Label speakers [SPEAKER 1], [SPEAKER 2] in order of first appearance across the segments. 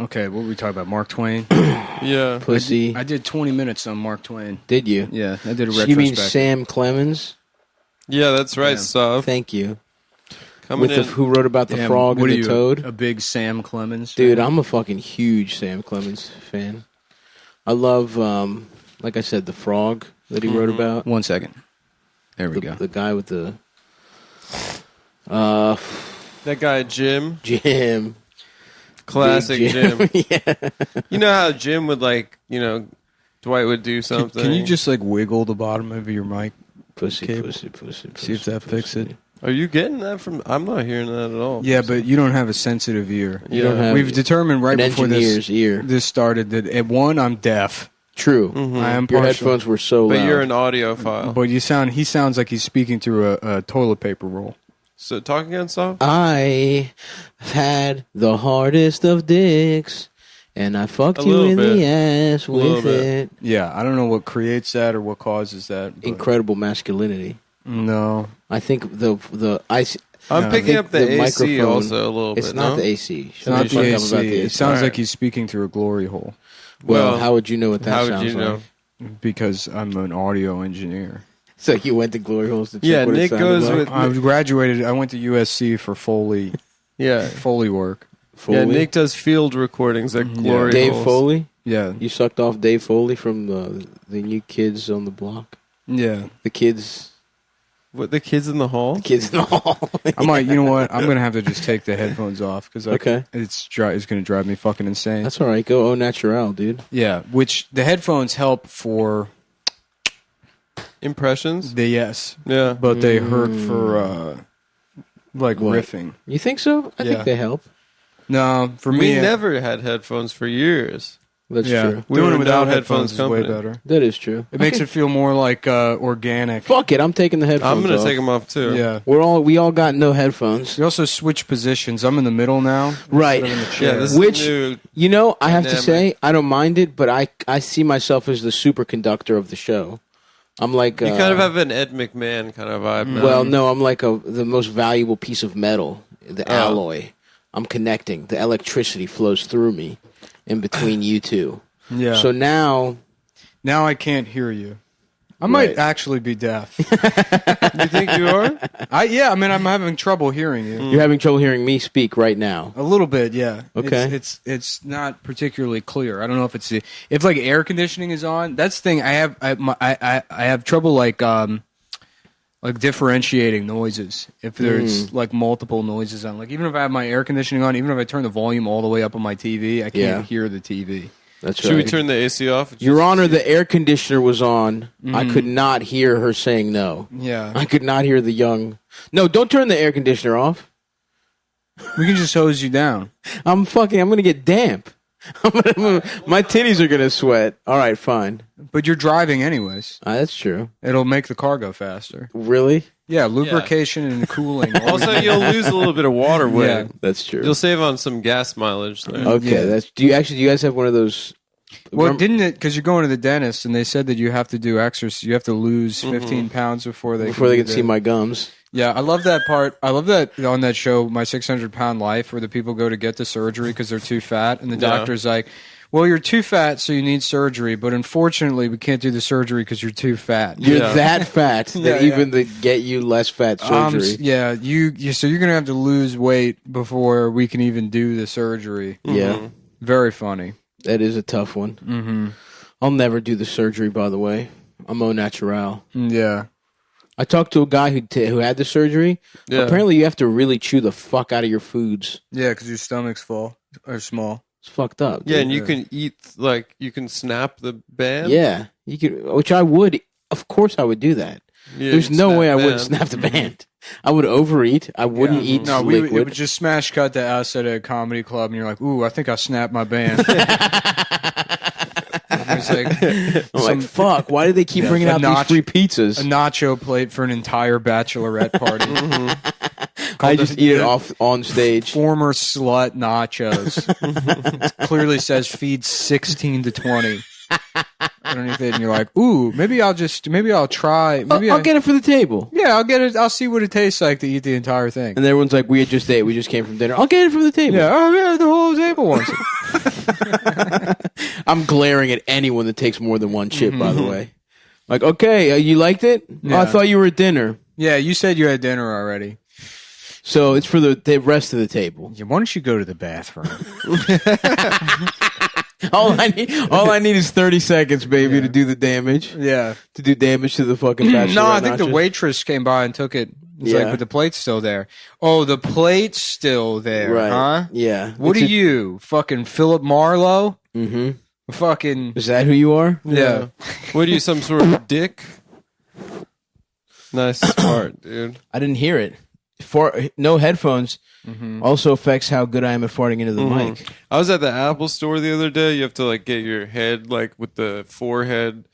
[SPEAKER 1] Okay, what were we talking about? Mark Twain?
[SPEAKER 2] Yeah.
[SPEAKER 3] Pussy.
[SPEAKER 1] I did 20 minutes on Mark Twain.
[SPEAKER 3] Did you?
[SPEAKER 1] Yeah, I did a
[SPEAKER 3] So
[SPEAKER 1] retrospect.
[SPEAKER 3] you mean Sam Clemens?
[SPEAKER 2] Yeah, that's right,
[SPEAKER 1] Yeah.
[SPEAKER 2] Sav.
[SPEAKER 3] Thank you.
[SPEAKER 2] Coming in.
[SPEAKER 3] Who wrote about the
[SPEAKER 1] Damn,
[SPEAKER 3] frog
[SPEAKER 1] what
[SPEAKER 3] and
[SPEAKER 1] are
[SPEAKER 3] the
[SPEAKER 1] you,
[SPEAKER 3] toad?
[SPEAKER 1] A big Sam Clemens
[SPEAKER 3] Dude,
[SPEAKER 1] fan?
[SPEAKER 3] I'm a fucking huge Sam Clemens fan. I love, like I said, the frog that he wrote about.
[SPEAKER 1] 1 second. There we go.
[SPEAKER 3] The guy with the...
[SPEAKER 2] that guy, Jim.
[SPEAKER 3] Jim.
[SPEAKER 2] Classic
[SPEAKER 3] Big
[SPEAKER 2] Jim.
[SPEAKER 3] Yeah.
[SPEAKER 2] You know how Jim would, like, you know, Dwight would do something.
[SPEAKER 1] Can you just like wiggle the bottom of your mic?
[SPEAKER 3] Pussy,
[SPEAKER 1] Cable.
[SPEAKER 3] pussy.
[SPEAKER 1] See if that fixes it.
[SPEAKER 2] Are you getting that from... I'm not hearing that at all.
[SPEAKER 1] Yeah, but you don't have a sensitive ear.
[SPEAKER 2] You
[SPEAKER 3] don't have
[SPEAKER 1] We've determined right
[SPEAKER 3] an
[SPEAKER 1] before
[SPEAKER 3] engineer's ear.
[SPEAKER 1] this started that at one, I'm deaf.
[SPEAKER 3] True.
[SPEAKER 1] I am
[SPEAKER 3] Your
[SPEAKER 1] partial.
[SPEAKER 3] headphones were so
[SPEAKER 2] But
[SPEAKER 3] loud.
[SPEAKER 2] you're an audiophile.
[SPEAKER 1] But he sounds like he's speaking through a toilet paper roll.
[SPEAKER 2] So talk again, Sav?
[SPEAKER 3] I had the hardest of dicks, and I fucked
[SPEAKER 2] A
[SPEAKER 3] you
[SPEAKER 2] little
[SPEAKER 3] in
[SPEAKER 2] bit.
[SPEAKER 3] the ass
[SPEAKER 2] little
[SPEAKER 3] with
[SPEAKER 2] bit.
[SPEAKER 3] it.
[SPEAKER 1] Yeah, I don't know what creates that or what causes that. but-
[SPEAKER 3] Incredible masculinity.
[SPEAKER 1] No.
[SPEAKER 3] I think
[SPEAKER 2] I'm
[SPEAKER 1] No,
[SPEAKER 2] picking
[SPEAKER 3] I
[SPEAKER 2] up the
[SPEAKER 3] think the
[SPEAKER 2] AC
[SPEAKER 3] microphone-
[SPEAKER 2] also a little bit.
[SPEAKER 3] it's not
[SPEAKER 2] no?
[SPEAKER 3] the AC.
[SPEAKER 1] It's not the
[SPEAKER 3] Shut up
[SPEAKER 1] AC.
[SPEAKER 3] about the
[SPEAKER 1] It
[SPEAKER 3] AC.
[SPEAKER 1] sounds
[SPEAKER 2] Alright.
[SPEAKER 1] like he's speaking through a glory hole
[SPEAKER 3] Well,
[SPEAKER 2] Well,
[SPEAKER 3] how would you know what that
[SPEAKER 2] How
[SPEAKER 3] sounds
[SPEAKER 2] would you know?
[SPEAKER 3] like?
[SPEAKER 1] because I'm an audio engineer.
[SPEAKER 3] It's like you went to glory holes to check
[SPEAKER 2] Yeah,
[SPEAKER 3] what
[SPEAKER 2] Nick
[SPEAKER 3] it sounded
[SPEAKER 2] goes
[SPEAKER 3] like.
[SPEAKER 2] with-
[SPEAKER 1] I graduated. I went to USC for Foley
[SPEAKER 2] Yeah.
[SPEAKER 1] work.
[SPEAKER 3] Foley.
[SPEAKER 2] Yeah, Nick does field recordings at Glory
[SPEAKER 3] Dave
[SPEAKER 2] Holes.
[SPEAKER 3] Foley.
[SPEAKER 1] Yeah,
[SPEAKER 3] You sucked off Dave Foley from the New Kids on the Block.
[SPEAKER 1] yeah.
[SPEAKER 3] The kids
[SPEAKER 2] What, the kids in the hall?
[SPEAKER 3] in the hall.
[SPEAKER 1] I might. You know what? I'm gonna have to just take the headphones off because
[SPEAKER 3] Okay.
[SPEAKER 1] it's gonna drive me fucking insane.
[SPEAKER 3] That's all right. Go au naturel, dude.
[SPEAKER 1] Yeah, which the headphones help for
[SPEAKER 2] Impressions?
[SPEAKER 1] the yes,
[SPEAKER 2] Yeah.
[SPEAKER 1] but they hurt for like
[SPEAKER 3] What?
[SPEAKER 1] riffing.
[SPEAKER 3] You think so? I
[SPEAKER 1] Yeah.
[SPEAKER 3] think they help.
[SPEAKER 1] No, for
[SPEAKER 2] We
[SPEAKER 1] me,
[SPEAKER 2] never had headphones for years.
[SPEAKER 3] That's
[SPEAKER 1] yeah,
[SPEAKER 3] true.
[SPEAKER 2] We
[SPEAKER 1] doing
[SPEAKER 2] were
[SPEAKER 1] it without
[SPEAKER 2] no
[SPEAKER 1] headphones
[SPEAKER 2] headphones
[SPEAKER 1] is way
[SPEAKER 2] company.
[SPEAKER 1] better.
[SPEAKER 3] That is true.
[SPEAKER 1] It makes it feel more like organic.
[SPEAKER 3] Fuck it. I'm taking the headphones
[SPEAKER 2] I'm going to
[SPEAKER 3] off.
[SPEAKER 2] take them off too.
[SPEAKER 1] Yeah.
[SPEAKER 3] We all got no headphones.
[SPEAKER 1] We also switch positions. I'm in the middle now.
[SPEAKER 3] Right.
[SPEAKER 1] instead of in the
[SPEAKER 2] Yeah,
[SPEAKER 1] chair.
[SPEAKER 2] this
[SPEAKER 3] Which-
[SPEAKER 2] is new.
[SPEAKER 3] You know, I have to
[SPEAKER 2] Dynamic.
[SPEAKER 3] say, I don't mind it, but I see myself as the superconductor of the show. I'm like
[SPEAKER 2] You kind of have an Ed McMahon kind of vibe now.
[SPEAKER 3] well, no, I'm like the most valuable piece of metal, the
[SPEAKER 2] Oh.
[SPEAKER 3] alloy. I'm connecting. The electricity flows through me in between you two.
[SPEAKER 1] Yeah.
[SPEAKER 3] So now,
[SPEAKER 1] now I can't hear you. I
[SPEAKER 3] Right.
[SPEAKER 1] might actually be deaf.
[SPEAKER 2] You think you are?
[SPEAKER 1] I mean, I'm having trouble hearing you.
[SPEAKER 3] you're having trouble hearing me speak right now.
[SPEAKER 1] A little bit, yeah.
[SPEAKER 3] Okay.
[SPEAKER 1] It's not particularly clear. I don't know if if like air conditioning is on. That's the thing. I have trouble like differentiating noises. If there's like multiple noises on, like even if I have my air conditioning on, even if I turn the volume all the way up on my TV, I can't
[SPEAKER 3] Yeah.
[SPEAKER 1] hear the TV.
[SPEAKER 3] That's
[SPEAKER 2] Should
[SPEAKER 3] right.
[SPEAKER 2] we turn the AC off?
[SPEAKER 3] Your Honor, the air conditioner was on. I could not hear her saying no.
[SPEAKER 1] Yeah,
[SPEAKER 3] I could not hear the young. No, don't turn the air conditioner off.
[SPEAKER 1] we can just hose you down.
[SPEAKER 3] I'm gonna get damp. My titties are gonna sweat. All right, fine.
[SPEAKER 1] But you're driving anyways.
[SPEAKER 3] That's true.
[SPEAKER 1] It'll make the car go faster.
[SPEAKER 3] Really?
[SPEAKER 1] Yeah, lubrication and cooling.
[SPEAKER 2] Also, you'll lose a little bit of water weight.
[SPEAKER 1] Yeah.
[SPEAKER 3] That's true.
[SPEAKER 2] You'll save on some gas mileage there.
[SPEAKER 3] Okay,
[SPEAKER 1] Yeah.
[SPEAKER 3] do you guys have one of those?
[SPEAKER 1] Well, didn't it? Because you're going to the dentist, and they said that you have to do exercise. You have to lose 15 pounds before they
[SPEAKER 3] Before they
[SPEAKER 1] do
[SPEAKER 3] can see
[SPEAKER 1] the-
[SPEAKER 3] my gums.
[SPEAKER 1] Yeah, I love that part. I love that on that show, My 600-Pound Life, where the people go to get the surgery because they're too fat, and the
[SPEAKER 2] Yeah.
[SPEAKER 1] doctor's like, "Well, you're too fat, so you need surgery, but unfortunately, we can't do the surgery because you're too fat."
[SPEAKER 3] You're
[SPEAKER 2] Yeah.
[SPEAKER 3] that fat that
[SPEAKER 1] Yeah,
[SPEAKER 3] even the get you less fat surgery.
[SPEAKER 1] Yeah, so you're gonna have to lose weight before we can even do the surgery.
[SPEAKER 3] Yeah,
[SPEAKER 1] Very funny.
[SPEAKER 3] that is a tough one. Mm-hmm. I'll never do the surgery. By the way, I'm au naturel.
[SPEAKER 1] Yeah.
[SPEAKER 3] I talked to a guy who had the surgery.
[SPEAKER 2] Yeah.
[SPEAKER 3] Apparently, you have to really chew the fuck out of your foods.
[SPEAKER 1] Yeah, because your stomach's full or small.
[SPEAKER 3] It's fucked up.
[SPEAKER 2] Yeah,
[SPEAKER 3] dude.
[SPEAKER 2] and you can eat, like, you can snap the band.
[SPEAKER 3] Yeah, you could, which I would. Of course, I would do that.
[SPEAKER 2] Yeah,
[SPEAKER 3] There's
[SPEAKER 2] you
[SPEAKER 3] no
[SPEAKER 2] snap
[SPEAKER 3] way I wouldn't
[SPEAKER 2] band.
[SPEAKER 3] snap the band. I would overeat. I wouldn't eat
[SPEAKER 1] No,
[SPEAKER 3] liquid.
[SPEAKER 1] it would just smash cut to us at a comedy club, and you're like, "Ooh, I think I snapped my band." It's like
[SPEAKER 3] I'm like, fuck. Why do they keep bringing
[SPEAKER 1] a
[SPEAKER 3] out
[SPEAKER 1] notch-
[SPEAKER 3] these free pizzas?
[SPEAKER 1] a nacho plate for an entire bachelorette party.
[SPEAKER 3] I just eat it off on stage.
[SPEAKER 1] Former slut nachos. It clearly says feed 16 to 20. Underneath it, and you're like, "Ooh, maybe I'll try. Maybe
[SPEAKER 3] I'll get it for the table.
[SPEAKER 1] Yeah, I'll get it. I'll see what it tastes like to eat the entire thing."
[SPEAKER 3] And everyone's like, we just ate. We just came from dinner. I'll get it from the table.
[SPEAKER 1] Yeah, oh yeah, the whole table wants it.
[SPEAKER 3] I'm glaring at anyone that takes more than one chip, by the way. Like, okay, you liked it?
[SPEAKER 1] Yeah.
[SPEAKER 3] Oh, I thought you were at dinner.
[SPEAKER 1] Yeah, you said you had dinner already.
[SPEAKER 3] So it's for the rest of the table.
[SPEAKER 1] Yeah, why don't you go to the bathroom?
[SPEAKER 3] All I need is 30 seconds, baby, to do the damage.
[SPEAKER 1] Yeah.
[SPEAKER 3] To do damage to the fucking bachelorette.
[SPEAKER 1] No, I think the
[SPEAKER 3] nachos.
[SPEAKER 1] waitress came by and took it. It's
[SPEAKER 3] Yeah.
[SPEAKER 1] like, but the plate's still there. Oh, the plate's still there,
[SPEAKER 3] Right.
[SPEAKER 1] huh?
[SPEAKER 3] Yeah.
[SPEAKER 1] What are you, fucking Philip Marlowe?
[SPEAKER 3] Mm-hmm.
[SPEAKER 1] Fucking
[SPEAKER 3] Is that who you are?
[SPEAKER 1] yeah.
[SPEAKER 2] What are you, some sort of dick? Nice fart, dude.
[SPEAKER 3] I didn't hear it. No headphones also affects how good I am at farting into the mic.
[SPEAKER 2] I was at the Apple store the other day. You have to like get your head like with the forehead,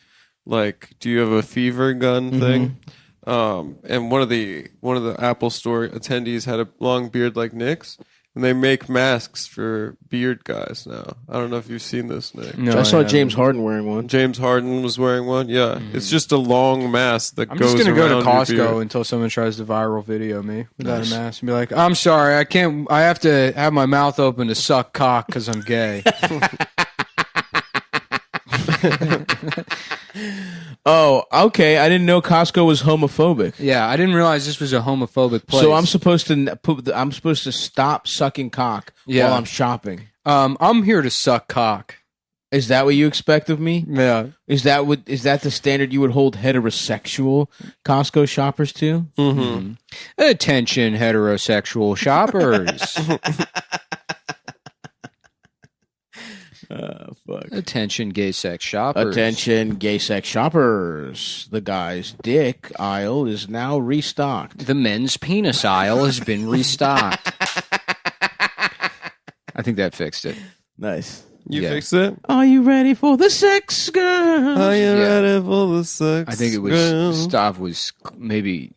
[SPEAKER 2] like, do you have a fever gun thing? And one of the Apple store attendees had a long beard like Nick's, and they make masks for beard guys now. I don't know if you've seen this, Nick.
[SPEAKER 1] No,
[SPEAKER 3] I saw
[SPEAKER 1] haven't.
[SPEAKER 3] James Harden wearing one.
[SPEAKER 2] James Harden was wearing one. Yeah, it's just a long mask that
[SPEAKER 1] I'm
[SPEAKER 2] goes
[SPEAKER 1] just gonna go to
[SPEAKER 2] around your
[SPEAKER 1] Costco
[SPEAKER 2] beard.
[SPEAKER 1] until someone tries to viral video me without a mask and be like, "I'm sorry, I can't. I have to have my mouth open to suck cock because I'm gay."
[SPEAKER 3] Oh, okay. I didn't know Costco was homophobic.
[SPEAKER 1] Yeah, I didn't realize this was a homophobic place.
[SPEAKER 3] So I'm supposed to stop sucking cock
[SPEAKER 1] Yeah.
[SPEAKER 3] while I'm shopping.
[SPEAKER 1] I'm here to suck cock.
[SPEAKER 3] Is that what you expect of me?
[SPEAKER 1] Yeah.
[SPEAKER 3] Is that the standard you would hold heterosexual Costco shoppers to?
[SPEAKER 1] Attention, heterosexual shoppers.
[SPEAKER 3] Fuck.
[SPEAKER 1] Attention, gay sex shoppers.
[SPEAKER 3] Attention, gay sex shoppers. The guy's dick aisle is now restocked.
[SPEAKER 1] The men's penis aisle has been restocked. I think that fixed it.
[SPEAKER 3] Nice.
[SPEAKER 2] You
[SPEAKER 1] Yeah.
[SPEAKER 2] fixed it?
[SPEAKER 3] Are you ready for the sex, girl?
[SPEAKER 2] Are you
[SPEAKER 1] Yeah.
[SPEAKER 2] ready for the sex?
[SPEAKER 1] I think it was
[SPEAKER 2] girl?
[SPEAKER 1] stuff was maybe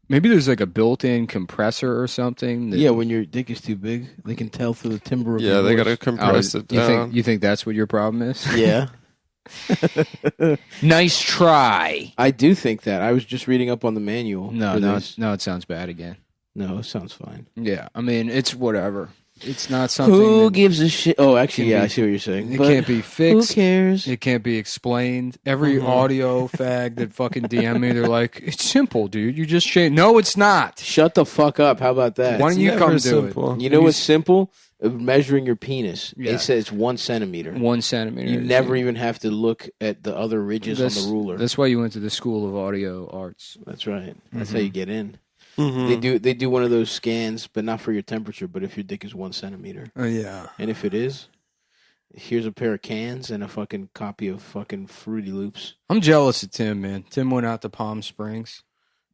[SPEAKER 1] there's like a built-in compressor or something. That,
[SPEAKER 3] Yeah, when your dick is too big, they can tell through the timbre of
[SPEAKER 2] Yeah,
[SPEAKER 3] your
[SPEAKER 2] they
[SPEAKER 3] voice.
[SPEAKER 2] gotta compress it down.
[SPEAKER 1] You think that's what your problem is?
[SPEAKER 3] Yeah.
[SPEAKER 1] Nice try.
[SPEAKER 3] I do think that. I was just reading up on the manual.
[SPEAKER 1] No,
[SPEAKER 3] for
[SPEAKER 1] no,
[SPEAKER 3] this.
[SPEAKER 1] no. It sounds bad again.
[SPEAKER 3] No, it sounds fine.
[SPEAKER 1] Yeah, I mean it's whatever. It's not something.
[SPEAKER 3] Who
[SPEAKER 1] that-
[SPEAKER 3] gives a shit? Oh, actually,
[SPEAKER 1] Can
[SPEAKER 3] yeah,
[SPEAKER 1] be-
[SPEAKER 3] I see what you're saying.
[SPEAKER 1] It
[SPEAKER 3] But
[SPEAKER 1] can't be
[SPEAKER 3] who
[SPEAKER 1] fixed.
[SPEAKER 3] cares?
[SPEAKER 1] It can't be explained. Every audio fag that fucking DM me, they're like, "It's simple, dude. You just change." No, it's not.
[SPEAKER 3] Shut the fuck up. How about that?
[SPEAKER 1] Why don't you
[SPEAKER 2] Never
[SPEAKER 1] come do
[SPEAKER 2] simple.
[SPEAKER 3] You know what's simple? Measuring your penis.
[SPEAKER 1] Yeah.
[SPEAKER 3] It says 1 centimeter.
[SPEAKER 1] it? 1 centimeter.
[SPEAKER 3] You never even have to look at the other ridges on the ruler.
[SPEAKER 1] That's why you went to the School of Audio Arts.
[SPEAKER 3] That's right. That's how you get in. They do one of those scans, but not for your temperature, but if your dick is 1 centimeter.
[SPEAKER 1] Oh yeah.
[SPEAKER 3] And if it is, here's a pair of cans and a fucking copy of fucking Fruity Loops.
[SPEAKER 1] I'm jealous of Tim, man. Tim went out to Palm Springs.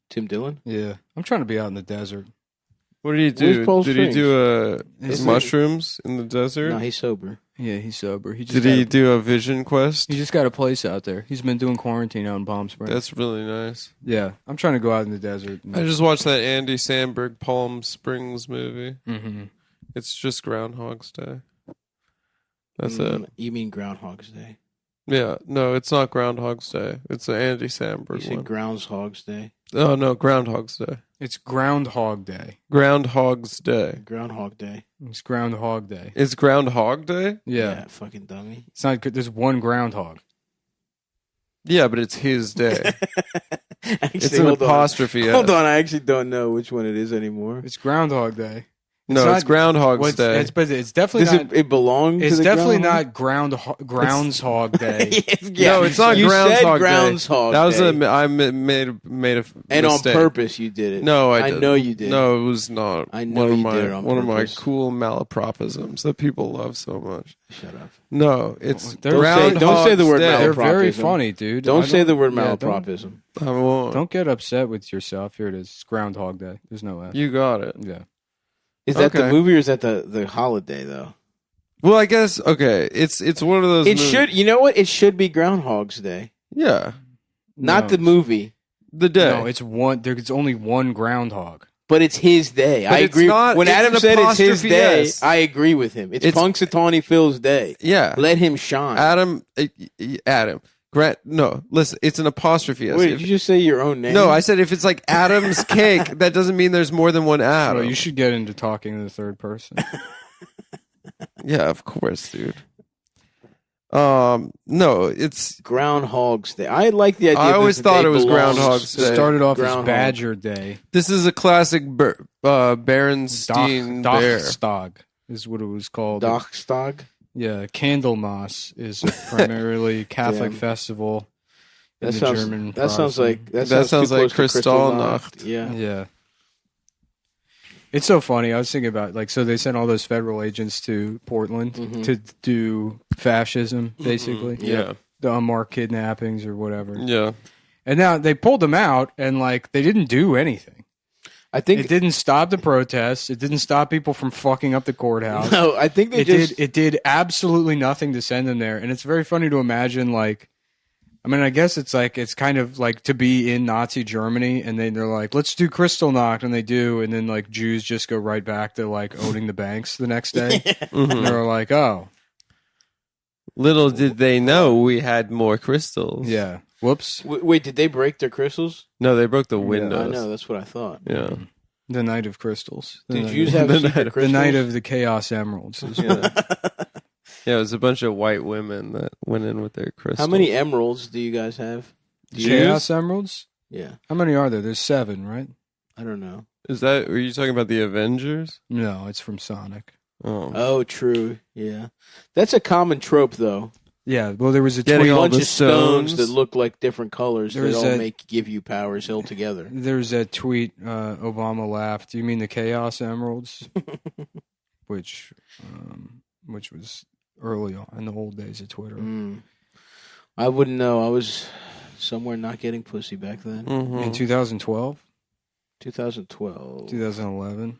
[SPEAKER 3] Tim Dillon?
[SPEAKER 1] Yeah, I'm trying to be out in the desert.
[SPEAKER 2] What did he
[SPEAKER 3] Where's
[SPEAKER 2] do?
[SPEAKER 3] Palm
[SPEAKER 2] Did he do
[SPEAKER 1] Is it-
[SPEAKER 2] mushrooms in the desert?
[SPEAKER 3] No, he's sober.
[SPEAKER 1] Yeah, he's sober. He just
[SPEAKER 2] Did
[SPEAKER 1] got
[SPEAKER 2] he
[SPEAKER 1] a-
[SPEAKER 2] do a vision quest?
[SPEAKER 1] He just got a place out there. He's been doing quarantine out in Palm Springs.
[SPEAKER 2] That's really nice.
[SPEAKER 1] Yeah, I'm trying to go out in the desert.
[SPEAKER 2] I just watched that Andy Samberg Palm Springs movie.
[SPEAKER 1] Mm-hmm.
[SPEAKER 2] It's just Groundhog's Day. That's it.
[SPEAKER 3] You mean Groundhog's Day?
[SPEAKER 2] Yeah, no, it's not Groundhog's Day. It's an Andy Samberg
[SPEAKER 3] You said
[SPEAKER 2] one.
[SPEAKER 3] Groundhog's Day?
[SPEAKER 2] Oh no, Groundhog's Day.
[SPEAKER 1] It's Groundhog Day.
[SPEAKER 2] Groundhog's Day.
[SPEAKER 3] Groundhog Day.
[SPEAKER 1] It's Groundhog Day.
[SPEAKER 2] It's Groundhog Day.
[SPEAKER 1] Yeah,
[SPEAKER 3] Fucking dummy.
[SPEAKER 1] it's not good. There's one groundhog.
[SPEAKER 2] Yeah, but it's his day.
[SPEAKER 3] Actually,
[SPEAKER 2] It's an
[SPEAKER 3] hold on.
[SPEAKER 2] apostrophe.
[SPEAKER 3] Hold on, I actually don't know which one it is anymore.
[SPEAKER 1] It's Groundhog Day.
[SPEAKER 2] No,
[SPEAKER 1] not-
[SPEAKER 2] it's Groundhog's
[SPEAKER 1] Well,
[SPEAKER 2] Day.
[SPEAKER 1] but it's definitely
[SPEAKER 3] Does
[SPEAKER 1] not.
[SPEAKER 3] it belong to
[SPEAKER 1] It's
[SPEAKER 3] the
[SPEAKER 1] definitely
[SPEAKER 3] groundhog?
[SPEAKER 1] not Groundhog Day.
[SPEAKER 3] Yeah,
[SPEAKER 2] No, it's not
[SPEAKER 3] you
[SPEAKER 2] Groundhog
[SPEAKER 3] said Groundhog
[SPEAKER 2] Day. That was
[SPEAKER 3] Day.
[SPEAKER 2] I made a
[SPEAKER 3] And
[SPEAKER 2] mistake.
[SPEAKER 3] on purpose you did it.
[SPEAKER 2] No, I
[SPEAKER 3] I
[SPEAKER 2] didn't.
[SPEAKER 3] know you did.
[SPEAKER 2] No, it was not.
[SPEAKER 3] I know
[SPEAKER 2] one of
[SPEAKER 3] you
[SPEAKER 2] my,
[SPEAKER 3] did it on
[SPEAKER 2] one of my
[SPEAKER 3] purpose.
[SPEAKER 2] cool malapropisms that people love so much.
[SPEAKER 3] Shut up.
[SPEAKER 2] No, it's
[SPEAKER 1] Don't
[SPEAKER 3] don't say the word
[SPEAKER 2] Groundhog's Day.
[SPEAKER 1] They're very
[SPEAKER 3] malapropism.
[SPEAKER 1] funny, dude.
[SPEAKER 3] Don't
[SPEAKER 1] I
[SPEAKER 3] say the word
[SPEAKER 1] yeah,
[SPEAKER 3] malapropism.
[SPEAKER 2] I won't.
[SPEAKER 1] Don't get upset with yourself. Here it is. It's Groundhog Day. There's no F.
[SPEAKER 2] You got it.
[SPEAKER 1] Yeah.
[SPEAKER 3] Is that the
[SPEAKER 2] Okay.
[SPEAKER 3] movie or is that the holiday though?
[SPEAKER 2] Well, I guess okay. It's one of those.
[SPEAKER 3] It
[SPEAKER 2] movies-
[SPEAKER 3] should. You know what? It should be Groundhog's Day,
[SPEAKER 2] Yeah,
[SPEAKER 3] not
[SPEAKER 1] No.
[SPEAKER 3] the movie,
[SPEAKER 2] the day.
[SPEAKER 1] No, it's one. There's only one groundhog.
[SPEAKER 3] but it's his day.
[SPEAKER 2] But
[SPEAKER 3] I
[SPEAKER 2] it's
[SPEAKER 3] agree.
[SPEAKER 2] not-
[SPEAKER 3] when
[SPEAKER 2] it's
[SPEAKER 3] Adam
[SPEAKER 2] an
[SPEAKER 3] said it's his
[SPEAKER 2] apostrophe
[SPEAKER 3] day,
[SPEAKER 2] S.
[SPEAKER 3] I agree with him. It's
[SPEAKER 2] It's-
[SPEAKER 3] Punxsutawney Phil's day.
[SPEAKER 2] yeah.
[SPEAKER 3] Let him shine.
[SPEAKER 2] Adam. Grant. No, listen. It's an apostrophe. S.
[SPEAKER 3] Wait, did you just say your own name?
[SPEAKER 2] No, I said if it's like Adam's cake, that doesn't mean there's more than one Adam.
[SPEAKER 1] Well, you should get into talking in the third person.
[SPEAKER 2] Yeah, of course, dude. No, it's.
[SPEAKER 3] Groundhog's Day. I like the idea.
[SPEAKER 2] I
[SPEAKER 3] that
[SPEAKER 2] always
[SPEAKER 3] the
[SPEAKER 2] thought
[SPEAKER 3] day
[SPEAKER 2] it was
[SPEAKER 3] belongs
[SPEAKER 2] Groundhog's
[SPEAKER 3] to
[SPEAKER 2] Day.
[SPEAKER 1] It started off as
[SPEAKER 3] Groundhog.
[SPEAKER 1] Badger Day.
[SPEAKER 2] This is a classic Berenstein bear.
[SPEAKER 1] Dachstag is what it was called.
[SPEAKER 3] Dachstag.
[SPEAKER 1] Yeah, Candlemas is a primarily Catholic
[SPEAKER 3] Damn.
[SPEAKER 1] festival in
[SPEAKER 3] That
[SPEAKER 1] the
[SPEAKER 3] sounds.
[SPEAKER 1] German.
[SPEAKER 3] That sounds like.
[SPEAKER 1] Protestant.
[SPEAKER 3] That
[SPEAKER 2] sounds
[SPEAKER 3] too
[SPEAKER 2] like
[SPEAKER 3] close to
[SPEAKER 2] Kristallnacht.
[SPEAKER 3] Yeah.
[SPEAKER 1] Yeah. It's so funny. I was thinking about so they sent all those federal agents to Portland to do fascism, basically.
[SPEAKER 2] Yeah.
[SPEAKER 1] The unmarked kidnappings or whatever.
[SPEAKER 2] Yeah.
[SPEAKER 1] And now they pulled them out and they didn't do anything.
[SPEAKER 3] I think
[SPEAKER 1] It didn't stop the protests. It didn't stop people from fucking up the courthouse.
[SPEAKER 3] No, I think they
[SPEAKER 1] It did absolutely nothing to send them there. And it's very funny to imagine I guess it's kind of like to be in Nazi Germany and then they're like, let's do Kristallnacht, and they do, and then Jews just go right back to owning the banks the next day. And they're like, oh.
[SPEAKER 2] Little did they know we had more crystals.
[SPEAKER 1] Yeah. Whoops.
[SPEAKER 3] Wait, did they break their crystals?
[SPEAKER 2] No, they broke the
[SPEAKER 3] I
[SPEAKER 2] windows.
[SPEAKER 3] know. That's what I thought.
[SPEAKER 2] Yeah.
[SPEAKER 1] The Night of Crystals. The
[SPEAKER 3] Did
[SPEAKER 1] night
[SPEAKER 3] Jews
[SPEAKER 1] of-
[SPEAKER 3] have
[SPEAKER 2] The
[SPEAKER 3] secret
[SPEAKER 2] night of-
[SPEAKER 3] crystals?
[SPEAKER 1] The Night of the Chaos Emeralds.
[SPEAKER 2] Yeah. Yeah, it was a bunch of white women that went in with their crystals.
[SPEAKER 3] How many emeralds do you guys have?
[SPEAKER 1] Chaos Emeralds?
[SPEAKER 3] Yeah,
[SPEAKER 1] How many are there? There's 7, right?
[SPEAKER 3] I don't know.
[SPEAKER 2] Were you talking about the Avengers?
[SPEAKER 1] No, it's from Sonic.
[SPEAKER 2] Oh.
[SPEAKER 3] Oh, true. Yeah, that's a common trope, though.
[SPEAKER 1] Yeah, well, there was a
[SPEAKER 2] Getting
[SPEAKER 1] tweet.
[SPEAKER 3] A
[SPEAKER 2] all
[SPEAKER 3] bunch
[SPEAKER 2] the
[SPEAKER 3] of stones
[SPEAKER 2] stones.
[SPEAKER 3] that look like different colors that
[SPEAKER 1] There's
[SPEAKER 3] all give you powers held together.
[SPEAKER 1] There's a tweet. Obama laughed. Do you mean the Chaos Emeralds? which was early on in the old days of Twitter.
[SPEAKER 3] I wouldn't know. I was somewhere not getting pussy back then.
[SPEAKER 2] Mhm.
[SPEAKER 1] In 2012,
[SPEAKER 3] 2012.
[SPEAKER 1] 2011.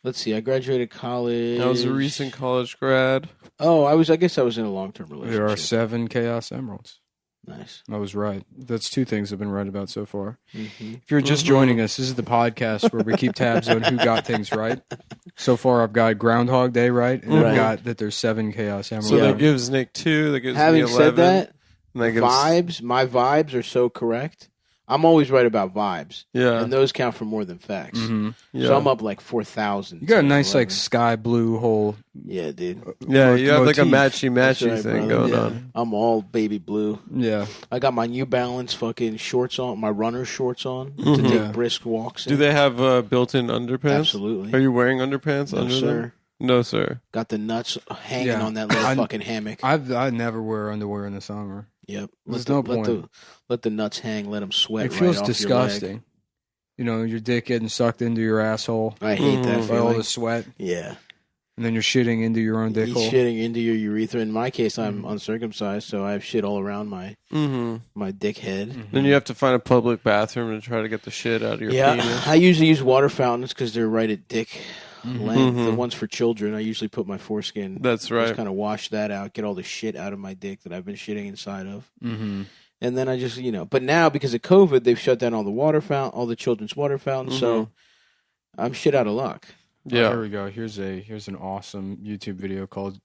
[SPEAKER 3] Let's see. I graduated college.
[SPEAKER 2] I was a recent college grad.
[SPEAKER 3] Oh, I guess I was in a long-term relationship.
[SPEAKER 1] There are 7 Chaos Emeralds.
[SPEAKER 3] Nice.
[SPEAKER 1] I was right. That's 2 things I've been right about so far.
[SPEAKER 3] Mm-hmm.
[SPEAKER 1] If you're just joining us, this is the podcast where we keep tabs on who got things right. So far, I've got Groundhog Day right, and
[SPEAKER 3] Right.
[SPEAKER 1] I've got that there's 7 Chaos Emeralds.
[SPEAKER 2] So
[SPEAKER 3] Yeah.
[SPEAKER 2] that gives Nick 2. That gives
[SPEAKER 3] Having
[SPEAKER 2] me 11.
[SPEAKER 3] said that,
[SPEAKER 2] and that gives,
[SPEAKER 3] my vibes are so correct. I'm always right about vibes,
[SPEAKER 2] Yeah.
[SPEAKER 3] and those count for more than facts.
[SPEAKER 1] Mhm.
[SPEAKER 2] Yeah.
[SPEAKER 3] So I'm up like 4,000.
[SPEAKER 1] You got a nice
[SPEAKER 3] 11.
[SPEAKER 1] sky blue whole.
[SPEAKER 3] Yeah, dude.
[SPEAKER 2] Yeah, you have like a
[SPEAKER 1] motif.
[SPEAKER 2] matchy
[SPEAKER 3] That's right,
[SPEAKER 2] thing
[SPEAKER 3] brother.
[SPEAKER 2] going
[SPEAKER 1] Yeah.
[SPEAKER 2] on.
[SPEAKER 3] I'm all baby blue.
[SPEAKER 1] Yeah.
[SPEAKER 3] I got my New Balance fucking shorts on, my runner shorts on to
[SPEAKER 2] Mhm.
[SPEAKER 3] take
[SPEAKER 1] Yeah.
[SPEAKER 3] brisk walks.
[SPEAKER 2] Do
[SPEAKER 3] in.
[SPEAKER 2] they have built-in underpants?
[SPEAKER 3] Absolutely.
[SPEAKER 2] Are you wearing underpants
[SPEAKER 3] No,
[SPEAKER 2] under
[SPEAKER 3] sir.
[SPEAKER 2] them? No, sir.
[SPEAKER 3] Got the nuts hanging
[SPEAKER 1] Yeah.
[SPEAKER 3] on that little
[SPEAKER 1] I-
[SPEAKER 3] fucking hammock.
[SPEAKER 1] I never wear underwear in the summer.
[SPEAKER 3] Yep.
[SPEAKER 1] There's
[SPEAKER 3] Let
[SPEAKER 1] no
[SPEAKER 3] the, let
[SPEAKER 1] point.
[SPEAKER 3] the let the nuts hang. Let them sweat.
[SPEAKER 1] It
[SPEAKER 3] right
[SPEAKER 1] feels
[SPEAKER 3] off
[SPEAKER 1] disgusting. You know, your dick getting sucked into your asshole
[SPEAKER 3] Your leg. I hate that
[SPEAKER 2] Mhm.
[SPEAKER 1] by all
[SPEAKER 3] feeling.
[SPEAKER 1] the sweat,
[SPEAKER 3] Yeah.
[SPEAKER 1] and then you're shitting into your own dick
[SPEAKER 3] He's
[SPEAKER 1] hole.
[SPEAKER 3] shitting into your urethra. In my case, I'm
[SPEAKER 1] Mm-hmm.
[SPEAKER 3] uncircumcised, so I have shit all around
[SPEAKER 2] Mm-hmm.
[SPEAKER 3] my dick head.
[SPEAKER 1] Mm-hmm.
[SPEAKER 2] Then you have to find a public bathroom to try to get the shit out of your
[SPEAKER 3] Yeah,
[SPEAKER 2] penis.
[SPEAKER 3] I usually use water fountains because they're right at dick length. The
[SPEAKER 2] Mhm.
[SPEAKER 3] ones for children, I usually put my foreskin.
[SPEAKER 2] That's right.
[SPEAKER 3] Just kind of wash that out, get all the shit out of my dick that I've been shitting inside of.
[SPEAKER 1] Mm-hmm.
[SPEAKER 3] And then I just, but now because of COVID, they've shut down all the water fountain, all the children's water fountains. So I'm shit out of luck.
[SPEAKER 2] Yeah.
[SPEAKER 1] Here we go. Here's an awesome YouTube video called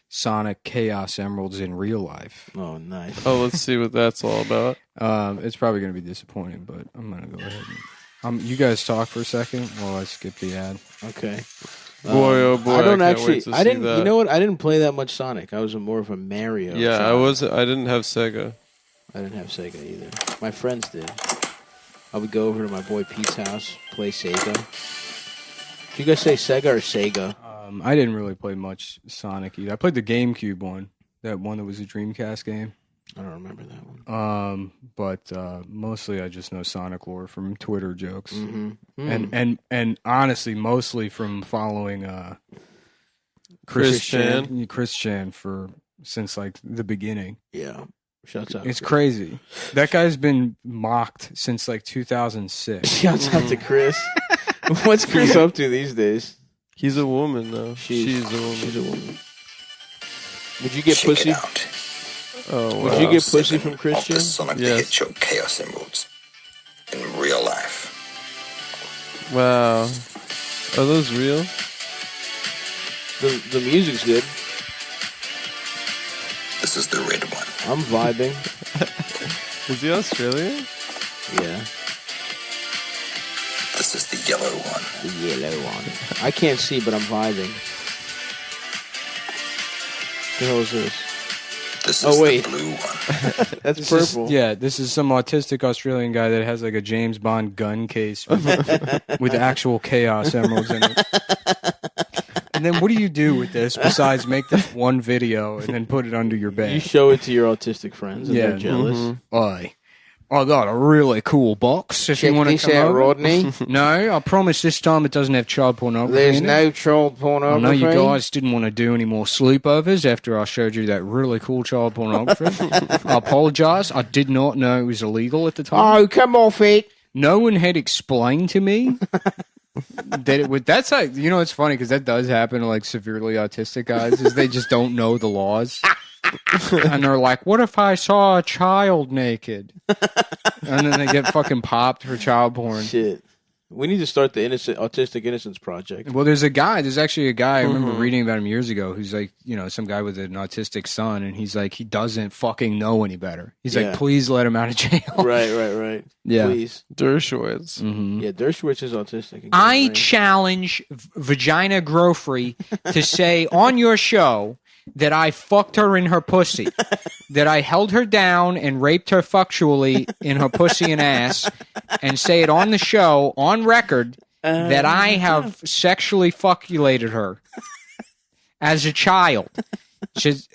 [SPEAKER 1] Sonic Chaos Emeralds in Real Life.
[SPEAKER 3] Oh, nice.
[SPEAKER 2] Oh, let's see what that's all about.
[SPEAKER 1] It's probably going to be disappointing, but I'm going to go ahead and you guys talk for a second while I skip the ad.
[SPEAKER 3] Okay.
[SPEAKER 2] Boy, oh boy,
[SPEAKER 3] I don't
[SPEAKER 2] I can't
[SPEAKER 3] actually.
[SPEAKER 2] wait to
[SPEAKER 3] I
[SPEAKER 2] see
[SPEAKER 3] didn't.
[SPEAKER 2] that.
[SPEAKER 3] You know what? I didn't play that much Sonic. I was more of a Mario.
[SPEAKER 2] Yeah,
[SPEAKER 3] child.
[SPEAKER 2] I didn't have Sega.
[SPEAKER 3] I didn't have Sega either. My friends did. I would go over to my boy Pete's house, play Sega. Did you guys say Sega or Sega?
[SPEAKER 1] I didn't really play much Sonic either. I played the GameCube one, that one that was a Dreamcast game.
[SPEAKER 3] I don't remember that one.
[SPEAKER 1] But mostly I just know Sonic lore from Twitter jokes,
[SPEAKER 3] Mm-hmm.
[SPEAKER 1] and honestly, mostly from following
[SPEAKER 2] Chris Chan.
[SPEAKER 1] Chris Chan since like the beginning.
[SPEAKER 3] Yeah. Shouts out.
[SPEAKER 1] It's crazy. That guy's been mocked since like 2006.
[SPEAKER 3] Shouts out to Chris. What's Chris up to these days?
[SPEAKER 2] He's a woman now. She's a woman.
[SPEAKER 3] She's a woman. Would you get pussy?
[SPEAKER 2] Oh, wow.
[SPEAKER 3] Would you get pussy from Christian?
[SPEAKER 4] Sonic the
[SPEAKER 2] Yes.
[SPEAKER 4] Hedgehog Chaos Emeralds in real life.
[SPEAKER 2] Wow. Are those real?
[SPEAKER 3] The music's good.
[SPEAKER 4] This is the red one.
[SPEAKER 3] I'm vibing.
[SPEAKER 2] Is he Australian?
[SPEAKER 3] Yeah.
[SPEAKER 4] This is the yellow one.
[SPEAKER 3] The yellow one. I can't see, but I'm vibing. The hell is this?
[SPEAKER 4] This
[SPEAKER 3] Oh,
[SPEAKER 4] is
[SPEAKER 3] wait.
[SPEAKER 4] the blue one.
[SPEAKER 3] That's
[SPEAKER 1] This
[SPEAKER 3] purple.
[SPEAKER 1] is, yeah, this is some autistic Australian guy that has like a James Bond gun case with actual Chaos Emeralds in it. And then what do you do with this besides make this one video and then put it under your
[SPEAKER 3] You
[SPEAKER 1] bed?
[SPEAKER 3] show it to your autistic friends, and
[SPEAKER 1] Yeah.
[SPEAKER 3] they're jealous.
[SPEAKER 1] I got a really cool box if you
[SPEAKER 3] Check
[SPEAKER 1] want to
[SPEAKER 3] this
[SPEAKER 1] come
[SPEAKER 3] out,
[SPEAKER 1] over.
[SPEAKER 3] Rodney.
[SPEAKER 1] No, I promise this time it doesn't have child pornography
[SPEAKER 3] There's
[SPEAKER 1] in it.
[SPEAKER 3] no child
[SPEAKER 1] I
[SPEAKER 3] pornography.
[SPEAKER 1] know you guys didn't want to do any more sleepovers after I showed you that really cool child pornography. I apologize. I did not know it was illegal at the time.
[SPEAKER 3] Oh, come off it.
[SPEAKER 1] No one had explained to me that it would. That's like, you know, it's funny because that does happen to like severely autistic guys, is they just don't know the laws. And they're like, what if I saw a child naked? And then they get fucking popped for child porn.
[SPEAKER 3] Shit. We need to start the Autistic Innocence Project.
[SPEAKER 1] Well, there's actually a guy, I remember reading about him years ago, who's like, you know, some guy with an autistic son, and he's like, he doesn't fucking know any better. He's
[SPEAKER 3] Yeah.
[SPEAKER 1] like, please let him out of jail.
[SPEAKER 3] Right.
[SPEAKER 1] Yeah.
[SPEAKER 3] Please.
[SPEAKER 2] Dershowitz.
[SPEAKER 3] Yeah, Dershowitz is autistic.
[SPEAKER 1] I challenge Vagina Grofrey to say on your show that I fucked her in her pussy, that I held her down and raped her fuctually in her pussy and ass, and say it on the show, on record, that I have sexually fuckulated her as a child.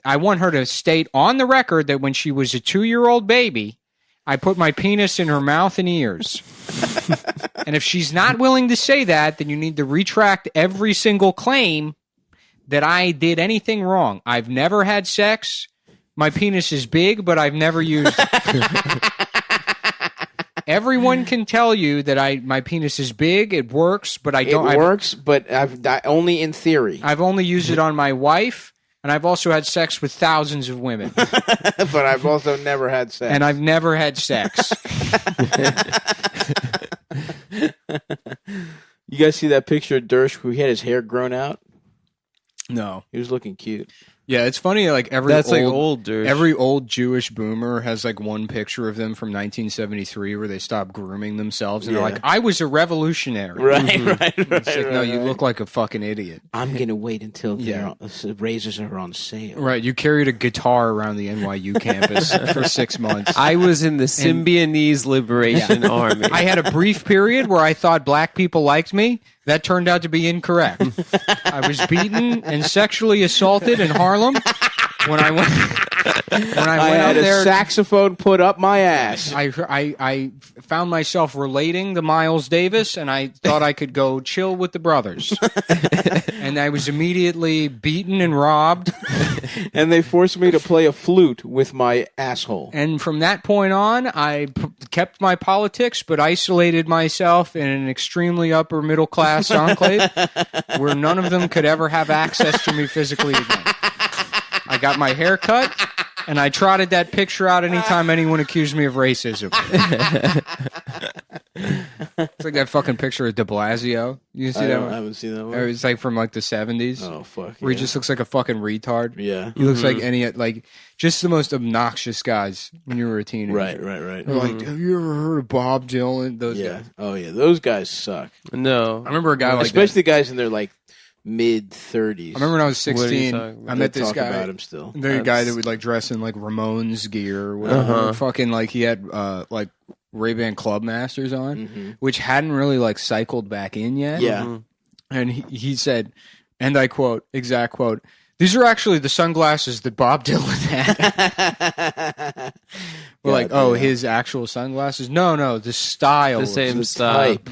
[SPEAKER 1] I want her to state on the record that when she was a 2-year-old baby, I put my penis in her mouth and ears. And if she's not willing to say that, then you need to retract every single claim that I did anything wrong. I've never had sex. My penis is big, but I've never used it. Everyone can tell you that my penis is big. It works, but I don't.
[SPEAKER 3] It works, but only in theory.
[SPEAKER 1] I've only used it on my wife, and I've also had sex with thousands of women.
[SPEAKER 3] But I've also never had sex.
[SPEAKER 1] And I've never had sex.
[SPEAKER 3] You guys see that picture of Dersh where he had his hair grown out?
[SPEAKER 1] No.
[SPEAKER 3] He was looking cute.
[SPEAKER 1] Yeah, it's funny. Like
[SPEAKER 2] That's like old, dude.
[SPEAKER 1] Every old Jewish boomer has like one picture of them from 1973 where they stopped grooming themselves, and they're like, "I was a revolutionary."
[SPEAKER 3] Right.
[SPEAKER 1] It's like, no, you look like a fucking idiot.
[SPEAKER 3] I'm gonna wait until
[SPEAKER 1] Yeah.
[SPEAKER 3] razors are on sale.
[SPEAKER 1] Right? You carried a guitar around the NYU campus for 6 months.
[SPEAKER 2] I was in the Symbionese Liberation Army.
[SPEAKER 1] I had a brief period where I thought black people liked me. That turned out to be incorrect. I was beaten and sexually assaulted in Harlem when I went.
[SPEAKER 3] I had
[SPEAKER 1] out there,
[SPEAKER 3] a saxophone put up my ass.
[SPEAKER 1] I found myself relating to Miles Davis, and I thought I could go chill with the brothers. And I was immediately beaten and robbed.
[SPEAKER 3] And they forced me to play a flute with my asshole.
[SPEAKER 1] And from that point on, I kept my politics, but isolated myself in an extremely upper middle class enclave where none of them could ever have access to me physically again. I got my hair cut, and I trotted that picture out anytime anyone accused me of racism. It's like that fucking picture of de Blasio. You see that
[SPEAKER 3] I
[SPEAKER 1] one?
[SPEAKER 3] haven't seen that one.
[SPEAKER 1] It's like from like the 70s.
[SPEAKER 3] Oh, fuck.
[SPEAKER 1] Where he
[SPEAKER 3] yeah.
[SPEAKER 1] just looks like a fucking retard.
[SPEAKER 3] Yeah.
[SPEAKER 1] He looks like any, like, just the most obnoxious guys when you were a teenager.
[SPEAKER 3] Right.
[SPEAKER 1] They're like, have you ever heard of Bob Dylan? Those
[SPEAKER 3] Yeah.
[SPEAKER 1] guys.
[SPEAKER 3] Oh, yeah. Those guys suck.
[SPEAKER 2] No.
[SPEAKER 1] I remember a guy like
[SPEAKER 3] Especially the guys in their, like, mid-30s.
[SPEAKER 1] I remember when I was
[SPEAKER 2] What are you
[SPEAKER 1] 16,
[SPEAKER 2] talking about?
[SPEAKER 1] I met
[SPEAKER 3] They
[SPEAKER 1] this
[SPEAKER 3] talk
[SPEAKER 1] guy.
[SPEAKER 3] about him still.
[SPEAKER 1] The guy that would, like, dress in, like, Ramones gear or whatever. Fucking, like, he had, like, Ray-Ban Club Masters on, which hadn't really, like, cycled back in yet.
[SPEAKER 3] Yeah.
[SPEAKER 1] And he said, and I quote, exact quote, "These are actually the sunglasses that Bob Dylan had." We're like, oh, his actual sunglasses? No, the style.
[SPEAKER 2] The same
[SPEAKER 3] the
[SPEAKER 2] style.
[SPEAKER 3] type.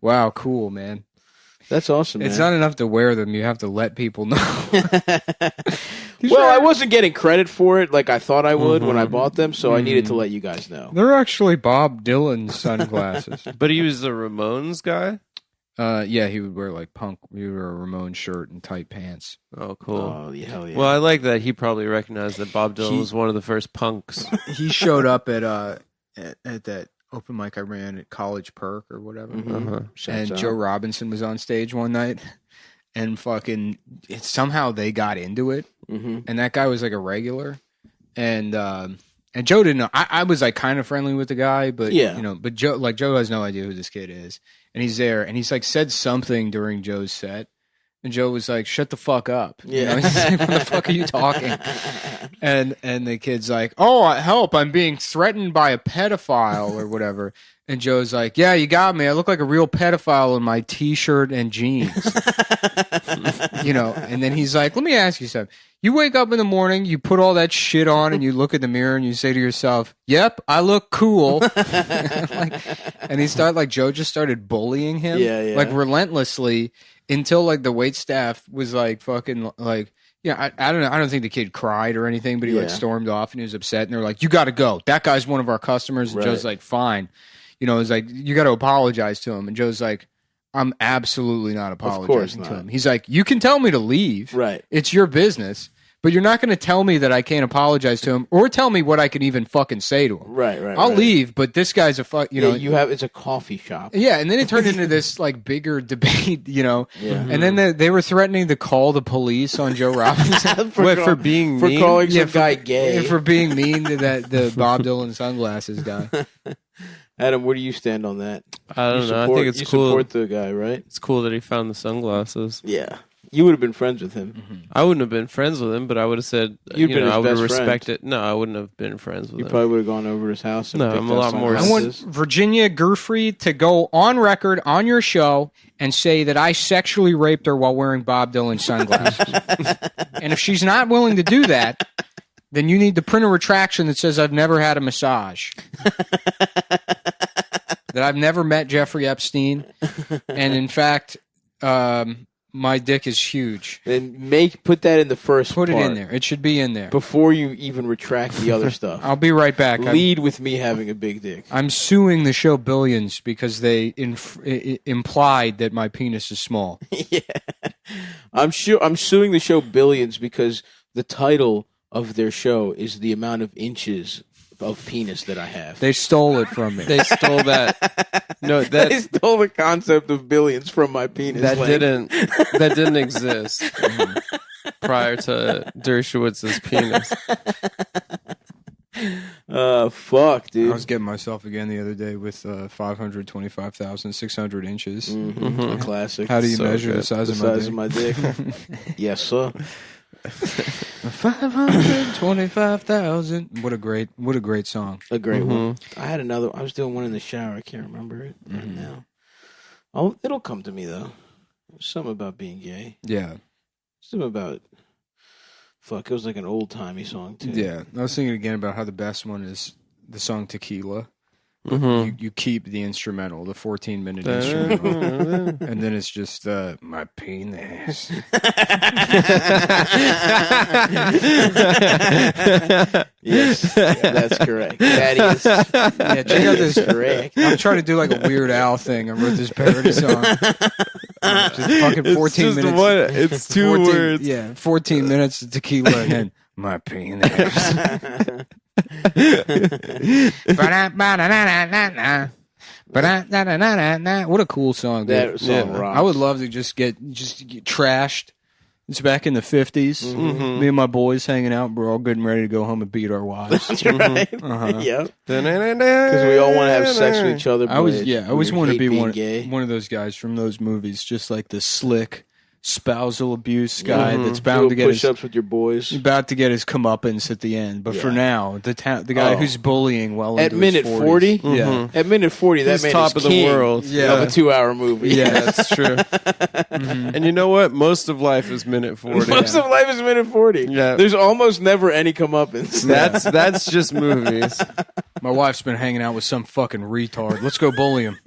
[SPEAKER 1] Wow, cool, man.
[SPEAKER 3] That's awesome,
[SPEAKER 1] It's
[SPEAKER 3] man.
[SPEAKER 1] not enough to wear them. You have to let people know.
[SPEAKER 3] Well, I wasn't getting credit for it like I thought I would when I bought them, so I needed to let you guys know.
[SPEAKER 1] They're actually Bob Dylan sunglasses.
[SPEAKER 2] But he was the Ramones guy?
[SPEAKER 1] Yeah, he would wear like punk. He would wear a Ramon shirt and tight pants.
[SPEAKER 2] Oh, cool.
[SPEAKER 3] Oh, yeah, hell yeah.
[SPEAKER 2] Well, I like that he probably recognized that Bob Dylan was one of the first punks.
[SPEAKER 1] He showed up at that open mic I ran at College Perk or whatever.
[SPEAKER 3] Shouts
[SPEAKER 1] And
[SPEAKER 3] out.
[SPEAKER 1] Joe Robinson was on stage one night, and somehow they got into it, and that guy was like a regular, and Joe didn't know. I was like kind of friendly with the guy, but
[SPEAKER 3] Yeah.
[SPEAKER 1] but Joe has no idea who this kid is, and he's there, and he's like said something during Joe's set, And Joe was like, shut the fuck up.
[SPEAKER 3] Yeah.
[SPEAKER 1] He's like, what the fuck are you talking? And the kid's like, oh, help, I'm being threatened by a pedophile or whatever. And Joe's like, yeah, you got me. I look like a real pedophile in my T-shirt and jeans. And then he's like, let me ask you something. You wake up in the morning, you put all that shit on, and you look in the mirror and you say to yourself, yep, I look cool. And Joe just started bullying him,
[SPEAKER 3] Yeah.
[SPEAKER 1] like relentlessly, until like the wait staff was like fucking like, yeah, I don't know. I don't think the kid cried or anything, but he like stormed off and he was upset. And they're like, you got to go. That guy's one of our customers. And
[SPEAKER 3] Right.
[SPEAKER 1] Joe's like, fine. It's like, you got to apologize to him. And Joe's like, I'm absolutely not apologizing to him. He's like, you can tell me to leave.
[SPEAKER 3] Right.
[SPEAKER 1] It's your business. But you're not going to tell me that I can't apologize to him or tell me what I can even fucking say to him.
[SPEAKER 3] Right.
[SPEAKER 1] I'll leave, but this guy's a fuck,
[SPEAKER 3] it's a coffee shop.
[SPEAKER 1] Yeah, and then it turned into this like bigger debate,
[SPEAKER 3] Yeah.
[SPEAKER 1] And then they were threatening to call the police on Joe Robinson
[SPEAKER 2] For being mean?
[SPEAKER 3] calling some guy gay.
[SPEAKER 1] for being mean to the Bob Dylan sunglasses guy.
[SPEAKER 3] Adam, where do you stand on that?
[SPEAKER 2] I don't know. I think it's
[SPEAKER 3] you
[SPEAKER 2] cool.
[SPEAKER 3] support the guy, right?
[SPEAKER 2] It's cool that he found the sunglasses.
[SPEAKER 3] Yeah. You would have been friends with him.
[SPEAKER 2] I wouldn't have been friends with him, but I would have said,
[SPEAKER 3] You'd been his
[SPEAKER 2] I would have
[SPEAKER 3] best friend.
[SPEAKER 2] respected. No, I wouldn't have been friends with
[SPEAKER 3] You
[SPEAKER 2] him.
[SPEAKER 3] probably would have gone over to his house. And
[SPEAKER 2] No,
[SPEAKER 3] picked
[SPEAKER 2] I'm a
[SPEAKER 3] out
[SPEAKER 2] lot more-
[SPEAKER 1] I want
[SPEAKER 3] sunglasses.
[SPEAKER 1] Virginia Giuffre to go on record on your show and say that I sexually raped her while wearing Bob Dylan sunglasses. And if she's not willing to do that, then you need to print a retraction that says I've never had a massage. That I've never met Jeffrey Epstein. And in fact, my dick is huge.
[SPEAKER 3] Then put that in the first
[SPEAKER 1] Put it
[SPEAKER 3] part
[SPEAKER 1] in there. It should be in there.
[SPEAKER 3] before you even retract the other stuff.
[SPEAKER 1] I'll be right back.
[SPEAKER 3] Lead with me having a big dick.
[SPEAKER 1] I'm suing the show Billions because they implied that my penis is small.
[SPEAKER 3] Yeah. I'm suing the show Billions because the title of their show is the amount of inches of penis that I have.
[SPEAKER 1] They stole it from me.
[SPEAKER 2] They stole that. No,
[SPEAKER 3] They stole the concept of billions from my penis.
[SPEAKER 2] that
[SPEAKER 3] length.
[SPEAKER 2] didn't exist prior to Dershowitz's penis.
[SPEAKER 3] Fuck,
[SPEAKER 1] I
[SPEAKER 3] dude.
[SPEAKER 1] was getting myself again the other day with 525,600 inches.
[SPEAKER 3] A classic.
[SPEAKER 1] How do you
[SPEAKER 2] So
[SPEAKER 1] measure the
[SPEAKER 2] good.
[SPEAKER 1] size,
[SPEAKER 3] the size of my dick? Yes, sir.
[SPEAKER 1] 525,000. What a great song.
[SPEAKER 3] A great one. I had another. I was doing one in the shower. I can't remember it right now. Oh, it'll come to me though. Something about being gay.
[SPEAKER 1] Yeah.
[SPEAKER 3] Something about. Fuck, it was like an old timey song too.
[SPEAKER 1] Yeah. I was thinking again about how the best one is the song Tequila. You keep the instrumental, the 14-minute instrumental, and then it's just my penis.
[SPEAKER 3] Yes, that's correct. That is
[SPEAKER 1] Yeah, check out this.
[SPEAKER 3] correct.
[SPEAKER 1] I'm trying to do like a Weird Al thing. I wrote this parody song. Just fucking 14 minutes.
[SPEAKER 2] It's two
[SPEAKER 1] 14
[SPEAKER 2] words.
[SPEAKER 1] Yeah, 14 minutes of tequila and then my penis. What a cool song, dude.
[SPEAKER 3] That song rocks.
[SPEAKER 1] I would love to just get trashed. It's back in the 50s. Me and my boys hanging out. We're all good and ready to go home and beat our wives.
[SPEAKER 3] That's right.
[SPEAKER 1] Uh-huh.
[SPEAKER 3] Yep. Because
[SPEAKER 2] Because
[SPEAKER 3] we all want to have sex with each other.
[SPEAKER 1] I always
[SPEAKER 3] we
[SPEAKER 1] want to
[SPEAKER 3] hate
[SPEAKER 1] be
[SPEAKER 3] being
[SPEAKER 1] one
[SPEAKER 3] gay.
[SPEAKER 1] of those guys from those movies, just like the slick spousal abuse guy that's bound
[SPEAKER 3] Doing
[SPEAKER 1] to get his
[SPEAKER 3] push-ups with your boys.
[SPEAKER 1] about to get his comeuppance at the end. But for
[SPEAKER 3] Yeah.
[SPEAKER 1] now, the guy
[SPEAKER 3] Oh.
[SPEAKER 1] who's bullying well
[SPEAKER 3] At
[SPEAKER 1] into
[SPEAKER 3] minute
[SPEAKER 1] his
[SPEAKER 3] 40?
[SPEAKER 1] 40s. Yeah.
[SPEAKER 3] At minute 40, that
[SPEAKER 2] He's
[SPEAKER 3] man
[SPEAKER 2] top
[SPEAKER 3] is
[SPEAKER 2] of the
[SPEAKER 3] king
[SPEAKER 2] world.
[SPEAKER 1] Yeah.
[SPEAKER 3] of a 2-hour movie.
[SPEAKER 1] Yeah.
[SPEAKER 2] That's true. And you know what? Most of life is minute 40.
[SPEAKER 3] Most of life is minute 40.
[SPEAKER 2] Yeah.
[SPEAKER 3] There's almost never any comeuppance.
[SPEAKER 2] That's just movies.
[SPEAKER 1] My wife's been hanging out with some fucking retard. Let's go bully him.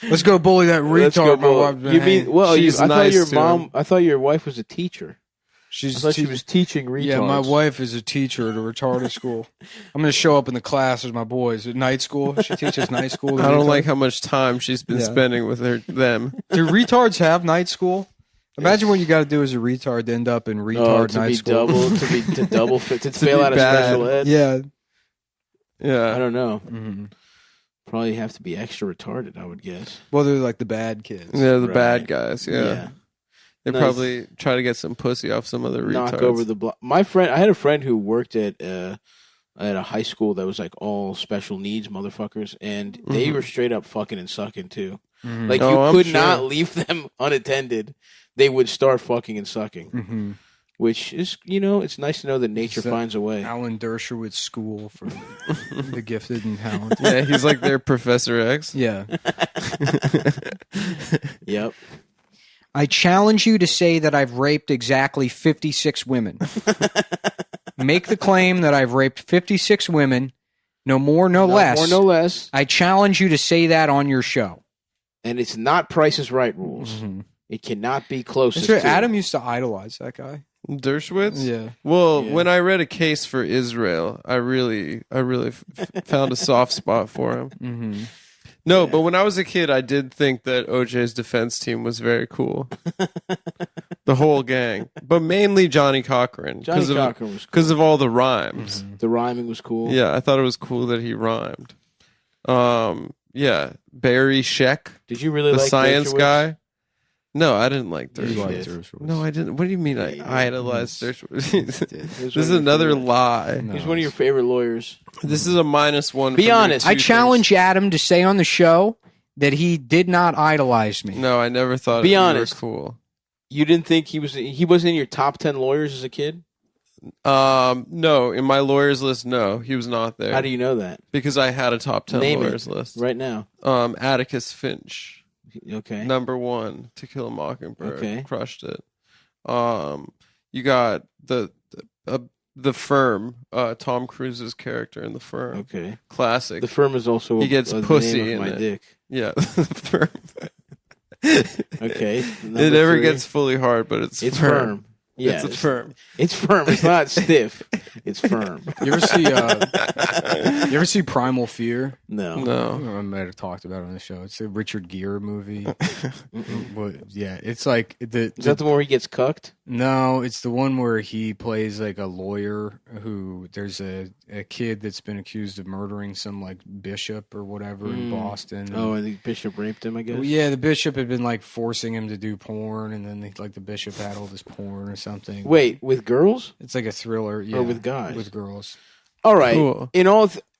[SPEAKER 1] Let's go bully that retard.
[SPEAKER 3] Let's go,
[SPEAKER 1] My
[SPEAKER 3] bro.
[SPEAKER 1] wife's been
[SPEAKER 3] You mean?
[SPEAKER 1] hanging-
[SPEAKER 3] Well,
[SPEAKER 2] She's
[SPEAKER 3] I thought
[SPEAKER 2] nice
[SPEAKER 3] your
[SPEAKER 2] to
[SPEAKER 3] mom.
[SPEAKER 2] him.
[SPEAKER 3] I thought your wife was a teacher. I
[SPEAKER 1] she's
[SPEAKER 3] thought she
[SPEAKER 1] te-
[SPEAKER 3] was teaching retards.
[SPEAKER 1] Yeah, my wife is a teacher at a retarded school. I'm going to show up in the class as my boys at night school. She teaches night school.
[SPEAKER 2] I don't like how much time she's been spending with them.
[SPEAKER 1] Do retards have night school? Imagine what you got to do as a retard to end up in retard
[SPEAKER 3] to
[SPEAKER 1] night
[SPEAKER 3] be
[SPEAKER 1] school.
[SPEAKER 3] to fail
[SPEAKER 2] be
[SPEAKER 3] out of
[SPEAKER 2] bad.
[SPEAKER 3] special ed.
[SPEAKER 1] Yeah.
[SPEAKER 3] I
[SPEAKER 2] Yeah.
[SPEAKER 3] don't know.
[SPEAKER 1] Mm-hmm.
[SPEAKER 3] Probably have to be extra retarded, I would guess.
[SPEAKER 1] Well, they're like the bad kids.
[SPEAKER 2] They're the
[SPEAKER 3] Right.
[SPEAKER 2] bad guys. Yeah. They
[SPEAKER 3] Nice.
[SPEAKER 2] probably try to get some pussy off some other retards.
[SPEAKER 3] Knock over the block. My friend, I had a friend who worked at a high school that was like all special needs motherfuckers, and they were straight up fucking and sucking too. Like
[SPEAKER 2] Oh,
[SPEAKER 3] you
[SPEAKER 2] I'm
[SPEAKER 3] could
[SPEAKER 2] sure.
[SPEAKER 3] not leave them unattended. They would start fucking and sucking,
[SPEAKER 1] Mm-hmm.
[SPEAKER 3] which is, it's nice to know that nature
[SPEAKER 1] So-
[SPEAKER 3] finds a way.
[SPEAKER 1] Alan Dershowitz School for the Gifted and Talented.
[SPEAKER 2] Yeah, he's like their Professor X.
[SPEAKER 1] Yeah.
[SPEAKER 3] Yep.
[SPEAKER 1] I challenge you to say that I've raped exactly 56 women. Make the claim that I've raped 56 women, no more, no less.
[SPEAKER 3] More, no less.
[SPEAKER 1] I challenge you to say that on your show.
[SPEAKER 3] And it's not Price is Right rules.
[SPEAKER 1] Mm-hmm.
[SPEAKER 3] It cannot be closest
[SPEAKER 1] That's right.
[SPEAKER 3] to.
[SPEAKER 1] Adam used to idolize that guy.
[SPEAKER 2] Dershowitz.
[SPEAKER 1] Yeah.
[SPEAKER 2] Well,
[SPEAKER 3] Yeah.
[SPEAKER 2] when I read A Case for Israel, I really found a soft spot for him.
[SPEAKER 1] Mm-hmm.
[SPEAKER 2] No, but when I was a kid, I did think that OJ's defense team was very cool. The whole gang, but mainly Johnny Cochran
[SPEAKER 3] Johnny Cochran was cool.
[SPEAKER 2] because of all the rhymes.
[SPEAKER 3] The rhyming was cool.
[SPEAKER 2] Yeah, I thought it was cool that he rhymed. Yeah, Barry Sheck,
[SPEAKER 3] Did you really
[SPEAKER 2] the
[SPEAKER 3] like
[SPEAKER 2] science
[SPEAKER 3] Dershowitz?
[SPEAKER 2] guy. No, I didn't like
[SPEAKER 3] You
[SPEAKER 2] Dershowitz.
[SPEAKER 3] did.
[SPEAKER 2] No, I didn't. What do you mean
[SPEAKER 3] Yeah, you
[SPEAKER 2] I
[SPEAKER 3] did.
[SPEAKER 2] idolized Dershowitz?
[SPEAKER 3] He was
[SPEAKER 2] This
[SPEAKER 3] one
[SPEAKER 2] is
[SPEAKER 3] of your
[SPEAKER 2] another
[SPEAKER 3] favorite-
[SPEAKER 2] lie.
[SPEAKER 1] No.
[SPEAKER 3] He's one of your favorite lawyers.
[SPEAKER 2] This is a -1.
[SPEAKER 3] Be
[SPEAKER 2] for your
[SPEAKER 3] honest.
[SPEAKER 2] two
[SPEAKER 1] I challenge Adam to say on the show that he did not idolize me.
[SPEAKER 2] things. No, I never thought.
[SPEAKER 3] Be
[SPEAKER 2] you were
[SPEAKER 3] honest.
[SPEAKER 2] cool.
[SPEAKER 3] You didn't think he wasn't in your top 10 lawyers as a kid?
[SPEAKER 2] No, in my lawyers list, no, he was not there.
[SPEAKER 3] How do you know that?
[SPEAKER 2] Because I had a top 10
[SPEAKER 3] Name it.
[SPEAKER 2] lawyers list.
[SPEAKER 3] Right now.
[SPEAKER 2] Atticus Finch,
[SPEAKER 3] Okay.
[SPEAKER 2] #1, To Kill a Mockingbird,
[SPEAKER 3] Okay.
[SPEAKER 2] crushed it. You got the Firm, Tom Cruise's character in The Firm,
[SPEAKER 3] Okay.
[SPEAKER 2] classic.
[SPEAKER 3] The Firm is also
[SPEAKER 2] He gets
[SPEAKER 3] the
[SPEAKER 2] pussy
[SPEAKER 3] name of
[SPEAKER 2] in
[SPEAKER 3] my
[SPEAKER 2] it.
[SPEAKER 3] dick.
[SPEAKER 2] Yeah, The Firm.
[SPEAKER 3] Okay.
[SPEAKER 2] It
[SPEAKER 3] Number
[SPEAKER 2] never
[SPEAKER 3] 3.
[SPEAKER 2] gets fully hard, but it's
[SPEAKER 3] Firm. Yeah.
[SPEAKER 2] It's a firm.
[SPEAKER 3] It's firm. It's not stiff. It's firm.
[SPEAKER 1] You ever see Primal Fear?
[SPEAKER 3] No.
[SPEAKER 2] No.
[SPEAKER 1] I might have talked about it on the show. It's a Richard Gere movie. Yeah, it's like
[SPEAKER 3] Is that the one where he gets cucked?
[SPEAKER 1] No, it's the one where he plays like a lawyer who there's a kid that's been accused of murdering some like bishop or whatever in Boston.
[SPEAKER 3] Oh, and the bishop raped him, I guess?
[SPEAKER 1] Well, yeah, the bishop had been like forcing him to do porn, and then the bishop had all this porn or something.
[SPEAKER 3] Wait, with girls?
[SPEAKER 1] It's like a thriller, yeah,
[SPEAKER 3] with guys?
[SPEAKER 1] with girls.
[SPEAKER 3] All right.
[SPEAKER 2] Cool.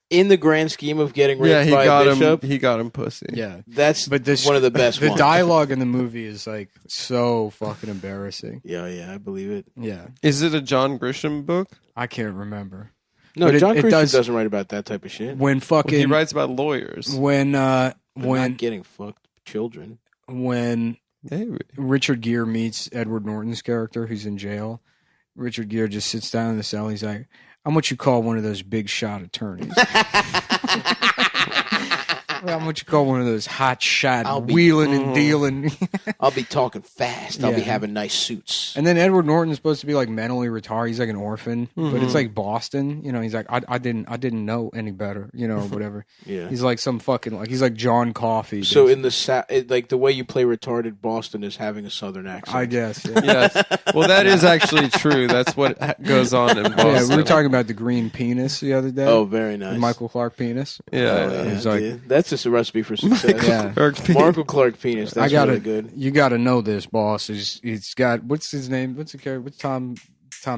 [SPEAKER 3] In the grand scheme of getting raped
[SPEAKER 2] Yeah, he
[SPEAKER 3] by
[SPEAKER 2] got
[SPEAKER 3] a bishop,
[SPEAKER 2] him. He got him pussy.
[SPEAKER 1] Yeah,
[SPEAKER 3] that's
[SPEAKER 1] but this
[SPEAKER 3] one of the best
[SPEAKER 1] The
[SPEAKER 3] ones.
[SPEAKER 1] dialogue in the movie is like so fucking embarrassing.
[SPEAKER 3] Yeah, I believe it.
[SPEAKER 1] Yeah,
[SPEAKER 2] Is it a John Grisham book?
[SPEAKER 1] I can't remember
[SPEAKER 3] No,
[SPEAKER 1] But
[SPEAKER 3] John
[SPEAKER 1] it
[SPEAKER 3] Christian
[SPEAKER 1] does-
[SPEAKER 3] doesn't write about that type of shit.
[SPEAKER 1] when
[SPEAKER 2] Well,
[SPEAKER 1] fucking
[SPEAKER 2] he writes about lawyers.
[SPEAKER 1] when
[SPEAKER 3] Not
[SPEAKER 1] when
[SPEAKER 3] getting fucked children.
[SPEAKER 1] when
[SPEAKER 2] Maybe.
[SPEAKER 1] Richard Gere meets Edward Norton's character who's in jail. Richard Gere just sits down in the cell. He's like, I'm what you call one of those big shot attorneys. I'm what you call one of those hot shot
[SPEAKER 3] I'll be-
[SPEAKER 1] wheeling and dealing.
[SPEAKER 3] I'll be talking fast. I'll be
[SPEAKER 1] Yeah.
[SPEAKER 3] having nice suits.
[SPEAKER 1] And then Edward Norton's supposed to be like mentally retarded. He's like an orphan, but it's like Boston. You know, he's like, I didn't know any better, you know, or whatever.
[SPEAKER 3] Yeah.
[SPEAKER 1] He's like some fucking he's like John Coffey.
[SPEAKER 3] So in the like the way you play retarded Boston is having a southern accent.
[SPEAKER 1] I guess. Yeah.
[SPEAKER 2] Yes. Well, that is actually true. That's what goes on in Boston.
[SPEAKER 1] Yeah, we were talking about the green penis the other day.
[SPEAKER 3] Oh, very nice.
[SPEAKER 1] the Michael Clark penis.
[SPEAKER 3] Oh,
[SPEAKER 2] Yeah.
[SPEAKER 3] yeah,
[SPEAKER 1] He's like-
[SPEAKER 3] dude. That's just a recipe for success.
[SPEAKER 1] Yeah.
[SPEAKER 3] Michael Clark penis. That's
[SPEAKER 1] I gotta,
[SPEAKER 3] really good.
[SPEAKER 1] you gotta know this, boss. He's got what's his name? What's the character? What's Tom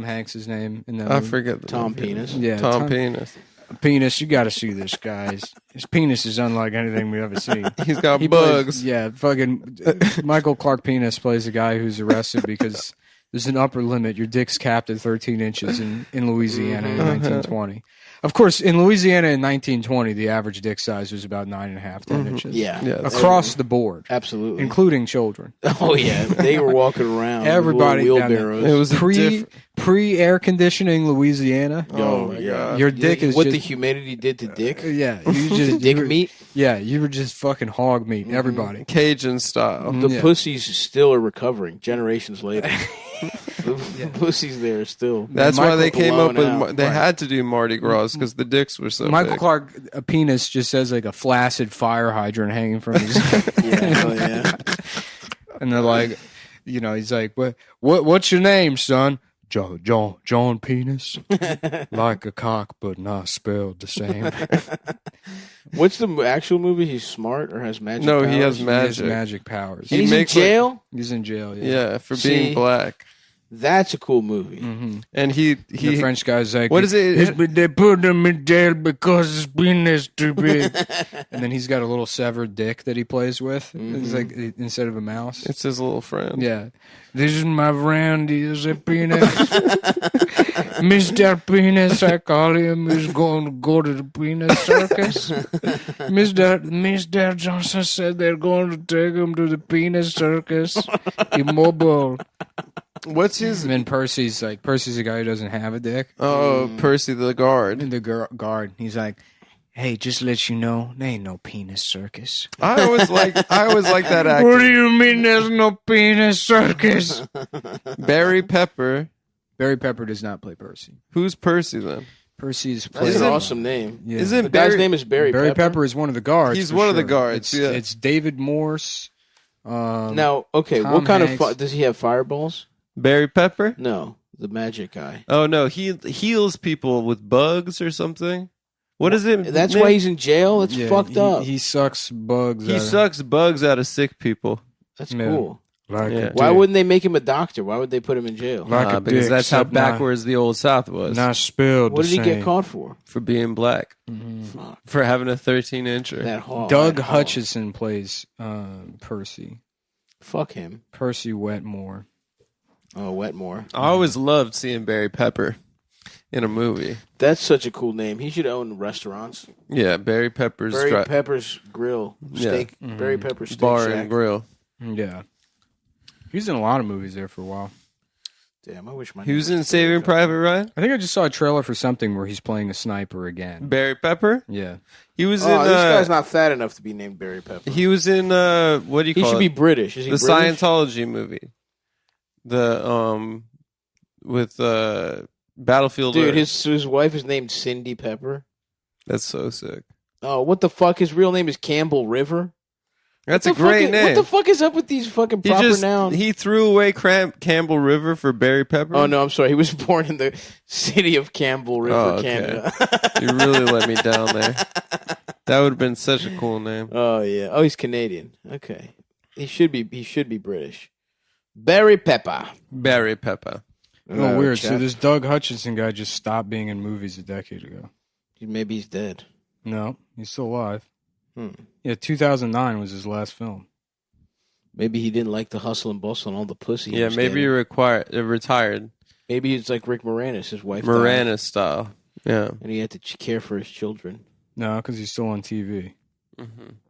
[SPEAKER 1] Hanks' name in that
[SPEAKER 2] I
[SPEAKER 1] movie?
[SPEAKER 2] forget. The
[SPEAKER 3] Tom
[SPEAKER 2] movie.
[SPEAKER 3] Penis.
[SPEAKER 1] Yeah,
[SPEAKER 2] Tom Penis.
[SPEAKER 1] Penis. You got to see this, guys. His penis is unlike anything we've ever seen.
[SPEAKER 2] He's got
[SPEAKER 1] He
[SPEAKER 2] bugs.
[SPEAKER 1] plays, yeah, fucking Michael Clark Penis plays a guy who's arrested because there's an upper limit. Your dick's capped at 13 inches in Louisiana in 1920. Of course, in Louisiana in 1920, the average dick size was about 9.5, 10 inches.
[SPEAKER 3] Yeah.
[SPEAKER 2] Yeah.
[SPEAKER 1] Across the board,
[SPEAKER 3] Absolutely.
[SPEAKER 1] including children.
[SPEAKER 3] Oh yeah, they were walking around. with
[SPEAKER 1] Everybody
[SPEAKER 3] little
[SPEAKER 1] down there.
[SPEAKER 3] wheelbarrows.
[SPEAKER 2] It was a
[SPEAKER 1] Pre air conditioning Louisiana.
[SPEAKER 2] Oh,
[SPEAKER 3] my
[SPEAKER 2] yeah.
[SPEAKER 3] God.
[SPEAKER 1] Your dick is
[SPEAKER 3] what
[SPEAKER 1] just
[SPEAKER 3] the humidity did to dick.
[SPEAKER 1] yeah. You just
[SPEAKER 3] Dick
[SPEAKER 1] you were-
[SPEAKER 3] meat.
[SPEAKER 1] Yeah, you were just fucking hog meat. Everybody.
[SPEAKER 2] Cajun style.
[SPEAKER 3] The
[SPEAKER 1] Yeah.
[SPEAKER 3] pussies still are recovering generations later. the pussies there still.
[SPEAKER 2] That's
[SPEAKER 1] Michael
[SPEAKER 2] why they came up with.
[SPEAKER 3] blown out.
[SPEAKER 2] They
[SPEAKER 1] Right.
[SPEAKER 2] had to do Mardi Gras because the dicks were so
[SPEAKER 1] Michael
[SPEAKER 2] big.
[SPEAKER 1] Clark a penis just says like a flaccid fire hydrant hanging from his,
[SPEAKER 3] Yeah, hell yeah.
[SPEAKER 1] and they're like, you know, he's like, what's your name, son? John Penis, like a cock, but not spelled the same.
[SPEAKER 3] What's the actual movie? He's smart or has magic?
[SPEAKER 2] No,
[SPEAKER 3] powers?
[SPEAKER 2] he has
[SPEAKER 1] He has
[SPEAKER 2] magic.
[SPEAKER 1] magic powers.
[SPEAKER 3] And he's in
[SPEAKER 2] makes, like-
[SPEAKER 3] jail.
[SPEAKER 1] He's in jail. Yeah.
[SPEAKER 2] Yeah, for
[SPEAKER 3] See?
[SPEAKER 2] being black.
[SPEAKER 3] That's a cool movie.
[SPEAKER 2] And he
[SPEAKER 1] The French guy's like,
[SPEAKER 2] what is it?
[SPEAKER 1] They put him in jail because his penis too big. And then he's got a little severed dick that he plays with. It's like instead of a mouse.
[SPEAKER 2] It's his little friend.
[SPEAKER 1] Yeah. This is my friend. He is a penis. Mr. Penis, I call him. He's going to go to the penis circus. Mr. Johnson said they're going to take him to the penis circus. Immobile.
[SPEAKER 2] What's his?
[SPEAKER 1] And then Percy's like, Percy's the guy who doesn't have a dick.
[SPEAKER 2] Oh, Percy the guard.
[SPEAKER 1] And the guard, he's like, hey, just to let you know, there ain't no penis circus.
[SPEAKER 2] I always like that actor.
[SPEAKER 1] What do you mean there's no penis circus?
[SPEAKER 2] Barry Pepper.
[SPEAKER 1] Barry Pepper does not play Percy.
[SPEAKER 2] Who's Percy then?
[SPEAKER 1] Percy's
[SPEAKER 3] That's
[SPEAKER 1] played.
[SPEAKER 3] an awesome name.
[SPEAKER 1] Yeah.
[SPEAKER 2] Isn't
[SPEAKER 3] The guy's
[SPEAKER 2] Barry?
[SPEAKER 3] name is Barry
[SPEAKER 1] Pepper is one of the guards.
[SPEAKER 2] He's
[SPEAKER 1] for
[SPEAKER 2] one of the
[SPEAKER 1] sure.
[SPEAKER 2] guards,
[SPEAKER 1] It's,
[SPEAKER 2] yeah.
[SPEAKER 1] it's David Morse.
[SPEAKER 3] Now, okay,
[SPEAKER 1] Tom
[SPEAKER 3] what kind
[SPEAKER 1] Hanks.
[SPEAKER 3] of does he have? Fireballs?
[SPEAKER 2] Barry Pepper?
[SPEAKER 3] No, the magic guy.
[SPEAKER 2] Oh no, he heals people with bugs or something. What is it?
[SPEAKER 3] That's
[SPEAKER 2] Nick?
[SPEAKER 3] why he's in jail. That's
[SPEAKER 1] Yeah,
[SPEAKER 3] fucked up.
[SPEAKER 1] He sucks bugs.
[SPEAKER 2] He
[SPEAKER 1] out of-
[SPEAKER 2] sucks bugs out of sick people.
[SPEAKER 3] That's
[SPEAKER 1] Yeah.
[SPEAKER 3] cool.
[SPEAKER 1] Like
[SPEAKER 2] Yeah.
[SPEAKER 1] a
[SPEAKER 3] Why
[SPEAKER 1] dick.
[SPEAKER 3] wouldn't they make him a doctor? Why would they put him in jail?
[SPEAKER 1] Like a
[SPEAKER 2] Because
[SPEAKER 1] dick,
[SPEAKER 2] that's how
[SPEAKER 1] except not-
[SPEAKER 2] backwards the old South was
[SPEAKER 1] Not spilled.
[SPEAKER 3] What
[SPEAKER 1] the
[SPEAKER 3] did he get
[SPEAKER 1] same.
[SPEAKER 3] caught for?
[SPEAKER 2] for being black,
[SPEAKER 3] Fuck.
[SPEAKER 2] for having a 13-incher.
[SPEAKER 3] That hall.
[SPEAKER 1] Doug
[SPEAKER 3] that hall.
[SPEAKER 1] Hutchison plays Percy.
[SPEAKER 3] Fuck him.
[SPEAKER 1] Percy Wetmore.
[SPEAKER 3] Oh, Wetmore.
[SPEAKER 2] I always loved seeing Barry Pepper in a movie.
[SPEAKER 3] That's such a cool name. He should own restaurants.
[SPEAKER 2] Yeah, Barry Pepper's
[SPEAKER 3] Barry Pepper's Grill.
[SPEAKER 2] Yeah.
[SPEAKER 3] Steak. Barry Pepper's Steak
[SPEAKER 2] Bar
[SPEAKER 3] Shack.
[SPEAKER 2] and Grill.
[SPEAKER 1] Yeah. He's in a lot of movies there for a while.
[SPEAKER 3] Damn, I wish my
[SPEAKER 2] He
[SPEAKER 3] name
[SPEAKER 2] was in Saving
[SPEAKER 3] Barry
[SPEAKER 2] Private Ryan.
[SPEAKER 1] I think I just saw a trailer for something where he's playing a sniper again.
[SPEAKER 2] Barry Pepper.
[SPEAKER 1] Yeah.
[SPEAKER 2] He was
[SPEAKER 3] Pepper. Oh,
[SPEAKER 2] in.
[SPEAKER 3] this guy's not fat enough to be named Barry Pepper.
[SPEAKER 2] He was in. What do you
[SPEAKER 3] He
[SPEAKER 2] call
[SPEAKER 3] should
[SPEAKER 2] it?
[SPEAKER 3] be British. Is he
[SPEAKER 2] The
[SPEAKER 3] British?
[SPEAKER 2] Scientology movie. The with Battlefield
[SPEAKER 3] Dude,
[SPEAKER 2] Earth.
[SPEAKER 3] his wife is named Cindy Pepper.
[SPEAKER 2] That's so sick.
[SPEAKER 3] Oh, what the fuck? His real name is Campbell River.
[SPEAKER 2] That's a
[SPEAKER 3] What the fuck
[SPEAKER 2] great
[SPEAKER 3] is-
[SPEAKER 2] name.
[SPEAKER 3] What the fuck is up with these fucking proper nouns?
[SPEAKER 2] He threw away Campbell River for Barry Pepper.
[SPEAKER 3] Oh no, I'm sorry. He was born in the city of Campbell River,
[SPEAKER 2] Oh, okay.
[SPEAKER 3] Canada.
[SPEAKER 2] You really let me down there. That would have been such a cool name.
[SPEAKER 3] Oh yeah. Oh, he's Canadian. Okay. He should be British. Barry Pepper.
[SPEAKER 2] Barry Pepper.
[SPEAKER 1] Oh, weird. So
[SPEAKER 3] Chap.
[SPEAKER 1] this Doug Hutchinson guy just stopped being in movies a decade ago.
[SPEAKER 3] Maybe he's dead.
[SPEAKER 1] No, he's still alive.
[SPEAKER 3] Hmm.
[SPEAKER 1] Yeah, 2009 was his last film.
[SPEAKER 3] Maybe he didn't like the hustle and bustle and all the pussy. he
[SPEAKER 2] Yeah,
[SPEAKER 3] was
[SPEAKER 2] maybe
[SPEAKER 3] getting.
[SPEAKER 2] retired.
[SPEAKER 3] Maybe he's like Rick Moranis. His wife died,
[SPEAKER 2] Moranis style. Yeah.
[SPEAKER 3] and he had to care for his children.
[SPEAKER 1] No, because he's still on TV.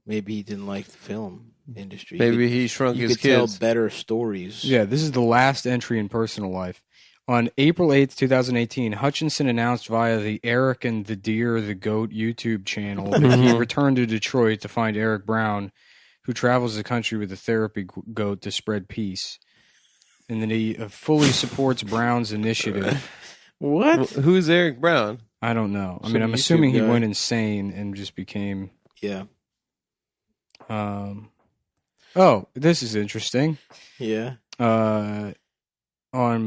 [SPEAKER 3] Maybe he didn't like the film industry.
[SPEAKER 2] Maybe he shrunk
[SPEAKER 3] you
[SPEAKER 2] his
[SPEAKER 3] could tell
[SPEAKER 2] kids.
[SPEAKER 3] better stories.
[SPEAKER 1] Yeah, this is the last entry in personal life. On April 8th, 2018, Hutchinson announced via the Eric and the Deer the Goat YouTube channel that he returned to Detroit to find Eric Brown, who travels the country with a therapy goat to spread peace. And then he fully supports Brown's initiative.
[SPEAKER 3] What?
[SPEAKER 2] Who's Eric Brown?
[SPEAKER 1] I don't know. I
[SPEAKER 3] Some
[SPEAKER 1] mean, I'm
[SPEAKER 3] YouTube
[SPEAKER 1] assuming he
[SPEAKER 3] guy.
[SPEAKER 1] went insane and just became...
[SPEAKER 3] Yeah.
[SPEAKER 1] Oh, this is interesting.
[SPEAKER 3] Yeah.
[SPEAKER 1] On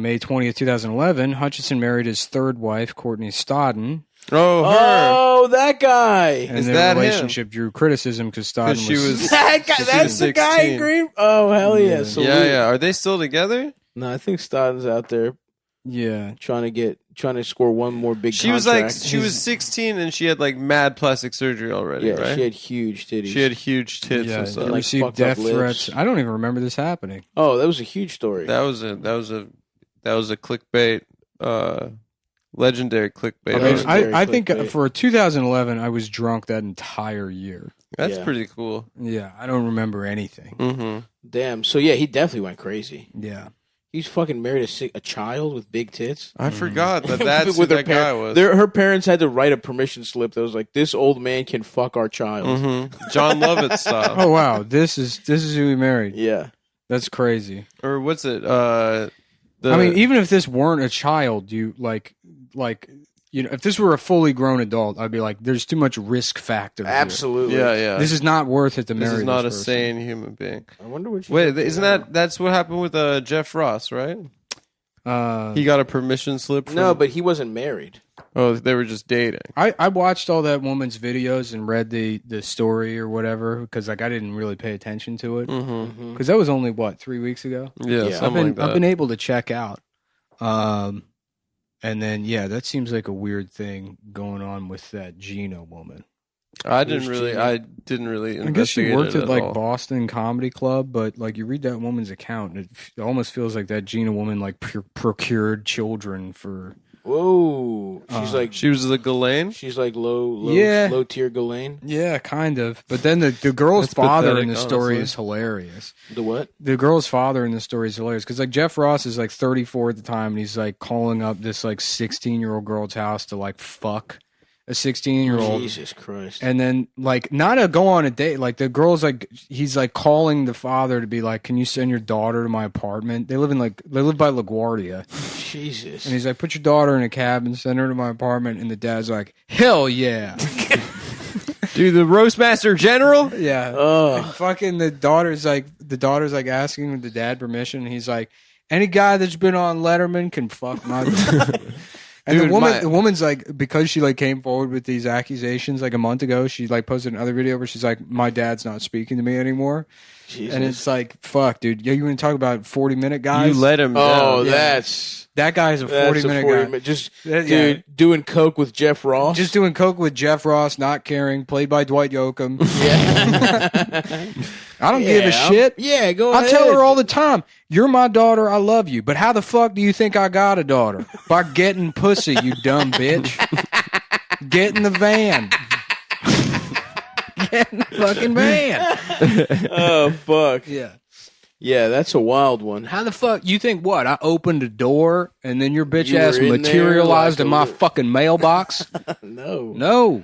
[SPEAKER 1] May 20th, 2011, Hutchinson married his third wife, Courtney Stodden,
[SPEAKER 2] Oh, her.
[SPEAKER 3] Oh, that guy.
[SPEAKER 1] and
[SPEAKER 2] Is
[SPEAKER 1] their
[SPEAKER 2] that him?
[SPEAKER 1] relationship drew criticism because Stodden
[SPEAKER 2] 'Cause she was-
[SPEAKER 3] That guy.
[SPEAKER 2] She
[SPEAKER 3] That's
[SPEAKER 2] was
[SPEAKER 3] the guy
[SPEAKER 2] 16.
[SPEAKER 3] in Green. Oh hell yeah!
[SPEAKER 1] Yeah.
[SPEAKER 3] Salute.
[SPEAKER 2] Yeah, yeah. Are they still together?
[SPEAKER 3] No, I think Stodden's out there
[SPEAKER 1] yeah.
[SPEAKER 3] trying to score one more big.
[SPEAKER 2] She was like,
[SPEAKER 3] contract.
[SPEAKER 2] she was 16 and she had like mad plastic surgery already,
[SPEAKER 3] Yeah,
[SPEAKER 2] right?
[SPEAKER 3] she had huge titties.
[SPEAKER 2] She had huge tits
[SPEAKER 1] Yeah,
[SPEAKER 2] and
[SPEAKER 1] they
[SPEAKER 2] stuff.
[SPEAKER 3] like,
[SPEAKER 1] received
[SPEAKER 3] fucked up
[SPEAKER 1] death
[SPEAKER 3] lips.
[SPEAKER 1] threats. I don't even remember this happening.
[SPEAKER 3] Oh, that was a huge story.
[SPEAKER 2] That was a clickbait, legendary clickbait.
[SPEAKER 1] I mean,
[SPEAKER 3] Legendary
[SPEAKER 1] I think
[SPEAKER 3] clickbait.
[SPEAKER 1] for 2011, I was drunk that entire year.
[SPEAKER 2] That's
[SPEAKER 3] Yeah.
[SPEAKER 2] pretty cool.
[SPEAKER 1] Yeah, I don't remember anything.
[SPEAKER 2] Mm-hmm.
[SPEAKER 3] Damn. So yeah, he definitely went crazy.
[SPEAKER 1] Yeah.
[SPEAKER 3] He's fucking married a child with big tits.
[SPEAKER 2] I forgot that that's who
[SPEAKER 3] With her
[SPEAKER 2] that guy
[SPEAKER 3] par-
[SPEAKER 2] was.
[SPEAKER 3] Her parents had to write a permission slip that was like, "This old man can fuck our child."
[SPEAKER 2] Mm-hmm. John Lovett style.
[SPEAKER 1] Oh wow, this is who we married.
[SPEAKER 3] Yeah.
[SPEAKER 1] That's crazy.
[SPEAKER 2] Or what's it?
[SPEAKER 1] I mean, even if this weren't a child, you like if this were a fully grown adult, I'd be like, there's too much risk factor. here.
[SPEAKER 3] Absolutely.
[SPEAKER 2] yeah, yeah.
[SPEAKER 1] This is not worth it to
[SPEAKER 2] This
[SPEAKER 1] marry.
[SPEAKER 2] is not a
[SPEAKER 1] person.
[SPEAKER 2] sane human being.
[SPEAKER 3] I wonder what.
[SPEAKER 2] Wait, isn't that's what happened with Jeff Ross, right? He got a permission slip. From,
[SPEAKER 3] No, but he wasn't married.
[SPEAKER 2] oh, they were just dating.
[SPEAKER 1] I watched all that woman's videos and read the story or whatever because like I didn't really pay attention to it because
[SPEAKER 2] Mm-hmm.
[SPEAKER 1] that was only 3 weeks ago.
[SPEAKER 2] Yeah,
[SPEAKER 3] Yeah.
[SPEAKER 2] something like that.
[SPEAKER 1] I've been able to check out. And then that seems like a weird thing going on with that Gina woman.
[SPEAKER 2] I didn't really
[SPEAKER 1] I guess she
[SPEAKER 2] investigate
[SPEAKER 1] worked
[SPEAKER 2] it
[SPEAKER 1] at like
[SPEAKER 2] all.
[SPEAKER 1] Boston Comedy Club, but like you read that woman's account, and it almost feels like that Gina woman like procured children
[SPEAKER 3] Whoa.
[SPEAKER 2] She was the Ghislaine?
[SPEAKER 3] She's like low tier Ghislaine.
[SPEAKER 1] Yeah, kind of. But then the girl's
[SPEAKER 2] That's
[SPEAKER 1] father
[SPEAKER 2] pathetic,
[SPEAKER 1] in the story
[SPEAKER 2] honestly.
[SPEAKER 1] is hilarious.
[SPEAKER 3] The what?
[SPEAKER 1] The girl's father in the story is hilarious because like Jeff Ross is like 34 at the time, and he's like calling up this like 16-year-old girl's house to like fuck a 16-year-old.
[SPEAKER 3] Jesus Christ.
[SPEAKER 1] And then, like, not to go on a date. Like, the girl's like, he's like calling the father to be like, "Can you send your daughter to my apartment?" They live by LaGuardia.
[SPEAKER 3] Jesus.
[SPEAKER 1] And he's like, "Put your daughter in a cab and send her to my apartment." And the dad's like, "Hell yeah."
[SPEAKER 2] Dude, the Roastmaster General?
[SPEAKER 1] Yeah.
[SPEAKER 3] Oh.
[SPEAKER 1] And fucking the daughter's like asking the dad permission. And he's like, "Any guy that's been on Letterman can fuck my daughter." And
[SPEAKER 2] Dude,
[SPEAKER 1] the woman's like, because she like came forward with these accusations like a month ago, she like posted another video where she's like, "My dad's not speaking to me anymore."
[SPEAKER 3] Jesus.
[SPEAKER 1] And it's like, fuck, dude. You want to talk about 40-minute guys?
[SPEAKER 2] You let him
[SPEAKER 3] Oh,
[SPEAKER 2] down.
[SPEAKER 1] That guy's a 40-minute guy.
[SPEAKER 3] Just,
[SPEAKER 1] Yeah.
[SPEAKER 3] dude, doing coke with Jeff Ross.
[SPEAKER 1] Just doing coke with Jeff Ross, not caring, played by Dwight Yoakam. I don't give a shit.
[SPEAKER 3] Yeah, go
[SPEAKER 1] I
[SPEAKER 3] ahead.
[SPEAKER 1] tell her all the time, "You're my daughter, I love you." But how the fuck do you think I got a daughter? By getting pussy, you dumb bitch. Get in the van. Get in the fucking van.
[SPEAKER 3] Oh, fuck.
[SPEAKER 1] Yeah.
[SPEAKER 3] Yeah, that's a wild one.
[SPEAKER 1] How the fuck you think what? I opened a door and then your bitch
[SPEAKER 3] You
[SPEAKER 1] ass
[SPEAKER 3] were in there
[SPEAKER 1] materialized
[SPEAKER 3] like
[SPEAKER 1] in
[SPEAKER 3] a
[SPEAKER 1] my
[SPEAKER 3] li-
[SPEAKER 1] fucking mailbox?
[SPEAKER 3] No.
[SPEAKER 1] No.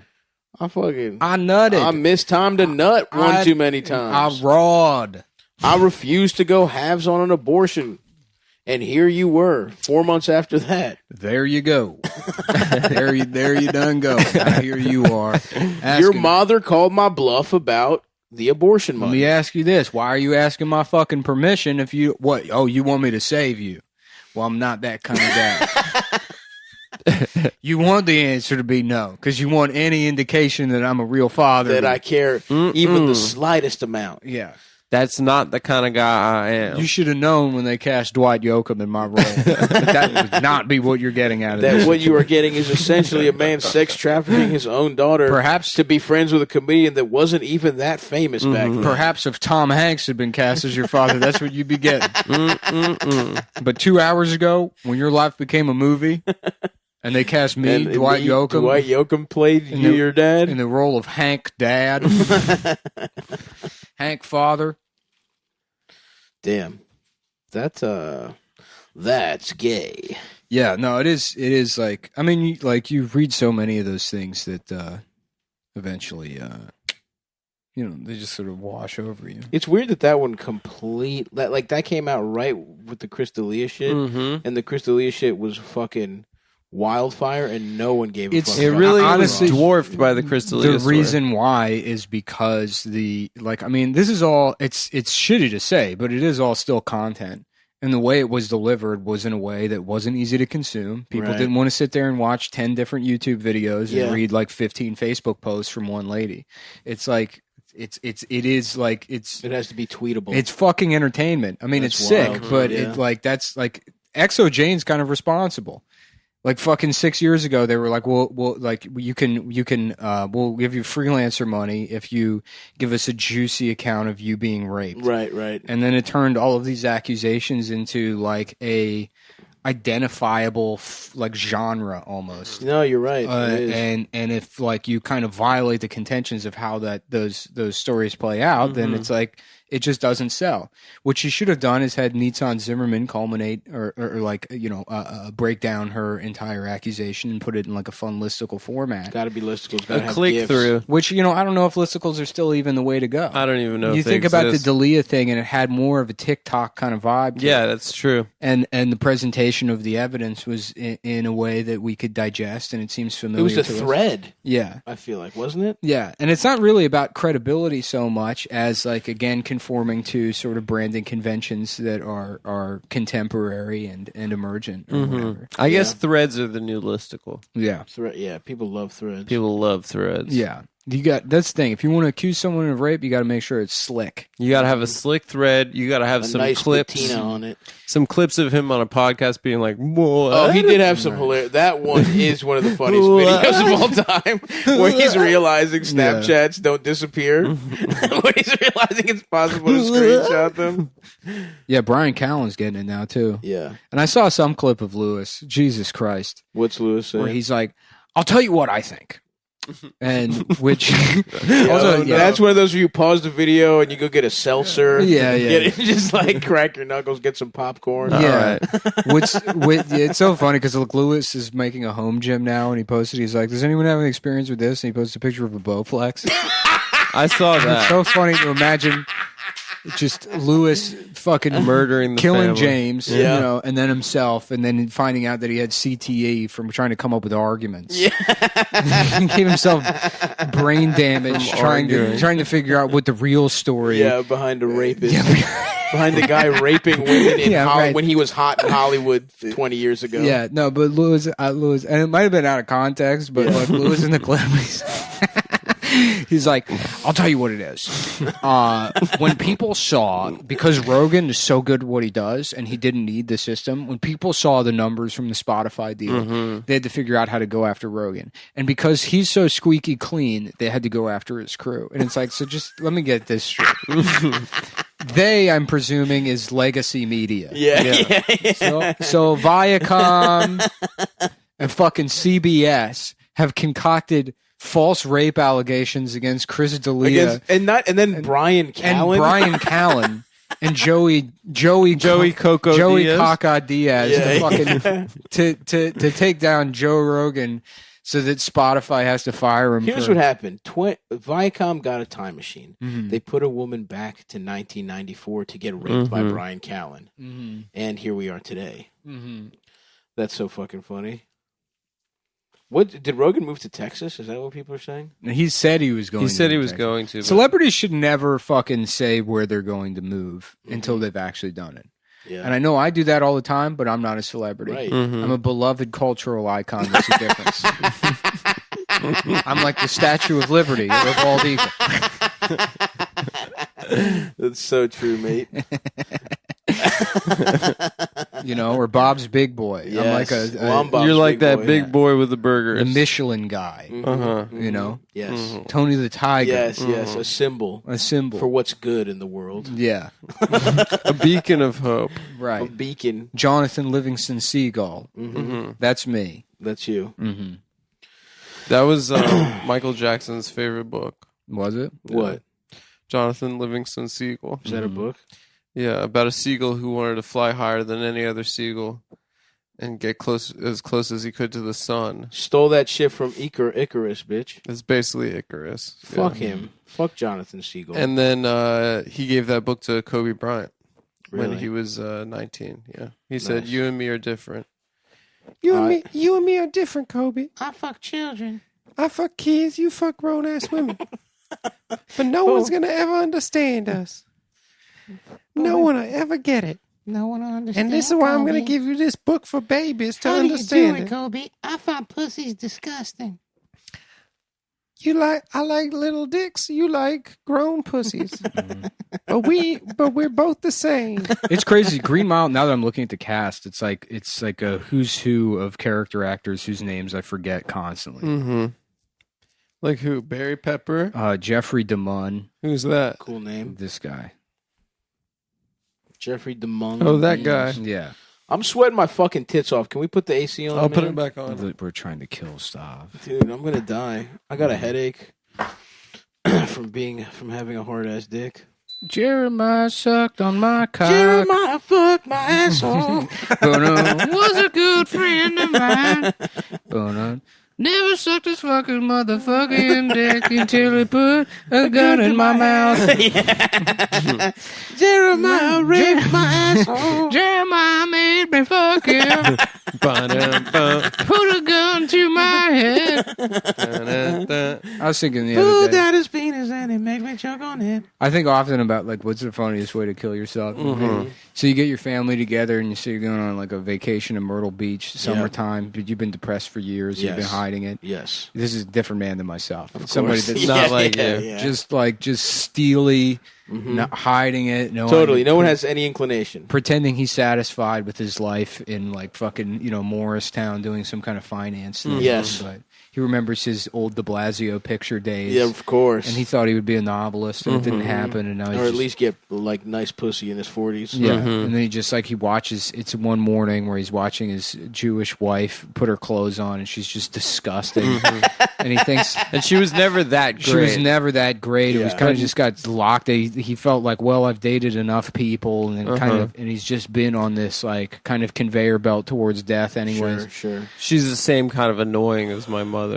[SPEAKER 3] I
[SPEAKER 1] I nutted.
[SPEAKER 3] I mistimed a nut one
[SPEAKER 1] I-
[SPEAKER 3] too many
[SPEAKER 1] I
[SPEAKER 3] times.
[SPEAKER 1] rawed.
[SPEAKER 3] I refused to go halves on an abortion. And here you were, 4 months after that.
[SPEAKER 1] There you go. there you done go. Now here you are.
[SPEAKER 3] Your
[SPEAKER 1] asking-
[SPEAKER 3] mother called my bluff about the abortion
[SPEAKER 1] Let
[SPEAKER 3] money.
[SPEAKER 1] me ask you this: why are you asking my fucking permission? If you what? Oh, you want me to save you? Well, I'm not that kind of guy. You want the answer to be no, because you want any indication that I'm a real father.
[SPEAKER 3] That I care even the slightest amount.
[SPEAKER 1] yeah.
[SPEAKER 2] That's not the kind of guy I am.
[SPEAKER 1] You should have known when they cast Dwight Yoakam in my role. That would not be what you're getting out of
[SPEAKER 3] That
[SPEAKER 1] this.
[SPEAKER 3] what you are getting is essentially a man sex trafficking his own daughter,
[SPEAKER 1] Perhaps-
[SPEAKER 3] to be friends with a comedian that wasn't even that famous back then.
[SPEAKER 1] Perhaps if Tom Hanks had been cast as your father, that's what you'd be getting. But 2 hours ago, when your life became a movie, and they cast me,
[SPEAKER 3] And
[SPEAKER 1] Dwight Yoakam,
[SPEAKER 3] Dwight Yoakam played you, your dad.
[SPEAKER 1] in the role of Hank Dad, Hank Father.
[SPEAKER 3] Damn, that's gay.
[SPEAKER 1] Yeah, no, it is. It is like, I mean, you read so many of those things that eventually, they just sort of wash over you.
[SPEAKER 3] It's weird that one that came out right with the Chris D'Elia shit,
[SPEAKER 2] Mm-hmm.
[SPEAKER 3] and the Chris D'Elia shit was fucking wildfire, and no one gave a
[SPEAKER 1] It's-
[SPEAKER 3] fuck.
[SPEAKER 2] It
[SPEAKER 3] about
[SPEAKER 2] really
[SPEAKER 1] Honestly,
[SPEAKER 2] was dwarfed by the Crystal
[SPEAKER 1] The reason why is because this is all, it's shitty to say, but it is all still content. And the way it was delivered was in a way that wasn't easy to consume. People
[SPEAKER 3] Right.
[SPEAKER 1] didn't want to sit there and watch 10 different YouTube videos
[SPEAKER 3] Yeah.
[SPEAKER 1] and read like 15 Facebook posts from one lady. It's like, it
[SPEAKER 3] has to be tweetable.
[SPEAKER 1] it's fucking entertainment. I mean,
[SPEAKER 3] That's
[SPEAKER 1] it's sick,
[SPEAKER 3] wild.
[SPEAKER 1] but
[SPEAKER 3] Yeah.
[SPEAKER 1] that's like Exo Jane's kind of responsible. Like fucking 6 years ago, they were like, "Well, like you can, we'll give you freelancer money if you give us a juicy account of you being raped."
[SPEAKER 3] right.
[SPEAKER 1] And then it turned all of these accusations into like a identifiable like genre almost.
[SPEAKER 3] No, you're right. It is.
[SPEAKER 1] And if like you kind of violate the contentions of how those stories play out, then it's like it just doesn't sell. What she should have done is had Nitzan Zimmerman culminate or like break down her entire accusation and put it in like a fun listicle format.
[SPEAKER 3] Got to be listicles. Got to
[SPEAKER 2] a
[SPEAKER 3] have
[SPEAKER 2] click
[SPEAKER 3] gifs.
[SPEAKER 2] through.
[SPEAKER 1] Which I don't know if listicles are still even the way to go.
[SPEAKER 2] I don't even know.
[SPEAKER 1] You
[SPEAKER 2] if they
[SPEAKER 1] think about the
[SPEAKER 2] exist.
[SPEAKER 1] Dalia thing, and it had more of a TikTok kind of vibe. To
[SPEAKER 2] Yeah,
[SPEAKER 1] it.
[SPEAKER 2] that's true.
[SPEAKER 1] And the presentation of the evidence was in a way that we could digest, and it seems familiar.
[SPEAKER 3] It was a
[SPEAKER 1] to us.
[SPEAKER 3] thread.
[SPEAKER 1] Yeah,
[SPEAKER 3] I feel like, wasn't it?
[SPEAKER 1] yeah, and it's not really about credibility so much as like again conforming to sort of branding conventions that are contemporary and emergent or whatever.
[SPEAKER 2] I guess threads are the new listicle.
[SPEAKER 1] Yeah,
[SPEAKER 3] Yeah, people love threads.
[SPEAKER 2] People love threads.
[SPEAKER 1] yeah. That's the thing. If you want to accuse someone of rape, you got to make sure it's slick.
[SPEAKER 2] You got to have a slick thread. You got to have
[SPEAKER 3] A
[SPEAKER 2] some
[SPEAKER 3] nice
[SPEAKER 2] clips.
[SPEAKER 3] patina on it.
[SPEAKER 2] Some clips of him on a podcast being like, "What?"
[SPEAKER 3] Oh, he did have some hilarious. That one is one of the funniest videos of all time, where he's realizing Snapchats don't disappear. Where he's realizing it's possible to screenshot them.
[SPEAKER 1] Yeah, Brian Callen's getting it now too.
[SPEAKER 3] Yeah.
[SPEAKER 1] And I saw some clip of Lewis. Jesus Christ,
[SPEAKER 3] What's Lewis saying?
[SPEAKER 1] where he's like, "I'll tell you what I think," and which
[SPEAKER 3] Also, that's one of those where you pause the video and you go get a seltzer.
[SPEAKER 1] Yeah.
[SPEAKER 3] Just like crack your knuckles, get some popcorn.
[SPEAKER 1] Yeah, it's so funny because Lewis is making a home gym now, and he posted. He's like, "Does anyone have any experience with this?" And he posted a picture of a Bowflex.
[SPEAKER 2] I saw
[SPEAKER 1] It's
[SPEAKER 2] that.
[SPEAKER 1] so funny to imagine just Lewis fucking
[SPEAKER 2] Murdering the
[SPEAKER 1] killing
[SPEAKER 2] family.
[SPEAKER 1] James,
[SPEAKER 3] Yeah.
[SPEAKER 1] you know, and then himself, and then finding out that he had CTE from trying to come up with arguments. Yeah, he gave himself brain damage trying to figure out what the real story.
[SPEAKER 3] Yeah, behind a rapist. Behind the guy raping women in
[SPEAKER 1] right.
[SPEAKER 3] when he was hot in Hollywood 20 years ago.
[SPEAKER 1] Yeah, no, but Lewis, and it might have been out of context, but like Lewis in the clip, he's like, "I'll tell you what it is. When people saw, because Rogan is so good at what he does, and he didn't need the system. When people saw the numbers from the Spotify deal, they had to figure out how to go after Rogan, and because he's so squeaky clean, they had to go after his crew. And it's like, so just let me get this straight." They, I'm presuming, is legacy media.
[SPEAKER 3] Yeah.
[SPEAKER 1] So Viacom and fucking CBS have concocted false rape allegations against Chris D'Elia
[SPEAKER 3] And then Brian Callen.
[SPEAKER 1] and Brian Callen and Joey
[SPEAKER 2] Coco
[SPEAKER 1] Joey
[SPEAKER 2] Diaz.
[SPEAKER 1] Caca Diaz
[SPEAKER 3] Yeah.
[SPEAKER 1] to take down Joe Rogan so that Spotify has to fire him.
[SPEAKER 3] Here's
[SPEAKER 1] for,
[SPEAKER 3] what happened. Viacom got a time machine. They put a woman back to 1994 to get raped by Brian Callen. And here we are today. That's so fucking funny. What did Rogan move to Texas? Is that what people are saying?
[SPEAKER 1] He said he was going.
[SPEAKER 2] He said
[SPEAKER 1] to
[SPEAKER 2] he was
[SPEAKER 1] Texas.
[SPEAKER 2] going to. but-
[SPEAKER 1] Celebrities should never fucking say where they're going to move until they've actually done it.
[SPEAKER 3] Yeah.
[SPEAKER 1] And I know I do that all the time, but I'm not a celebrity.
[SPEAKER 3] Right.
[SPEAKER 1] I'm a beloved cultural icon. That's a difference. I'm like the Statue of Liberty of bald eagle.
[SPEAKER 3] That's so true, mate.
[SPEAKER 1] You know, or Bob's Big Boy. I'm like
[SPEAKER 3] Yes. Well, I'm Bob's
[SPEAKER 2] You're like
[SPEAKER 3] big
[SPEAKER 2] that
[SPEAKER 3] boy,
[SPEAKER 2] big
[SPEAKER 3] yeah.
[SPEAKER 2] boy with the burgers.
[SPEAKER 1] the Michelin guy. You know,
[SPEAKER 3] Yes.
[SPEAKER 1] Tony the Tiger.
[SPEAKER 3] Yes, yes. A symbol
[SPEAKER 1] A symbol.
[SPEAKER 3] for what's good in the world.
[SPEAKER 1] Yeah,
[SPEAKER 2] A beacon of hope.
[SPEAKER 3] A
[SPEAKER 1] right.
[SPEAKER 3] beacon.
[SPEAKER 1] Jonathan Livingston Seagull. That's me.
[SPEAKER 3] That's you.
[SPEAKER 2] That was Michael Jackson's favorite book.
[SPEAKER 1] Was it?
[SPEAKER 3] What?
[SPEAKER 2] Jonathan Livingston Seagull.
[SPEAKER 3] Is that a book?
[SPEAKER 2] Yeah, about a seagull who wanted to fly higher than any other seagull and get as close as he could to the sun.
[SPEAKER 3] Stole that shit from Icarus, bitch.
[SPEAKER 2] It's basically Icarus.
[SPEAKER 3] Fuck
[SPEAKER 2] Yeah.
[SPEAKER 3] him. Fuck Jonathan Siegel.
[SPEAKER 2] And then he gave that book to Kobe Bryant
[SPEAKER 3] Really?
[SPEAKER 2] when he was 19. Yeah, he said,
[SPEAKER 3] Nice.
[SPEAKER 2] "You and me are different."
[SPEAKER 1] You and me are different, Kobe.
[SPEAKER 3] I fuck children.
[SPEAKER 2] I fuck kids, you fuck grown ass women. But no one's gonna ever understand us. No one will ever get it.
[SPEAKER 5] No one understands.
[SPEAKER 2] And this is why I'm gonna give you this book for babies to
[SPEAKER 5] How do you do
[SPEAKER 2] understand
[SPEAKER 5] it,
[SPEAKER 2] it.
[SPEAKER 5] Kobe? I find pussies disgusting.
[SPEAKER 2] I like little dicks. You like grown pussies. but we're both the same.
[SPEAKER 1] It's crazy. Green Mile. Now that I'm looking at the cast, it's like a who's who of character actors whose names I forget constantly.
[SPEAKER 2] Mm-hmm. Like who? Barry Pepper?
[SPEAKER 1] Jeffrey DeMunn,
[SPEAKER 2] Who's that?
[SPEAKER 3] Cool name.
[SPEAKER 1] this guy.
[SPEAKER 3] Jeffrey DeMung.
[SPEAKER 2] Oh, that guy.
[SPEAKER 1] Yeah,
[SPEAKER 3] I'm sweating my fucking tits off. Can we put the AC on?
[SPEAKER 2] I'll put
[SPEAKER 3] man?
[SPEAKER 2] it back on.
[SPEAKER 1] we're trying to kill Stav.
[SPEAKER 3] Dude, I'm gonna die. I got a headache from having a hard ass dick.
[SPEAKER 1] Jeremiah sucked on my cock.
[SPEAKER 3] Jeremiah fucked my asshole.
[SPEAKER 1] Was a good friend of mine. Never sucked his fucking motherfucking dick until he put a gun in my mouth.
[SPEAKER 3] Jeremiah raped my asshole.
[SPEAKER 1] Jeremiah made me fuck him.
[SPEAKER 2] Ba-dum-bum.
[SPEAKER 1] Put a gun into my head. I was thinking the other day.
[SPEAKER 3] out his penis and it makes me choke on it.
[SPEAKER 1] I think often about like what's the funniest way to kill yourself. So you get your family together and you say you're going on like a vacation in Myrtle Beach, summertime, but you've been depressed for years. You've been hiding it.
[SPEAKER 3] Yes.
[SPEAKER 1] This is a different man than myself.
[SPEAKER 3] Of
[SPEAKER 1] Somebody
[SPEAKER 3] course.
[SPEAKER 1] that's not like you.
[SPEAKER 3] Yeah.
[SPEAKER 1] Just steely, not hiding it.
[SPEAKER 3] Totally. No one has any inclination.
[SPEAKER 1] pretending he's satisfied with his life in like fucking Morristown doing some kind of finance thing.
[SPEAKER 3] Yes.
[SPEAKER 1] But he remembers his old De Blasio picture days.
[SPEAKER 3] Yeah, of course.
[SPEAKER 1] And he thought he would be a novelist, and it didn't happen. And now he's
[SPEAKER 3] or at
[SPEAKER 1] just,
[SPEAKER 3] least get like nice pussy in his 40s.
[SPEAKER 1] yeah. And then he just like he watches. It's one morning where he's watching his Jewish wife put her clothes on, and she's just disgusting. And he thinks
[SPEAKER 2] And she was never that great.
[SPEAKER 1] she was never that great. It was
[SPEAKER 3] Yeah.
[SPEAKER 1] kind of just got locked. He felt like, well, I've dated enough people, and then and he's just been on this like kind of conveyor belt towards death, anyways.
[SPEAKER 3] Sure.
[SPEAKER 2] She's the same kind of annoying as my mother.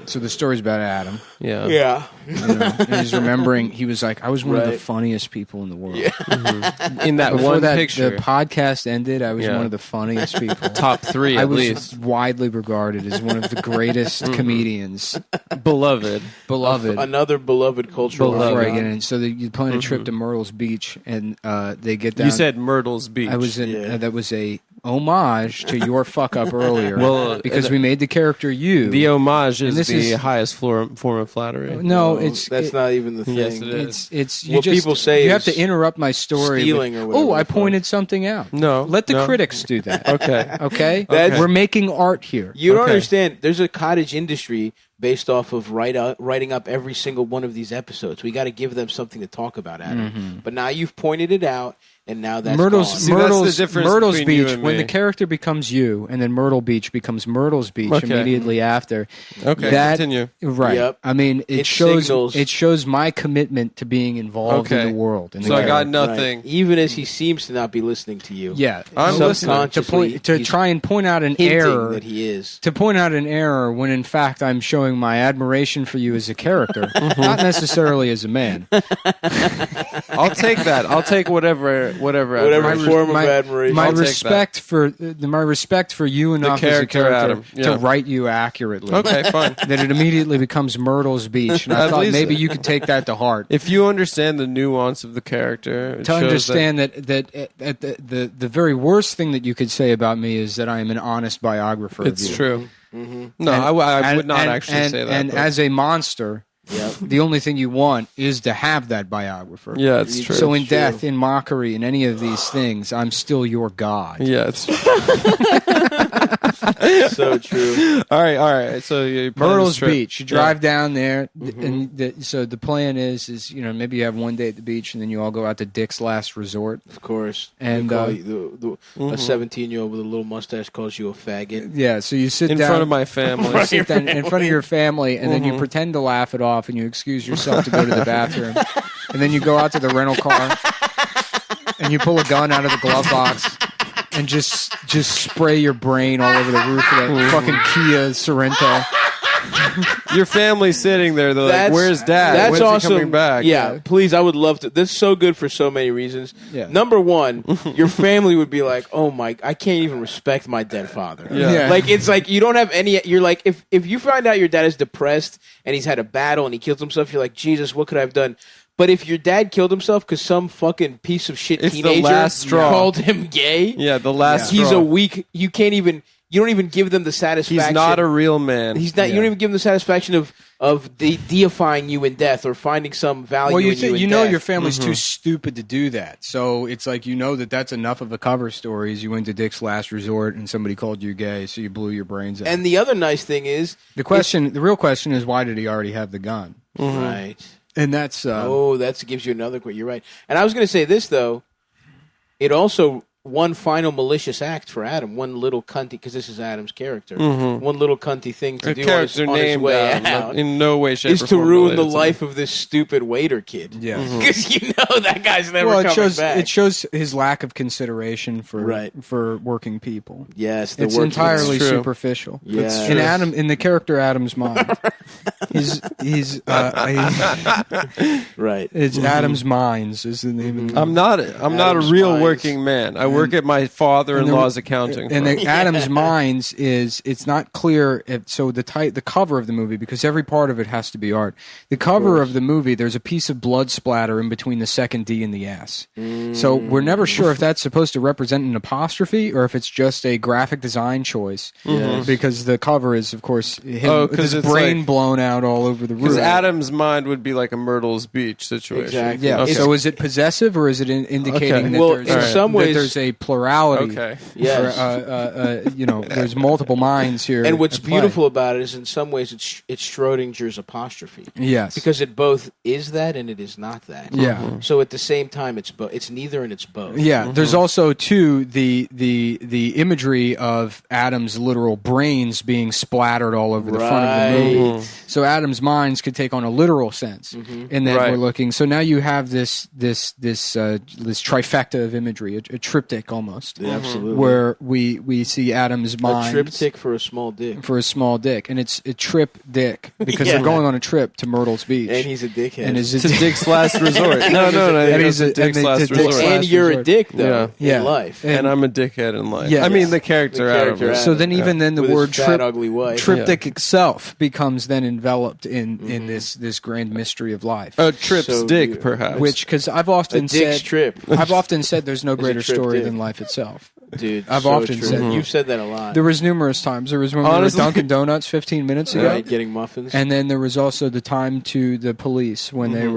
[SPEAKER 1] So the story's about Adam.
[SPEAKER 2] Yeah.
[SPEAKER 3] Yeah.
[SPEAKER 1] And he's remembering he was like, I was one of the
[SPEAKER 3] Right.
[SPEAKER 1] funniest people in the world.
[SPEAKER 2] In that
[SPEAKER 1] Before
[SPEAKER 2] one
[SPEAKER 1] that
[SPEAKER 2] picture.
[SPEAKER 1] the podcast ended, I was
[SPEAKER 2] Yeah.
[SPEAKER 1] one of the funniest people.
[SPEAKER 2] Top 3
[SPEAKER 1] I
[SPEAKER 2] at
[SPEAKER 1] was
[SPEAKER 2] least.
[SPEAKER 1] widely regarded as one of the greatest comedians,
[SPEAKER 2] Beloved.
[SPEAKER 1] beloved.
[SPEAKER 3] Another beloved cultural
[SPEAKER 1] Before I
[SPEAKER 3] icon.
[SPEAKER 1] get in, so you plan a trip to Myrtle's Beach, and they get down.
[SPEAKER 2] You said Myrtle's Beach.
[SPEAKER 1] I was in.
[SPEAKER 3] Yeah.
[SPEAKER 1] That was a homage to your fuck up earlier.
[SPEAKER 2] Well,
[SPEAKER 1] because we made the character you.
[SPEAKER 2] the homage is
[SPEAKER 1] this
[SPEAKER 2] the
[SPEAKER 1] is-
[SPEAKER 2] highest form of flattery.
[SPEAKER 1] no, it's
[SPEAKER 3] that's not even the thing.
[SPEAKER 2] Yes, it is.
[SPEAKER 1] It's you
[SPEAKER 3] What
[SPEAKER 1] just,
[SPEAKER 3] people say
[SPEAKER 1] you have
[SPEAKER 3] is
[SPEAKER 1] to interrupt my story.
[SPEAKER 3] stealing or whatever
[SPEAKER 1] oh, I
[SPEAKER 3] the fuck.
[SPEAKER 1] pointed something out.
[SPEAKER 2] No,
[SPEAKER 1] Let the
[SPEAKER 2] no.
[SPEAKER 1] critics do that.
[SPEAKER 2] Okay.
[SPEAKER 1] Okay,
[SPEAKER 3] That's-
[SPEAKER 1] we're making art here.
[SPEAKER 3] You don't
[SPEAKER 2] Okay.
[SPEAKER 3] understand. There's a cottage industry based off of writing up every single one of these episodes. We got to give them something to talk about, Adam. But now you've pointed it out, and now that's
[SPEAKER 1] Myrtle's,
[SPEAKER 3] gone.
[SPEAKER 2] See, that's the
[SPEAKER 1] Myrtle's,
[SPEAKER 2] difference
[SPEAKER 1] Myrtle's
[SPEAKER 2] between you
[SPEAKER 1] Beach.
[SPEAKER 2] and
[SPEAKER 1] When
[SPEAKER 2] me.
[SPEAKER 1] the character becomes you, and then Myrtle Beach becomes Myrtle's Beach
[SPEAKER 2] Okay.
[SPEAKER 1] immediately after.
[SPEAKER 2] Okay,
[SPEAKER 1] that,
[SPEAKER 2] continue.
[SPEAKER 1] Right.
[SPEAKER 3] Yep.
[SPEAKER 1] I mean,
[SPEAKER 3] It
[SPEAKER 1] shows
[SPEAKER 3] signals-
[SPEAKER 1] my commitment to being involved in
[SPEAKER 2] Okay.
[SPEAKER 1] the world. In the
[SPEAKER 2] So I got
[SPEAKER 1] character.
[SPEAKER 2] nothing.
[SPEAKER 3] Right. Even as he seems to not be listening to you.
[SPEAKER 1] Yeah,
[SPEAKER 2] I'm
[SPEAKER 1] So
[SPEAKER 2] listening.
[SPEAKER 1] to
[SPEAKER 3] he's
[SPEAKER 1] try and point out an
[SPEAKER 3] hinting
[SPEAKER 1] error.
[SPEAKER 3] that he is.
[SPEAKER 1] To point out an error when in fact I'm showing my admiration for you as a character, not necessarily as a man.
[SPEAKER 2] I'll take that. I'll take whatever
[SPEAKER 3] Whatever
[SPEAKER 2] admiration.
[SPEAKER 3] form of
[SPEAKER 1] my,
[SPEAKER 3] admiration.
[SPEAKER 1] my
[SPEAKER 2] I'll take
[SPEAKER 1] respect for my respect for you enough as a
[SPEAKER 2] character,
[SPEAKER 1] character
[SPEAKER 2] Adam.
[SPEAKER 1] to
[SPEAKER 2] Yeah.
[SPEAKER 1] write you accurately.
[SPEAKER 2] Okay, fine.
[SPEAKER 1] That it immediately becomes Myrtle's Beach, and I
[SPEAKER 2] At
[SPEAKER 1] thought
[SPEAKER 2] least-
[SPEAKER 1] maybe you could take that to heart.
[SPEAKER 2] If you understand the nuance of the character, it
[SPEAKER 1] To
[SPEAKER 2] shows
[SPEAKER 1] understand that the very worst thing that you could say about me is that I am an honest biographer.
[SPEAKER 2] that
[SPEAKER 1] of
[SPEAKER 2] it's
[SPEAKER 1] you.
[SPEAKER 2] true. No,
[SPEAKER 1] And-
[SPEAKER 2] I would not
[SPEAKER 1] and-
[SPEAKER 2] actually
[SPEAKER 1] and-
[SPEAKER 2] say that.
[SPEAKER 1] And
[SPEAKER 2] but-
[SPEAKER 1] as a monster,
[SPEAKER 3] Yep.
[SPEAKER 1] the only thing you want is to have that biographer.
[SPEAKER 2] yeah, it's true.
[SPEAKER 1] So in
[SPEAKER 3] True.
[SPEAKER 1] death, in mockery, in any of these things, I'm still your god.
[SPEAKER 2] yeah, it's true.
[SPEAKER 3] So true.
[SPEAKER 2] all right. So you plan this
[SPEAKER 1] Myrtle's
[SPEAKER 2] trip.
[SPEAKER 1] Beach. You drive down there, and so the plan is maybe you have one day at the beach, and then you all go out to Dick's Last Resort.
[SPEAKER 3] Of course.
[SPEAKER 1] And,
[SPEAKER 3] They call you, a 17-year-old with a little mustache calls you a faggot.
[SPEAKER 1] Yeah, so you sit
[SPEAKER 2] in
[SPEAKER 1] down
[SPEAKER 2] front of my family.
[SPEAKER 1] you sit down in front of your family, and then you pretend to laugh it off, and you excuse yourself to go to the bathroom, and then you go out to the rental car, and you pull a gun out of the glove box. And just spray your brain all over the roof of that fucking Kia Sorrento.
[SPEAKER 2] Your family's sitting there. They're like, "Where's Dad?
[SPEAKER 3] That's
[SPEAKER 2] When's
[SPEAKER 3] awesome.
[SPEAKER 2] he coming back?"
[SPEAKER 3] Yeah, please, I would love to. This is so good for so many reasons.
[SPEAKER 1] Yeah.
[SPEAKER 3] Number one, your family would be like, "Oh my, I can't even respect my dead father."
[SPEAKER 2] Yeah.
[SPEAKER 3] Like it's like you don't have any. You're like, if you find out your dad is depressed and he's had a battle and he killed himself, you're like, Jesus, what could I have done? But if your dad killed himself because some fucking piece of shit
[SPEAKER 2] It's the
[SPEAKER 3] teenager
[SPEAKER 2] last straw.
[SPEAKER 3] called him gay,
[SPEAKER 2] Yeah, the last.
[SPEAKER 3] he's
[SPEAKER 2] straw.
[SPEAKER 3] a weak. You can't even. You don't even give them the satisfaction.
[SPEAKER 2] He's not a real man.
[SPEAKER 3] He's not. You don't even give them the satisfaction of deifying you in death or finding some value
[SPEAKER 1] Well,
[SPEAKER 3] in you.
[SPEAKER 1] you
[SPEAKER 3] in
[SPEAKER 1] know
[SPEAKER 3] death.
[SPEAKER 1] your family's too stupid to do that. So it's like that that's enough of a cover story. Is you went to Dick's Last Resort and somebody called you gay, so you blew your brains out.
[SPEAKER 3] And the other nice thing is
[SPEAKER 1] the real question is, why did he already have the gun?
[SPEAKER 3] right.
[SPEAKER 1] And that's
[SPEAKER 3] Oh, that gives you another. You're right. And I was going to say this though. It also one final malicious act for Adam. One little cunty, because this is Adam's character. One little cunty thing to
[SPEAKER 2] a
[SPEAKER 3] do on his,
[SPEAKER 2] character
[SPEAKER 3] on his
[SPEAKER 2] named
[SPEAKER 3] way
[SPEAKER 2] Adam,
[SPEAKER 3] out
[SPEAKER 2] in no way, shape,
[SPEAKER 3] is
[SPEAKER 2] or
[SPEAKER 3] to
[SPEAKER 2] form
[SPEAKER 3] ruin the
[SPEAKER 2] related to
[SPEAKER 3] life of this stupid waiter kid.
[SPEAKER 1] yeah.
[SPEAKER 3] Because you know that guy's never
[SPEAKER 1] Well,
[SPEAKER 3] coming back.
[SPEAKER 1] it shows his lack of consideration for
[SPEAKER 3] Right.
[SPEAKER 1] for working people.
[SPEAKER 3] Yes, the
[SPEAKER 1] It's
[SPEAKER 3] working-
[SPEAKER 1] entirely
[SPEAKER 2] It's true.
[SPEAKER 1] superficial.
[SPEAKER 3] Yeah.
[SPEAKER 1] In the character Adam's mind. he's
[SPEAKER 3] Right.
[SPEAKER 1] it's Adam's Mines is the name of the
[SPEAKER 2] I'm not a
[SPEAKER 3] Adam's
[SPEAKER 2] real
[SPEAKER 3] Mines.
[SPEAKER 2] working man. I work at my father-in-law's accounting
[SPEAKER 1] and
[SPEAKER 2] firm.
[SPEAKER 1] the Adam's Mines is it's not clear so the cover of the movie, because every part of it has to be art. The cover of the movie, there's a piece of blood splatter in between the second D and the S. So we're never sure if that's supposed to represent an apostrophe or if it's just a graphic design choice. Because the cover is, of course, him with
[SPEAKER 2] 'cause
[SPEAKER 1] his
[SPEAKER 2] it's
[SPEAKER 1] brain
[SPEAKER 2] like-
[SPEAKER 1] blown out all over the room.
[SPEAKER 2] Because Adam's mind would be like a Myrtle's Beach situation.
[SPEAKER 3] Exactly.
[SPEAKER 1] Yeah.
[SPEAKER 2] Okay.
[SPEAKER 1] So is it possessive or is it indicating
[SPEAKER 2] Okay.
[SPEAKER 1] that,
[SPEAKER 3] Well,
[SPEAKER 1] there's,
[SPEAKER 3] in some
[SPEAKER 1] that
[SPEAKER 3] ways-
[SPEAKER 1] there's a plurality?
[SPEAKER 2] Okay.
[SPEAKER 3] Yes.
[SPEAKER 1] There's multiple minds here.
[SPEAKER 3] And what's
[SPEAKER 1] at play.
[SPEAKER 3] beautiful about it is, in some ways, it's Schrodinger's apostrophe.
[SPEAKER 1] Yes.
[SPEAKER 3] Because it both is that and it is not that.
[SPEAKER 1] Yeah.
[SPEAKER 3] So at the same time, it's both. It's neither and it's both.
[SPEAKER 1] Yeah, there's also too the imagery of Adam's literal brains being splattered all over the front of the movie. So Adam's minds could take on a literal sense in that
[SPEAKER 2] Right.
[SPEAKER 1] we're looking. So now you have this trifecta of imagery, a triptych almost,
[SPEAKER 3] Yeah, absolutely.
[SPEAKER 1] where we see Adam's
[SPEAKER 3] A
[SPEAKER 1] minds
[SPEAKER 3] triptych for a small dick.
[SPEAKER 1] for a small dick, and it's a trip dick because
[SPEAKER 3] Yeah.
[SPEAKER 1] they're going on a trip to Myrtle's Beach,
[SPEAKER 3] And he's a dickhead.
[SPEAKER 1] and is
[SPEAKER 2] It's a Dick's last resort. No,
[SPEAKER 1] And
[SPEAKER 2] it's
[SPEAKER 1] he's
[SPEAKER 2] a
[SPEAKER 1] a-
[SPEAKER 2] Dick's
[SPEAKER 1] and
[SPEAKER 2] last
[SPEAKER 1] the Dick's
[SPEAKER 2] resort.
[SPEAKER 1] last
[SPEAKER 3] and you're a
[SPEAKER 1] resort.
[SPEAKER 3] dick, though,
[SPEAKER 1] Yeah.
[SPEAKER 3] in life.
[SPEAKER 2] And I'm a dickhead in life.
[SPEAKER 1] Yeah.
[SPEAKER 2] I mean, the character
[SPEAKER 3] The
[SPEAKER 2] Adam.
[SPEAKER 3] character
[SPEAKER 2] is-
[SPEAKER 3] Adam.
[SPEAKER 1] So then, even then, the
[SPEAKER 3] With his
[SPEAKER 1] word
[SPEAKER 3] fat, ugly wife.
[SPEAKER 1] triptych itself becomes then enveloped in this grand mystery of life.
[SPEAKER 2] A trip's
[SPEAKER 3] So
[SPEAKER 2] dick,
[SPEAKER 3] weird.
[SPEAKER 2] perhaps.
[SPEAKER 1] Which, because I've
[SPEAKER 3] a
[SPEAKER 1] often
[SPEAKER 3] dick's
[SPEAKER 1] said,
[SPEAKER 3] trip,
[SPEAKER 1] I've often said there's no greater
[SPEAKER 3] trip
[SPEAKER 1] story
[SPEAKER 3] dick.
[SPEAKER 1] than life itself.
[SPEAKER 3] dude.
[SPEAKER 1] I've
[SPEAKER 3] so
[SPEAKER 1] often
[SPEAKER 3] true.
[SPEAKER 1] said-
[SPEAKER 3] You've said that a lot.
[SPEAKER 1] There was numerous times. There was when we were at
[SPEAKER 2] Honestly-
[SPEAKER 1] Dunkin' Donuts 15 minutes ago,
[SPEAKER 3] Right, getting muffins.
[SPEAKER 1] and then there was also the time to the police when they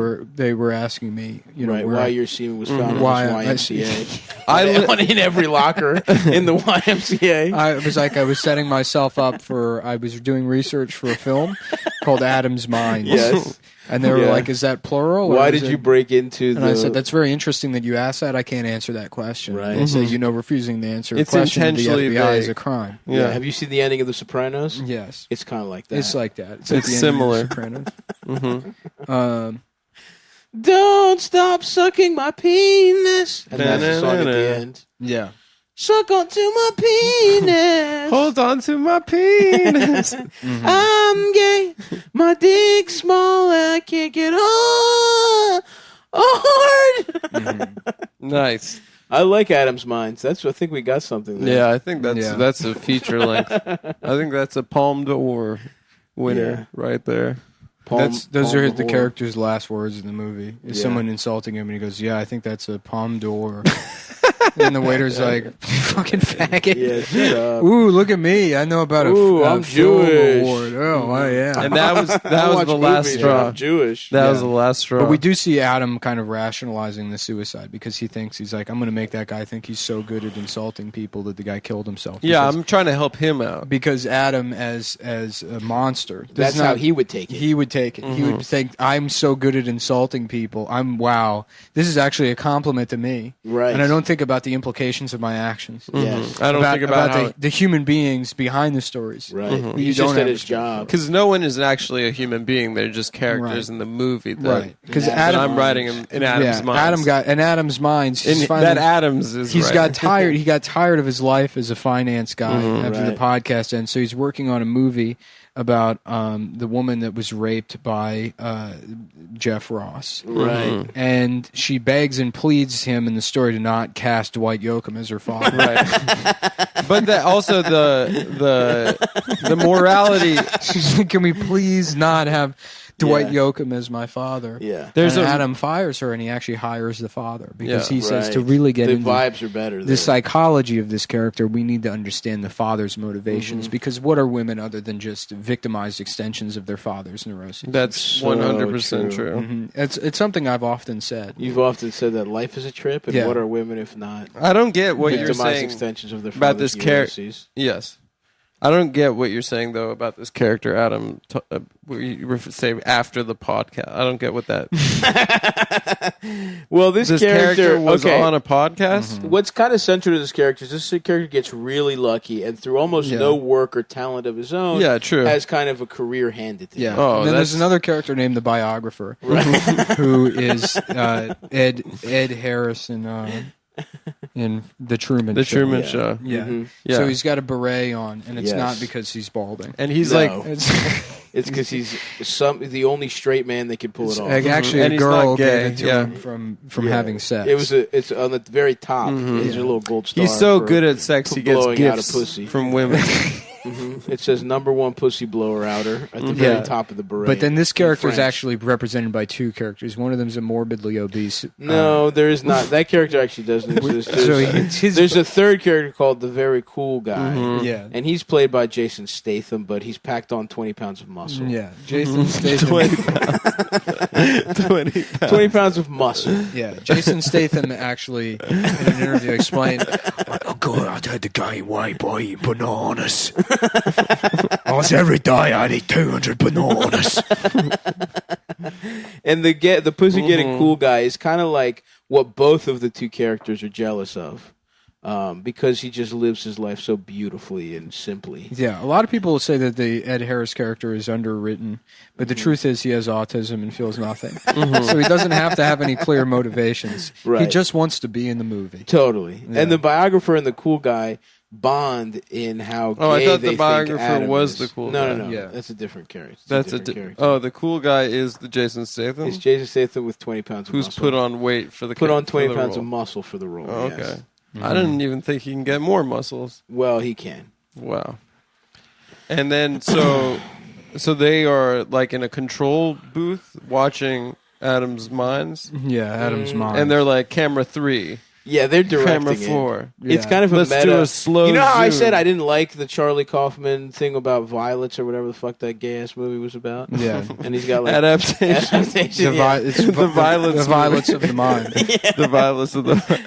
[SPEAKER 1] were asking me,
[SPEAKER 3] right,
[SPEAKER 1] where
[SPEAKER 3] why your semen was found
[SPEAKER 1] Why
[SPEAKER 3] in
[SPEAKER 1] I-
[SPEAKER 3] this YMCA.
[SPEAKER 2] I li-
[SPEAKER 3] in every locker in the YMCA.
[SPEAKER 1] I was setting myself up I was doing research for a film called Adam's Minds.
[SPEAKER 3] Yes.
[SPEAKER 1] And they were
[SPEAKER 3] Yeah.
[SPEAKER 1] like, is that plural? or
[SPEAKER 3] Why
[SPEAKER 1] is
[SPEAKER 3] did
[SPEAKER 1] it-
[SPEAKER 3] you break into
[SPEAKER 1] And
[SPEAKER 3] the?
[SPEAKER 1] I said, that's very interesting that you asked that. I can't answer that question.
[SPEAKER 3] Right.
[SPEAKER 1] They say, refusing to answer a
[SPEAKER 2] It's
[SPEAKER 1] question to the
[SPEAKER 2] intentionally
[SPEAKER 1] FBI is
[SPEAKER 2] vague.
[SPEAKER 1] a crime.
[SPEAKER 3] yeah. Have you seen the ending of The Sopranos?
[SPEAKER 1] Yes.
[SPEAKER 3] It's kind of like that.
[SPEAKER 1] It's like that. It's, like
[SPEAKER 2] It's
[SPEAKER 1] the end of
[SPEAKER 2] similar.
[SPEAKER 1] The Sopranos.
[SPEAKER 3] Don't stop sucking my penis. And that's the song at the end.
[SPEAKER 1] Yeah.
[SPEAKER 3] Suck onto my penis.
[SPEAKER 2] Hold on to my penis.
[SPEAKER 3] I'm gay. My dick's small and I can't get hard.
[SPEAKER 2] Nice.
[SPEAKER 3] I like Adam's Minds. I think we got something there.
[SPEAKER 2] Yeah, I think that's
[SPEAKER 1] Yeah.
[SPEAKER 2] that's a feature length. I think that's a Palme d'Or winner right there.
[SPEAKER 1] Those are the
[SPEAKER 3] Palme
[SPEAKER 1] character's last words in the movie. Is
[SPEAKER 3] Yeah.
[SPEAKER 1] someone insulting him and he goes, yeah, I think that's a Palme d'Or. And the waiter's like, "You fucking faggot.
[SPEAKER 3] Yeah, shut up.
[SPEAKER 1] Ooh, look at me. I know about
[SPEAKER 3] Ooh,
[SPEAKER 1] a
[SPEAKER 3] I'm
[SPEAKER 1] film
[SPEAKER 3] Jewish.
[SPEAKER 1] award. Oh, I am.
[SPEAKER 2] And that was
[SPEAKER 3] I watch
[SPEAKER 2] the last
[SPEAKER 3] movies,
[SPEAKER 2] straw.
[SPEAKER 3] I'm Jewish.
[SPEAKER 2] That was
[SPEAKER 1] Yeah.
[SPEAKER 2] the last straw.
[SPEAKER 1] But we do see Adam kind of rationalizing the suicide because he thinks he's like, I'm going to make that guy think he's so good at insulting people that the guy killed himself.
[SPEAKER 2] Yeah,
[SPEAKER 1] Because-
[SPEAKER 2] I'm trying to help him out.
[SPEAKER 1] because Adam as a monster. does
[SPEAKER 3] That's
[SPEAKER 1] not-
[SPEAKER 3] how he would take it.
[SPEAKER 1] He would take it. He would think, I'm so good at insulting people. Wow. This is actually a compliment to me.
[SPEAKER 3] Right.
[SPEAKER 1] And I don't think about the implications of my actions.
[SPEAKER 3] Yes.
[SPEAKER 2] I don't think about how
[SPEAKER 1] the human beings behind the stories.
[SPEAKER 3] Right.
[SPEAKER 1] You
[SPEAKER 3] He's
[SPEAKER 1] don't
[SPEAKER 3] just at
[SPEAKER 1] have
[SPEAKER 3] his
[SPEAKER 1] respect
[SPEAKER 3] job.
[SPEAKER 2] because no one is actually a human being. They're just characters
[SPEAKER 1] Right.
[SPEAKER 2] in the movie.
[SPEAKER 1] Right. Because
[SPEAKER 3] And
[SPEAKER 2] And
[SPEAKER 1] Adam,
[SPEAKER 2] I'm writing in Adam's mind.
[SPEAKER 1] Adam's minds.
[SPEAKER 2] And
[SPEAKER 1] he's
[SPEAKER 2] that
[SPEAKER 1] finally-
[SPEAKER 2] Adams is.
[SPEAKER 1] He's
[SPEAKER 2] right.
[SPEAKER 1] got tired. He got tired of his life as a finance guy after the
[SPEAKER 3] Right.
[SPEAKER 1] podcast, and so he's working on a movie about the woman that was raped by Jeff Ross.
[SPEAKER 3] Right.
[SPEAKER 1] And she begs and pleads him in the story to not cast Dwight Yoakam as her father.
[SPEAKER 2] Right. But that also the morality.
[SPEAKER 1] She's like, "Can we please not have Dwight
[SPEAKER 3] Yeah.
[SPEAKER 1] Yoakam as my father?"
[SPEAKER 3] Yeah.
[SPEAKER 2] There's
[SPEAKER 1] and
[SPEAKER 2] a-
[SPEAKER 1] Adam fires her, and he actually hires the father because
[SPEAKER 2] Yeah.
[SPEAKER 1] he says to
[SPEAKER 3] Right.
[SPEAKER 1] really get
[SPEAKER 3] the
[SPEAKER 1] into
[SPEAKER 3] vibes are better.
[SPEAKER 1] the
[SPEAKER 3] there.
[SPEAKER 1] psychology of this character, we need to understand the father's motivations.
[SPEAKER 3] Mm-hmm.
[SPEAKER 1] Because what are women other than just victimized extensions of their father's neuroses?
[SPEAKER 2] That's
[SPEAKER 3] So
[SPEAKER 2] 100%
[SPEAKER 3] true.
[SPEAKER 2] true.
[SPEAKER 1] Mhm. It's something I've often said.
[SPEAKER 3] You've often said that life is a trip, and
[SPEAKER 1] Yeah.
[SPEAKER 3] what are women if not
[SPEAKER 2] I don't get what you're
[SPEAKER 3] victimized
[SPEAKER 2] saying
[SPEAKER 3] extensions of their
[SPEAKER 2] about this
[SPEAKER 3] father's
[SPEAKER 2] character.
[SPEAKER 3] neuroses?
[SPEAKER 2] Yes. I don't get what you're saying though about this character, Adam. Where you say after the podcast, I don't get what that.
[SPEAKER 3] Well, this
[SPEAKER 2] character was
[SPEAKER 3] okay.
[SPEAKER 2] on a podcast.
[SPEAKER 3] What's kind of central to this character is this character gets really lucky, and through almost
[SPEAKER 1] Yeah.
[SPEAKER 3] no work or talent of his own,
[SPEAKER 2] Yeah, true.
[SPEAKER 3] has kind of a career handed to
[SPEAKER 1] Yeah.
[SPEAKER 3] him.
[SPEAKER 2] Oh,
[SPEAKER 1] and then there's
[SPEAKER 2] that's-
[SPEAKER 1] another character named the biographer, who is Ed Harrison. in the Truman
[SPEAKER 2] The
[SPEAKER 1] Show.
[SPEAKER 2] Truman
[SPEAKER 3] Yeah.
[SPEAKER 2] Show.
[SPEAKER 1] Yeah.
[SPEAKER 3] Mhm.
[SPEAKER 2] Yeah.
[SPEAKER 1] So he's got a beret on, and it's
[SPEAKER 3] Yes.
[SPEAKER 1] not because he's balding.
[SPEAKER 2] And he's
[SPEAKER 3] No.
[SPEAKER 2] like,
[SPEAKER 3] It's because he's the only straight man that can pull it off.
[SPEAKER 1] Actually,
[SPEAKER 2] And
[SPEAKER 1] a
[SPEAKER 2] he's not
[SPEAKER 1] girl
[SPEAKER 2] gay,
[SPEAKER 1] gave it to
[SPEAKER 2] yeah.
[SPEAKER 1] him from
[SPEAKER 3] Yeah.
[SPEAKER 1] having sex.
[SPEAKER 3] It's on the very top. There's a little gold star.
[SPEAKER 2] he's so
[SPEAKER 3] for
[SPEAKER 2] good at sex, he gets
[SPEAKER 3] blowing out a
[SPEAKER 2] gifts
[SPEAKER 3] pussy.
[SPEAKER 2] from women.
[SPEAKER 3] It says #1 pussy blower outer at the very
[SPEAKER 1] Yeah.
[SPEAKER 3] top of the beret.
[SPEAKER 1] But then this character is
[SPEAKER 3] French.
[SPEAKER 1] actually represented by two characters. One of them is a morbidly obese.
[SPEAKER 3] No, there is not. That character actually doesn't exist.
[SPEAKER 1] So
[SPEAKER 3] There's, there's a third character called the Very Cool Guy.
[SPEAKER 1] Yeah.
[SPEAKER 3] And he's played by Jason Statham, but he's packed on 20 pounds of muscle.
[SPEAKER 1] Yeah, Jason Statham.
[SPEAKER 2] 20 pounds.
[SPEAKER 3] 20 pounds of muscle.
[SPEAKER 1] Yeah, Jason Statham actually in an interview explained, "Oh God, I had to gain weight by eating bananas. Every day I'd eat 200 bananas."
[SPEAKER 3] And the pussy getting cool guy is kind of like what both of the two characters are jealous of. Because he just lives his life so beautifully and simply.
[SPEAKER 1] Yeah, a lot of people say that the Ed Harris character is underwritten, but the truth is he has autism and feels nothing. So he doesn't have to have any clear motivations. He
[SPEAKER 3] Right.
[SPEAKER 1] just wants to be in the movie.
[SPEAKER 3] Totally.
[SPEAKER 1] Yeah.
[SPEAKER 3] And the biographer and the cool guy bond in how
[SPEAKER 2] Oh, I
[SPEAKER 3] gay
[SPEAKER 2] thought
[SPEAKER 3] they
[SPEAKER 2] the
[SPEAKER 3] think
[SPEAKER 2] biographer
[SPEAKER 3] Adam
[SPEAKER 2] was
[SPEAKER 3] is.
[SPEAKER 2] the cool
[SPEAKER 3] no,
[SPEAKER 2] guy.
[SPEAKER 3] No, no,
[SPEAKER 1] Yeah.
[SPEAKER 3] That's a different character. It's
[SPEAKER 2] That's a
[SPEAKER 3] different character.
[SPEAKER 2] oh, the cool guy is the Jason Statham,
[SPEAKER 3] It's Jason Statham with 20 pounds of
[SPEAKER 2] who's
[SPEAKER 3] muscle.
[SPEAKER 2] put on weight for the
[SPEAKER 3] Put on
[SPEAKER 2] for
[SPEAKER 3] 20
[SPEAKER 2] the
[SPEAKER 3] pounds
[SPEAKER 2] role.
[SPEAKER 3] of muscle for the role.
[SPEAKER 2] Oh,
[SPEAKER 3] yes.
[SPEAKER 2] okay. I didn't even think he can get more muscles.
[SPEAKER 3] Well, he can.
[SPEAKER 2] Wow. And then so they are like in a control booth watching Adam's Minds,
[SPEAKER 1] Yeah, Adam's mom.
[SPEAKER 2] and they're like camera 3,
[SPEAKER 3] Yeah, they're directing
[SPEAKER 2] camera
[SPEAKER 3] it.
[SPEAKER 2] 4.
[SPEAKER 3] It's
[SPEAKER 1] Yeah.
[SPEAKER 3] kind of a
[SPEAKER 2] Let's
[SPEAKER 3] meta.
[SPEAKER 2] do a slow
[SPEAKER 3] You know how I
[SPEAKER 2] zoom.
[SPEAKER 3] said I didn't like the Charlie Kaufman thing about violets or whatever the fuck that gay ass movie was about?
[SPEAKER 1] Yeah.
[SPEAKER 3] And he's got like
[SPEAKER 2] Adaptation.
[SPEAKER 3] adaptation,
[SPEAKER 1] The,
[SPEAKER 3] yeah.
[SPEAKER 1] it's
[SPEAKER 2] The violence
[SPEAKER 1] the violence of the mind.
[SPEAKER 2] The violence of the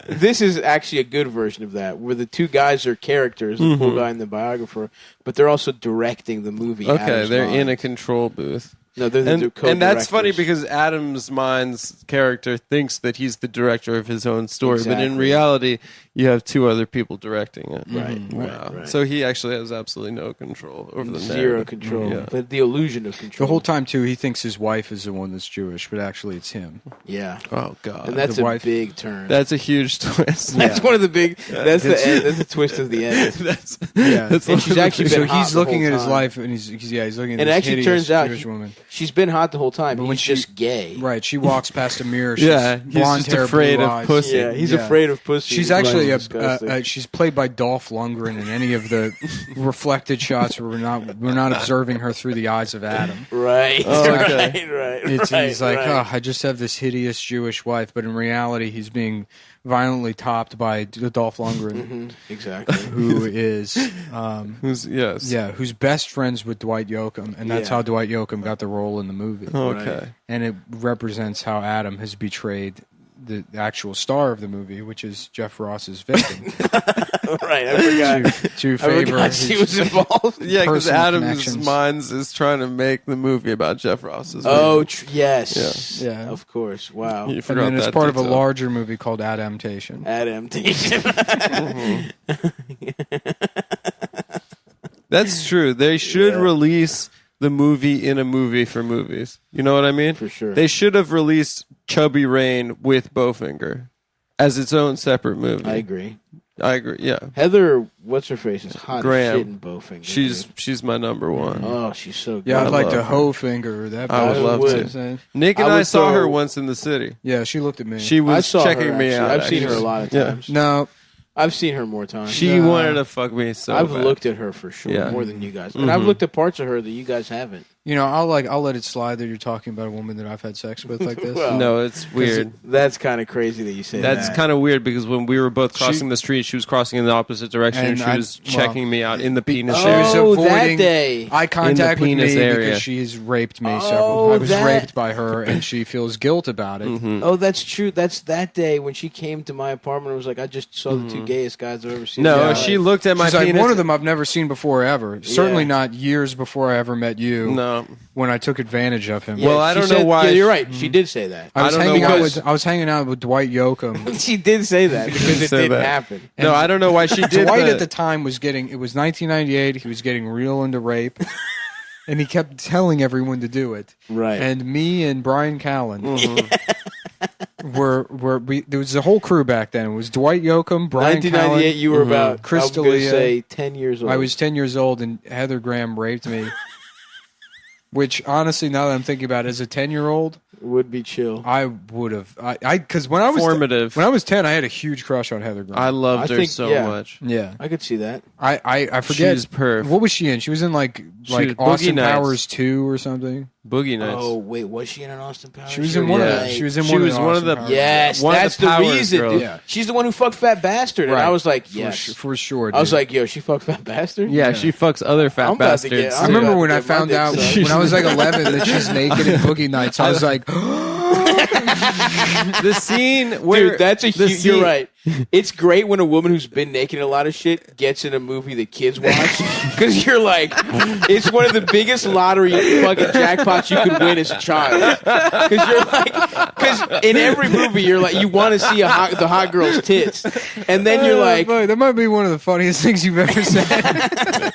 [SPEAKER 3] This is actually a good version of that, where the two guys are characters, the cool guy and the biographer, but they're also directing the movie.
[SPEAKER 2] Okay,
[SPEAKER 3] Adam's
[SPEAKER 2] they're in a
[SPEAKER 3] Mind.
[SPEAKER 2] control booth.
[SPEAKER 3] No, they're the
[SPEAKER 2] And
[SPEAKER 3] co-directors.
[SPEAKER 2] that's funny because Adam's Mind's character thinks that he's the director of his own story, but in
[SPEAKER 3] Exactly.
[SPEAKER 2] reality, you have two other people directing it.
[SPEAKER 3] Right,
[SPEAKER 2] Wow.
[SPEAKER 3] right.
[SPEAKER 2] So he actually has absolutely no control over the
[SPEAKER 3] zero
[SPEAKER 2] narrative.
[SPEAKER 3] control,
[SPEAKER 2] Yeah.
[SPEAKER 3] but the illusion of control.
[SPEAKER 1] The whole time too, he thinks his wife is the one that's Jewish, but actually it's him.
[SPEAKER 3] yeah,
[SPEAKER 2] Oh God,
[SPEAKER 3] and that's
[SPEAKER 1] the
[SPEAKER 3] a
[SPEAKER 1] wife-
[SPEAKER 3] big turn.
[SPEAKER 2] that's a huge twist.
[SPEAKER 3] That's one of the big. That's the end. That's the twist of the end.
[SPEAKER 2] That's
[SPEAKER 1] Yeah,
[SPEAKER 2] that's
[SPEAKER 3] And
[SPEAKER 2] one
[SPEAKER 3] she's
[SPEAKER 2] of the
[SPEAKER 3] actually
[SPEAKER 2] things-
[SPEAKER 1] so
[SPEAKER 3] been hot
[SPEAKER 1] he's
[SPEAKER 3] the
[SPEAKER 1] looking
[SPEAKER 3] whole
[SPEAKER 1] at his
[SPEAKER 3] time.
[SPEAKER 1] life, and he's looking at
[SPEAKER 3] And
[SPEAKER 1] this
[SPEAKER 3] actually
[SPEAKER 1] hideous
[SPEAKER 3] turns out
[SPEAKER 1] Jewish woman.
[SPEAKER 3] She's been hot the whole time.
[SPEAKER 1] when
[SPEAKER 3] He's
[SPEAKER 1] she-
[SPEAKER 3] just gay.
[SPEAKER 1] Right, she walks past a mirror. She's
[SPEAKER 2] Yeah, he's
[SPEAKER 1] blonde
[SPEAKER 2] just
[SPEAKER 1] hair,
[SPEAKER 2] afraid
[SPEAKER 1] blue
[SPEAKER 2] of
[SPEAKER 1] eyes.
[SPEAKER 2] pussy.
[SPEAKER 3] Yeah, he's
[SPEAKER 1] Yeah.
[SPEAKER 3] afraid of pussy.
[SPEAKER 1] She's
[SPEAKER 3] He's
[SPEAKER 1] actually
[SPEAKER 3] disgusting.
[SPEAKER 1] she's played by Dolph Lundgren in any of the reflected shots where we're not observing her through the eyes of Adam.
[SPEAKER 3] right,
[SPEAKER 2] Oh, okay.
[SPEAKER 3] right.
[SPEAKER 1] It's
[SPEAKER 3] right,
[SPEAKER 1] he's like,
[SPEAKER 3] right.
[SPEAKER 1] oh, I just have this hideous Jewish wife, but in reality, he's being violently topped by Dolph Lundgren,
[SPEAKER 3] Mhm, exactly.
[SPEAKER 1] who is who's best friends with Dwight Yoakam, and that's
[SPEAKER 3] Yeah.
[SPEAKER 1] how Dwight Yoakam got the role in the movie.
[SPEAKER 2] Okay.
[SPEAKER 1] And it represents how Adam has betrayed the actual star of the movie, which is Jeff Ross's victim,
[SPEAKER 3] right, I forgot.
[SPEAKER 1] to
[SPEAKER 3] I
[SPEAKER 1] favor
[SPEAKER 3] forgot she
[SPEAKER 1] his
[SPEAKER 3] was involved.
[SPEAKER 2] Yeah, because
[SPEAKER 1] personal
[SPEAKER 2] Adam's
[SPEAKER 1] connections.
[SPEAKER 2] Minds is trying to make the movie about Jeff Ross's.
[SPEAKER 3] Oh,
[SPEAKER 2] movie.
[SPEAKER 3] yes.
[SPEAKER 1] Yeah. Yeah.
[SPEAKER 3] Of course. Wow.
[SPEAKER 2] You
[SPEAKER 1] and
[SPEAKER 2] forgot
[SPEAKER 1] then it's
[SPEAKER 2] that
[SPEAKER 1] part of a
[SPEAKER 2] detail.
[SPEAKER 1] larger movie called Adaptation.
[SPEAKER 3] Adaptation.
[SPEAKER 2] That's true. They should release the movie in a movie for movies. You know what I mean?
[SPEAKER 3] For sure.
[SPEAKER 2] They should have released Chubby Rain with Bowfinger as its own separate movie.
[SPEAKER 3] I agree.
[SPEAKER 2] I agree. Yeah,
[SPEAKER 3] Heather, what's her face, is hot
[SPEAKER 2] Graham.
[SPEAKER 3] as shit in Bowfinger.
[SPEAKER 2] she's my number one.
[SPEAKER 3] Oh, she's so good.
[SPEAKER 1] Yeah, I'd
[SPEAKER 2] I
[SPEAKER 1] like
[SPEAKER 2] love
[SPEAKER 1] to
[SPEAKER 2] her.
[SPEAKER 1] hoe finger that.
[SPEAKER 2] I would
[SPEAKER 1] bitch.
[SPEAKER 2] love
[SPEAKER 3] would.
[SPEAKER 1] You know
[SPEAKER 2] to.
[SPEAKER 1] what I'm saying?
[SPEAKER 2] Nick and
[SPEAKER 3] I
[SPEAKER 2] I
[SPEAKER 3] was
[SPEAKER 2] saw her
[SPEAKER 3] so-
[SPEAKER 2] once in the city.
[SPEAKER 1] Yeah, she looked at me.
[SPEAKER 2] She
[SPEAKER 3] I
[SPEAKER 2] was
[SPEAKER 3] saw
[SPEAKER 2] checking
[SPEAKER 3] her,
[SPEAKER 2] me
[SPEAKER 3] actually.
[SPEAKER 2] out.
[SPEAKER 3] I've seen her a
[SPEAKER 2] actually.
[SPEAKER 3] lot of
[SPEAKER 2] Yeah.
[SPEAKER 3] times.
[SPEAKER 1] no,
[SPEAKER 3] I've seen her more times.
[SPEAKER 2] She wanted to fuck me so
[SPEAKER 3] I've
[SPEAKER 2] bad.
[SPEAKER 3] looked at her for sure
[SPEAKER 2] Yeah.
[SPEAKER 3] more than you guys, and I've looked at parts of her that you guys haven't.
[SPEAKER 1] you know, I'll let it slide that you're talking about a woman that I've had sex with like this.
[SPEAKER 3] Well,
[SPEAKER 2] No, it's weird.
[SPEAKER 3] That's kind of crazy that you say
[SPEAKER 2] That's
[SPEAKER 3] that.
[SPEAKER 2] kind of weird because when we were both crossing the street, she was crossing in the opposite direction and
[SPEAKER 1] And
[SPEAKER 2] she
[SPEAKER 1] I-
[SPEAKER 2] was
[SPEAKER 1] well,
[SPEAKER 2] checking me out in the penis
[SPEAKER 1] she
[SPEAKER 2] area.
[SPEAKER 1] was
[SPEAKER 3] Oh, that
[SPEAKER 1] avoiding
[SPEAKER 3] day.
[SPEAKER 1] eye contact with me
[SPEAKER 2] penis area.
[SPEAKER 1] because she's raped me
[SPEAKER 3] Oh,
[SPEAKER 1] several. I was
[SPEAKER 3] that-
[SPEAKER 1] raped by her, and she feels guilt about it.
[SPEAKER 3] Oh, that's true. That's that day when she came to my apartment and was like, I just saw the two gayest guys I've ever seen. in
[SPEAKER 2] No,
[SPEAKER 3] my
[SPEAKER 2] she
[SPEAKER 3] life."
[SPEAKER 2] looked at my
[SPEAKER 1] She's like,
[SPEAKER 2] penis.
[SPEAKER 1] one of them I've never seen before ever. Certainly
[SPEAKER 3] Yeah.
[SPEAKER 1] not years before I ever met you.
[SPEAKER 2] No.
[SPEAKER 1] When I took advantage of him.
[SPEAKER 3] Yeah,
[SPEAKER 2] Well, I
[SPEAKER 3] she
[SPEAKER 2] don't know
[SPEAKER 3] said-
[SPEAKER 2] why
[SPEAKER 3] Yeah,
[SPEAKER 2] she-
[SPEAKER 3] you're right. She did say that.
[SPEAKER 1] I was
[SPEAKER 2] I don't know
[SPEAKER 1] hanging out
[SPEAKER 2] why-
[SPEAKER 1] with Dwight Yoakam.
[SPEAKER 3] She did say that because it
[SPEAKER 2] say
[SPEAKER 3] didn't
[SPEAKER 2] that.
[SPEAKER 3] happen.
[SPEAKER 2] No, I don't know why she did
[SPEAKER 1] Dwight
[SPEAKER 2] that.
[SPEAKER 1] at the time was getting. It was 1998. He was getting real into rape, and he kept telling everyone to do it.
[SPEAKER 3] Right.
[SPEAKER 1] And me and Brian Callen there was a whole crew back then. It was Dwight Yoakam, Brian
[SPEAKER 3] 1998.
[SPEAKER 1] Callen.
[SPEAKER 3] You were about
[SPEAKER 1] Crystalia.
[SPEAKER 3] I'm going to say 10 years old.
[SPEAKER 1] I was 10 years old, and Heather Graham raped me. Which, honestly, now that I'm thinking about it, as a 10-year-old,
[SPEAKER 3] would be chill.
[SPEAKER 1] I would have. Because when I was
[SPEAKER 2] Formative.
[SPEAKER 1] when I was 10, I had a huge crush on Heather Graham.
[SPEAKER 2] I loved
[SPEAKER 3] I
[SPEAKER 2] her
[SPEAKER 3] think-
[SPEAKER 2] so
[SPEAKER 3] yeah.
[SPEAKER 2] much.
[SPEAKER 1] yeah,
[SPEAKER 3] I could see that.
[SPEAKER 1] I forget.
[SPEAKER 2] She's perf.
[SPEAKER 1] What was she in? She was in like
[SPEAKER 2] was Boogie
[SPEAKER 1] Austin
[SPEAKER 2] Nights.
[SPEAKER 1] Powers 2 or something.
[SPEAKER 2] Boogie Nights.
[SPEAKER 3] Oh wait, was she in an Austin Powers?
[SPEAKER 1] She was in one of
[SPEAKER 2] Yeah.
[SPEAKER 1] the. She was in
[SPEAKER 2] She
[SPEAKER 1] one
[SPEAKER 2] was
[SPEAKER 1] of the.
[SPEAKER 2] one of
[SPEAKER 1] Austin
[SPEAKER 2] the-
[SPEAKER 1] Powers.
[SPEAKER 3] Yes,
[SPEAKER 2] One of
[SPEAKER 3] that's
[SPEAKER 2] the
[SPEAKER 3] the
[SPEAKER 2] Powers
[SPEAKER 3] reason.
[SPEAKER 2] girls.
[SPEAKER 3] Dude.
[SPEAKER 1] Yeah.
[SPEAKER 3] She's the one who fucked Fat Bastard, and
[SPEAKER 1] Right.
[SPEAKER 3] I was like, yes.
[SPEAKER 1] for sure.
[SPEAKER 3] I was
[SPEAKER 1] dude.
[SPEAKER 3] like, yo, she fucked Fat Bastard.
[SPEAKER 2] Yeah, she fucks other fat
[SPEAKER 3] I'm about to get-
[SPEAKER 2] bastards.
[SPEAKER 1] I
[SPEAKER 3] I'm
[SPEAKER 1] remember
[SPEAKER 3] about
[SPEAKER 1] when
[SPEAKER 3] to
[SPEAKER 1] I
[SPEAKER 3] get my
[SPEAKER 1] found
[SPEAKER 3] dick
[SPEAKER 1] out
[SPEAKER 3] sucked.
[SPEAKER 1] when I was like 11 that she's naked in Boogie Nights. I was like,
[SPEAKER 2] The scene where
[SPEAKER 3] Dude, that's a
[SPEAKER 2] the
[SPEAKER 3] huge.
[SPEAKER 2] scene-
[SPEAKER 3] You're right. It's great when a woman who's been naked in a lot of shit gets in a movie that kids watch because you're like, it's one of the biggest lottery fucking jackpots you could win as a child. Because you're like, because in every movie you're like, you want to see the hot girl's tits, and then you're like,
[SPEAKER 1] fuck, that might be one of the funniest things you've ever said.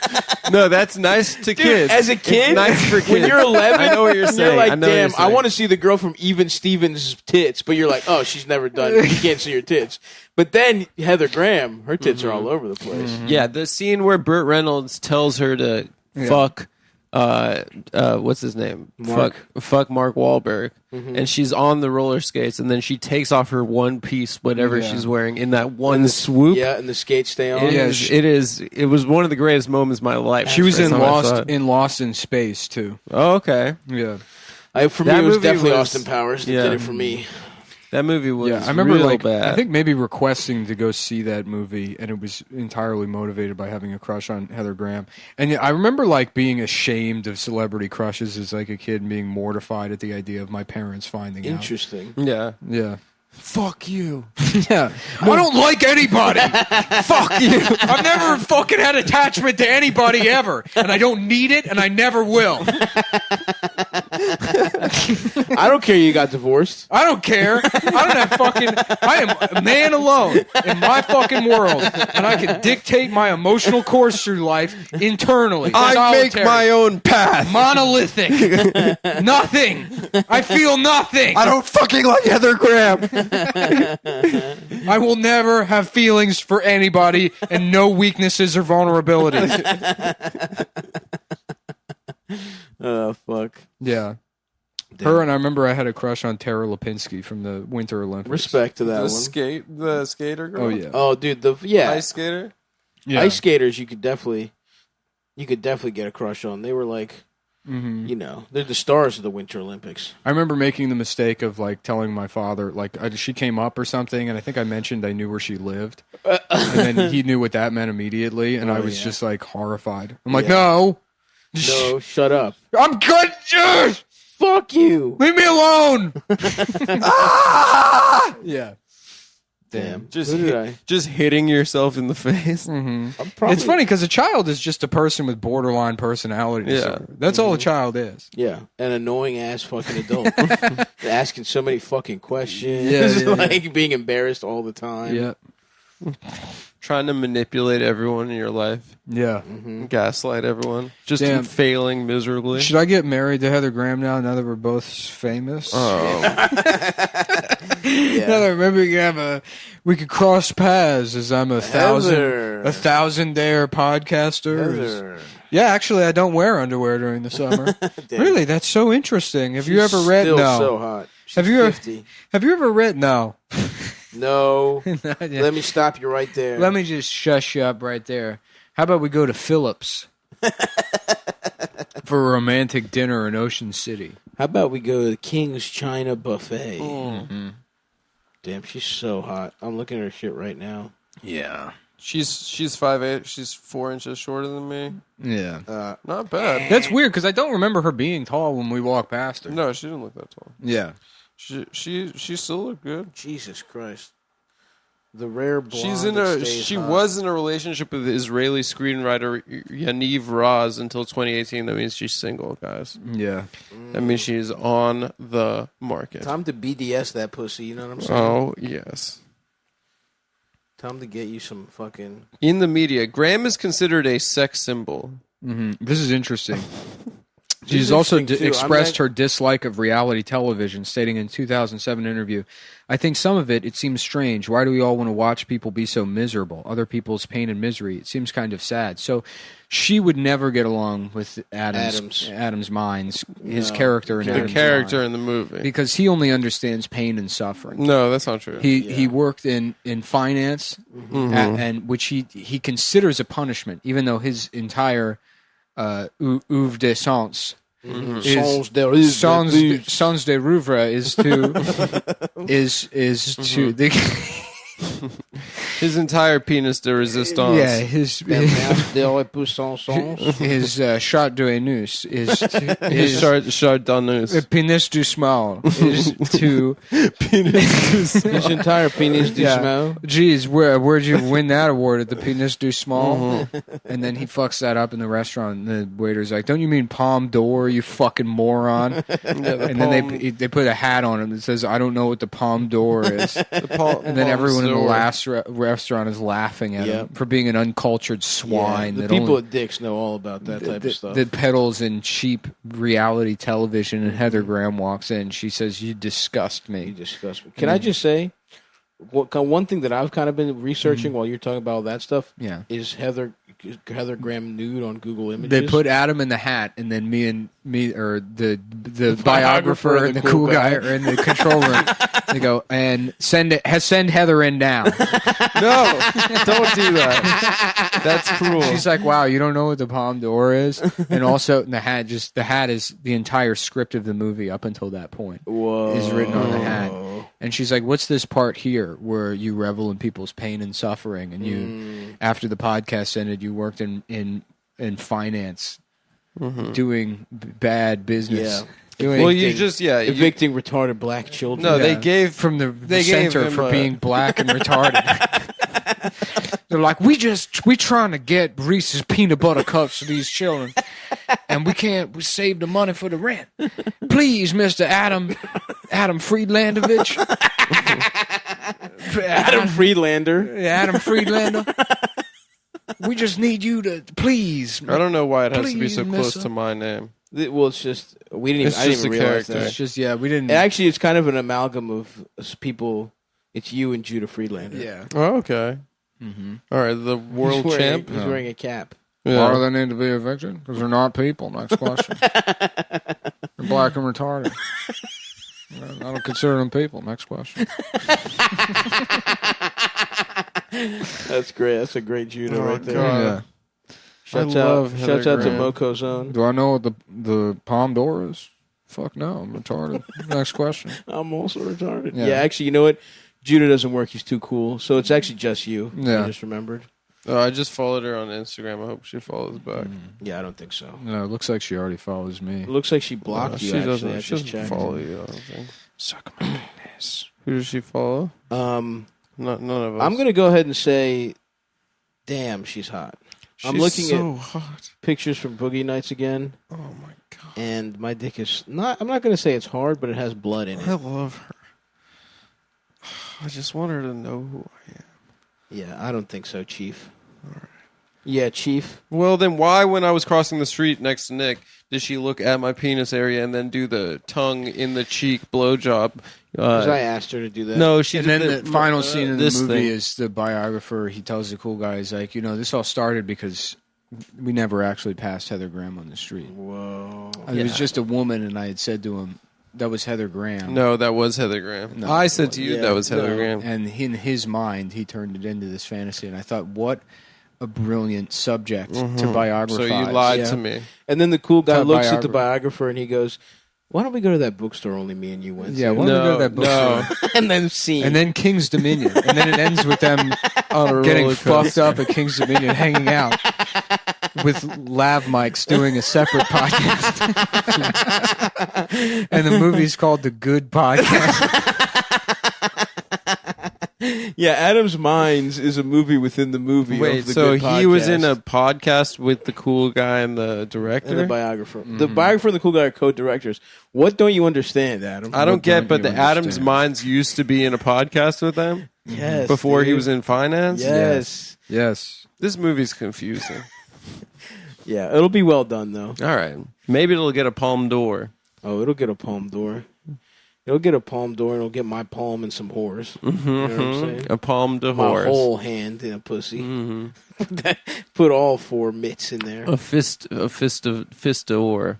[SPEAKER 2] No, that's nice to
[SPEAKER 3] dude,
[SPEAKER 2] kids.
[SPEAKER 3] as a kid,
[SPEAKER 2] it's nice for kids.
[SPEAKER 3] when you're 11,
[SPEAKER 2] I know what you're saying.
[SPEAKER 3] You're like,
[SPEAKER 2] I know what you're
[SPEAKER 3] damn, I
[SPEAKER 2] saying.
[SPEAKER 3] want to see the girl from Even Stevens' tits, but you're like, oh, she's never done it. You can't see her tits. But then Heather Graham, her tits are all over the place.
[SPEAKER 2] Yeah, the scene where Burt Reynolds tells her to fuck what's his name?
[SPEAKER 3] Mark.
[SPEAKER 2] Fuck Mark Wahlberg. And she's on the roller skates and then she takes off her one piece, whatever
[SPEAKER 1] Yeah.
[SPEAKER 2] she's wearing, in that one swoop.
[SPEAKER 3] Yeah, and the skates stay on.
[SPEAKER 2] It was one of the greatest moments of my life.
[SPEAKER 1] She was
[SPEAKER 2] That's
[SPEAKER 1] in
[SPEAKER 2] how I saw it.
[SPEAKER 1] Lost in Space too.
[SPEAKER 2] Oh, okay.
[SPEAKER 1] Yeah,
[SPEAKER 3] For me,
[SPEAKER 2] That
[SPEAKER 3] it was
[SPEAKER 2] movie
[SPEAKER 3] definitely
[SPEAKER 2] was-
[SPEAKER 3] Austin Powers that
[SPEAKER 2] yeah.
[SPEAKER 3] did it for me.
[SPEAKER 2] That movie was
[SPEAKER 1] yeah. I remember
[SPEAKER 2] real
[SPEAKER 1] like
[SPEAKER 2] bad.
[SPEAKER 1] I think maybe requesting to go see that movie, and it was entirely motivated by having a crush on Heather Graham. And I remember like being ashamed of celebrity crushes as like a kid, and being mortified at the idea of my parents finding out.
[SPEAKER 3] Interesting.
[SPEAKER 2] yeah.
[SPEAKER 1] Yeah.
[SPEAKER 2] Fuck you.
[SPEAKER 1] Yeah. I don't like anybody. Fuck you. I've never fucking had attachment to anybody ever. And I don't need it and I never will.
[SPEAKER 3] I don't care you got divorced.
[SPEAKER 1] I don't care. I am a man alone in my fucking world. And I can dictate my emotional course through life internally.
[SPEAKER 2] I make
[SPEAKER 1] Solitary.
[SPEAKER 2] my own path.
[SPEAKER 1] Monolithic. Nothing. I feel nothing.
[SPEAKER 2] I don't fucking like Heather Graham.
[SPEAKER 1] I will never have feelings for anybody and no weaknesses or vulnerabilities.
[SPEAKER 3] Oh, fuck.
[SPEAKER 1] Yeah. Her, and I remember I had a crush on Tara Lipinski from the Winter Olympics.
[SPEAKER 3] Respect to that
[SPEAKER 2] The
[SPEAKER 3] one.
[SPEAKER 2] the skater girl.
[SPEAKER 1] Oh, yeah.
[SPEAKER 3] Oh, dude,
[SPEAKER 2] Ice skater.
[SPEAKER 1] Yeah.
[SPEAKER 3] ice skaters you could definitely get a crush on. They were like,
[SPEAKER 1] Mm-hmm.
[SPEAKER 3] you know, they're the stars of the Winter Olympics.
[SPEAKER 1] I remember making the mistake of like telling my father, like she came up or something, and I think I mentioned I knew where she lived, and then he knew what that meant immediately, and I was
[SPEAKER 3] yeah.
[SPEAKER 1] just like horrified. I'm like,
[SPEAKER 3] Yeah.
[SPEAKER 1] no,
[SPEAKER 3] No, shut up.
[SPEAKER 1] I'm good. Just
[SPEAKER 3] Fuck you.
[SPEAKER 1] leave me alone. Yeah.
[SPEAKER 3] Damn.
[SPEAKER 2] Just
[SPEAKER 3] Who did
[SPEAKER 2] hit-
[SPEAKER 3] I?
[SPEAKER 2] just hitting yourself in the face.
[SPEAKER 3] I'm probably,
[SPEAKER 1] It's funny because a child is just a person with borderline personality
[SPEAKER 2] Yeah.
[SPEAKER 1] disorder. That's all a child is.
[SPEAKER 3] Yeah, an annoying ass fucking adult. Asking so many fucking questions.
[SPEAKER 1] Yeah,
[SPEAKER 3] like being embarrassed all the time.
[SPEAKER 1] Yeah.
[SPEAKER 2] Trying to manipulate everyone in your life,
[SPEAKER 1] Yeah.
[SPEAKER 2] gaslight everyone, just
[SPEAKER 1] Damn.
[SPEAKER 2] failing miserably.
[SPEAKER 1] Should I get married to Heather Graham now that we're both famous?
[SPEAKER 2] Oh,
[SPEAKER 1] Now that maybe we could cross paths as I'm a
[SPEAKER 3] Heather.
[SPEAKER 1] thousandaire podcaster.
[SPEAKER 3] Heather.
[SPEAKER 1] Yeah, actually, I don't wear underwear during the summer.
[SPEAKER 3] Damn.
[SPEAKER 1] Really, that's so interesting. Have you
[SPEAKER 3] She's
[SPEAKER 1] ever read?
[SPEAKER 3] Still
[SPEAKER 1] No.
[SPEAKER 3] so hot. She's
[SPEAKER 1] Have you ever-
[SPEAKER 3] 50.
[SPEAKER 1] Have you ever read? No.
[SPEAKER 3] No.
[SPEAKER 1] Not yet.
[SPEAKER 3] Let me stop you right there.
[SPEAKER 1] Let me just shush you up right there. How about we go to Phillips for a romantic dinner in Ocean City?
[SPEAKER 3] How about we go to the King's China Buffet?
[SPEAKER 1] Mm-hmm.
[SPEAKER 3] Damn, she's so hot. I'm looking at her shit right now.
[SPEAKER 1] Yeah.
[SPEAKER 2] she's 5'8". She's 4 inches shorter than me.
[SPEAKER 1] Yeah.
[SPEAKER 2] Not bad.
[SPEAKER 1] That's weird because I don't remember her being tall when we walked past her.
[SPEAKER 2] No, she didn't look that tall.
[SPEAKER 1] Yeah.
[SPEAKER 2] She still looked good.
[SPEAKER 3] Jesus Christ. The rare blonde.
[SPEAKER 2] She's
[SPEAKER 3] that stays
[SPEAKER 2] she
[SPEAKER 3] hot.
[SPEAKER 2] was in a relationship with Israeli screenwriter Yaniv Raz until 2018. That means she's single, guys.
[SPEAKER 1] Yeah.
[SPEAKER 2] That means she's on the market.
[SPEAKER 3] Time to BDS that pussy, you know what I'm saying?
[SPEAKER 2] Oh, yes.
[SPEAKER 3] Time to get you some fucking...
[SPEAKER 2] In the media, Graham is considered a sex symbol.
[SPEAKER 1] This is interesting. She's also
[SPEAKER 3] interesting, too.
[SPEAKER 1] expressed her dislike of reality television, stating in a 2007 interview, "I think some of it seems strange. Why do we all want to watch people be so miserable? Other people's pain and misery. It seems kind of sad." So she would never get along with Adam's Minds, his character in
[SPEAKER 2] The
[SPEAKER 1] Adam's
[SPEAKER 2] character
[SPEAKER 1] Mind,
[SPEAKER 2] in the movie.
[SPEAKER 1] because he only understands pain and suffering.
[SPEAKER 2] No, that's not true.
[SPEAKER 1] He worked in finance, and which he considers a punishment, even though his entire oeuvre de sens
[SPEAKER 3] Sens
[SPEAKER 1] de Rouvre is to
[SPEAKER 2] His entire penis de resistance.
[SPEAKER 1] yeah his shot de anus is
[SPEAKER 2] His chardonnay.
[SPEAKER 1] penis du small is to
[SPEAKER 3] his entire penis du smell.
[SPEAKER 1] Geez, where'd you win that award at the Penis du Small? And then he fucks that up in the restaurant. And the waiter's like, "Don't you mean Palme d'Or, you fucking moron?" And then they put a hat on him that says, "I don't know what the Palme d'Or is." And then everyone in the last restaurant is laughing at him for being an uncultured swine.
[SPEAKER 3] The
[SPEAKER 1] that
[SPEAKER 3] people
[SPEAKER 1] only,
[SPEAKER 3] at Dick's know all about that type of stuff.
[SPEAKER 1] that peddles in cheap reality television. And Heather Graham walks in. She says, "You disgust me."
[SPEAKER 3] You disgust me. Can I just say, one thing that I've kind of been researching while you're talking about all that stuff is Heather Graham nude on Google Images.
[SPEAKER 1] They put Adam in the hat, and then me or the biographer and the cool guy are in the control room. They go and send Heather in now.
[SPEAKER 2] No, don't do that. That's cruel.
[SPEAKER 1] She's like, "Wow, you don't know what the Palme d'Or is?" And also the hat is the entire script of the movie up until that point is written on the hat. And she's like, "What's this part here where you revel in people's pain and suffering? And you, after the podcast ended, you worked in finance, doing bad business."
[SPEAKER 3] Yeah.
[SPEAKER 1] Evicting
[SPEAKER 3] retarded black children.
[SPEAKER 2] No, they gave
[SPEAKER 1] from the
[SPEAKER 2] gave
[SPEAKER 1] center
[SPEAKER 2] him
[SPEAKER 1] for being black and retarded. They're like, we trying to get Reese's peanut butter cups to these children, and we save the money for the rent. Please, Mr. Adam Friedlandovich.
[SPEAKER 3] Adam Friedlander.
[SPEAKER 1] Adam Friedlander. We just need you to please.
[SPEAKER 2] I don't know why it has to be
[SPEAKER 1] Please,
[SPEAKER 2] so close
[SPEAKER 1] mister.
[SPEAKER 2] to my name.
[SPEAKER 3] Well, it's just we didn't.
[SPEAKER 2] It's
[SPEAKER 3] I didn't
[SPEAKER 2] just
[SPEAKER 3] even
[SPEAKER 2] a
[SPEAKER 3] realize
[SPEAKER 2] character.
[SPEAKER 3] that.
[SPEAKER 1] It's just we didn't.
[SPEAKER 3] Actually, it's kind of an amalgam of people. It's you and Judah Friedlander.
[SPEAKER 1] Yeah.
[SPEAKER 2] Oh, okay. All right, the world champ.
[SPEAKER 3] He's wearing a cap.
[SPEAKER 2] Yeah.
[SPEAKER 1] Why do they need to be evicted? Because they're not people. Next question. They're black and retarded. I don't consider them people. Next question.
[SPEAKER 3] That's great. That's a great Judah right there.
[SPEAKER 2] God.
[SPEAKER 1] Yeah.
[SPEAKER 3] Shouts
[SPEAKER 2] I
[SPEAKER 3] out,
[SPEAKER 2] love
[SPEAKER 3] shouts
[SPEAKER 2] Heather
[SPEAKER 3] out to
[SPEAKER 2] Graham.
[SPEAKER 3] Moco Zone.
[SPEAKER 1] Do I know what the Palme d'Or is? Fuck no, I'm retarded. Next question.
[SPEAKER 3] I'm also retarded.
[SPEAKER 1] Yeah.
[SPEAKER 3] Yeah, actually, you know what? Judah doesn't work. He's too cool. So it's actually just you.
[SPEAKER 1] Yeah.
[SPEAKER 3] I just remembered.
[SPEAKER 2] I just followed her on Instagram. I hope she follows back.
[SPEAKER 3] Yeah, I don't think so.
[SPEAKER 1] No, it looks like she already follows me.
[SPEAKER 3] It looks like she blocked you.
[SPEAKER 2] She
[SPEAKER 3] Actually,
[SPEAKER 2] doesn't.
[SPEAKER 3] I
[SPEAKER 2] She
[SPEAKER 3] just
[SPEAKER 2] doesn't
[SPEAKER 3] checked.
[SPEAKER 2] follow you. I don't think.
[SPEAKER 1] Suck my penis.
[SPEAKER 2] Who does she follow? None of us.
[SPEAKER 3] I'm gonna go ahead and say, damn, she's hot. I'm looking
[SPEAKER 2] so
[SPEAKER 3] at
[SPEAKER 2] hot.
[SPEAKER 3] pictures from Boogie Nights again,
[SPEAKER 2] Oh my god.
[SPEAKER 3] and my dick is not. I'm not gonna say it's hard, but it has blood in
[SPEAKER 2] I
[SPEAKER 3] it.
[SPEAKER 2] love her. I just want her to know who I am.
[SPEAKER 3] Yeah, I don't think so, Chief. Yeah, Chief.
[SPEAKER 2] Well, then why, when I was crossing the street next to Nick, did she look at my penis area and then do the tongue in the cheek blowjob?
[SPEAKER 3] Because I asked her to do that.
[SPEAKER 2] No, she
[SPEAKER 1] And
[SPEAKER 2] did
[SPEAKER 1] then the final scene in the
[SPEAKER 2] this
[SPEAKER 1] movie
[SPEAKER 2] thing.
[SPEAKER 1] is the biographer. He tells the cool guy, he's like, this all started because we never actually passed Heather Graham on the street.
[SPEAKER 3] Whoa.
[SPEAKER 1] It was just a woman, and I had said to him, that was Heather Graham.
[SPEAKER 2] No, that was Heather Graham.
[SPEAKER 1] No.
[SPEAKER 2] I said to you
[SPEAKER 3] Yeah,
[SPEAKER 2] that was Heather
[SPEAKER 3] no.
[SPEAKER 2] Graham.
[SPEAKER 1] And in his mind, he turned it into this fantasy. And I thought, what a brilliant subject to biographize.
[SPEAKER 2] So you lied
[SPEAKER 3] Yeah.
[SPEAKER 2] to me.
[SPEAKER 3] And then the cool guy
[SPEAKER 1] Top
[SPEAKER 3] looks at the
[SPEAKER 1] biographer.
[SPEAKER 3] biographer and he goes, "Why don't we go to that bookstore only me and you went
[SPEAKER 1] Yeah,
[SPEAKER 3] to?"
[SPEAKER 1] why don't we go to that bookstore?
[SPEAKER 3] and then scene.
[SPEAKER 1] And then King's Dominion. And then it ends with them
[SPEAKER 2] On a
[SPEAKER 1] getting
[SPEAKER 2] roller
[SPEAKER 1] fucked
[SPEAKER 2] coaster.
[SPEAKER 1] up at King's Dominion, hanging out with lav mics doing a separate podcast. And the movie's called The Good Podcast.
[SPEAKER 3] yeah, Adam's Minds is a movie within the movie.
[SPEAKER 2] Wait,
[SPEAKER 3] of the
[SPEAKER 2] so
[SPEAKER 3] Good
[SPEAKER 2] he was in
[SPEAKER 3] Podcast
[SPEAKER 2] a podcast with the cool guy and the director?
[SPEAKER 3] and the biographer. The biographer and the cool guy are co-directors. What don't you understand, Adam?
[SPEAKER 2] I don't
[SPEAKER 1] What
[SPEAKER 2] get,
[SPEAKER 1] don't
[SPEAKER 2] but
[SPEAKER 1] you
[SPEAKER 2] the Adams
[SPEAKER 1] understand?
[SPEAKER 2] Minds used to be in a podcast with them
[SPEAKER 3] Yes,
[SPEAKER 2] before he
[SPEAKER 3] dude.
[SPEAKER 2] was in finance?
[SPEAKER 3] Yes.
[SPEAKER 1] Yes.
[SPEAKER 2] This movie's confusing.
[SPEAKER 3] Yeah, it'll be well done though.
[SPEAKER 2] All right. Maybe it'll get a Palme d'Or.
[SPEAKER 3] Oh, it'll get a Palme d'Or. It'll get a Palme d'Or, and it'll get my palm and some whores. You know what I'm saying?
[SPEAKER 2] A Palme
[SPEAKER 3] My
[SPEAKER 2] d'Or.
[SPEAKER 3] whole hand in a pussy. Put all 4 mitts in there.
[SPEAKER 2] A fist d'Or.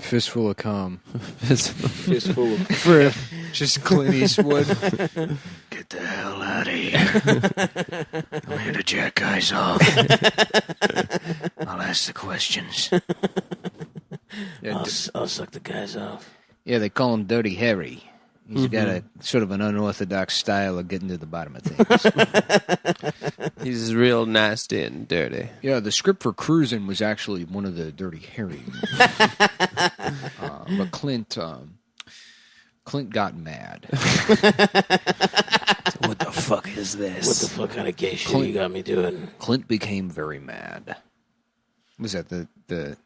[SPEAKER 1] Fistful of cum.
[SPEAKER 3] Fistful of.
[SPEAKER 1] For just Clint Eastwood.
[SPEAKER 6] Get the hell out of here. I'm here to jack guys off. I'll ask the questions.
[SPEAKER 3] I'll suck the guys off.
[SPEAKER 6] Yeah, they call him Dirty Harry. He's got a sort of an unorthodox style of getting to the bottom of things.
[SPEAKER 2] He's real nasty and dirty.
[SPEAKER 1] Yeah, the script for Cruisin' was actually one of the Dirty Harry movies. But Clint got mad.
[SPEAKER 6] What the fuck is this?
[SPEAKER 3] What the fuck kind of gay shit you got me doing?
[SPEAKER 1] Clint became very mad. Was that the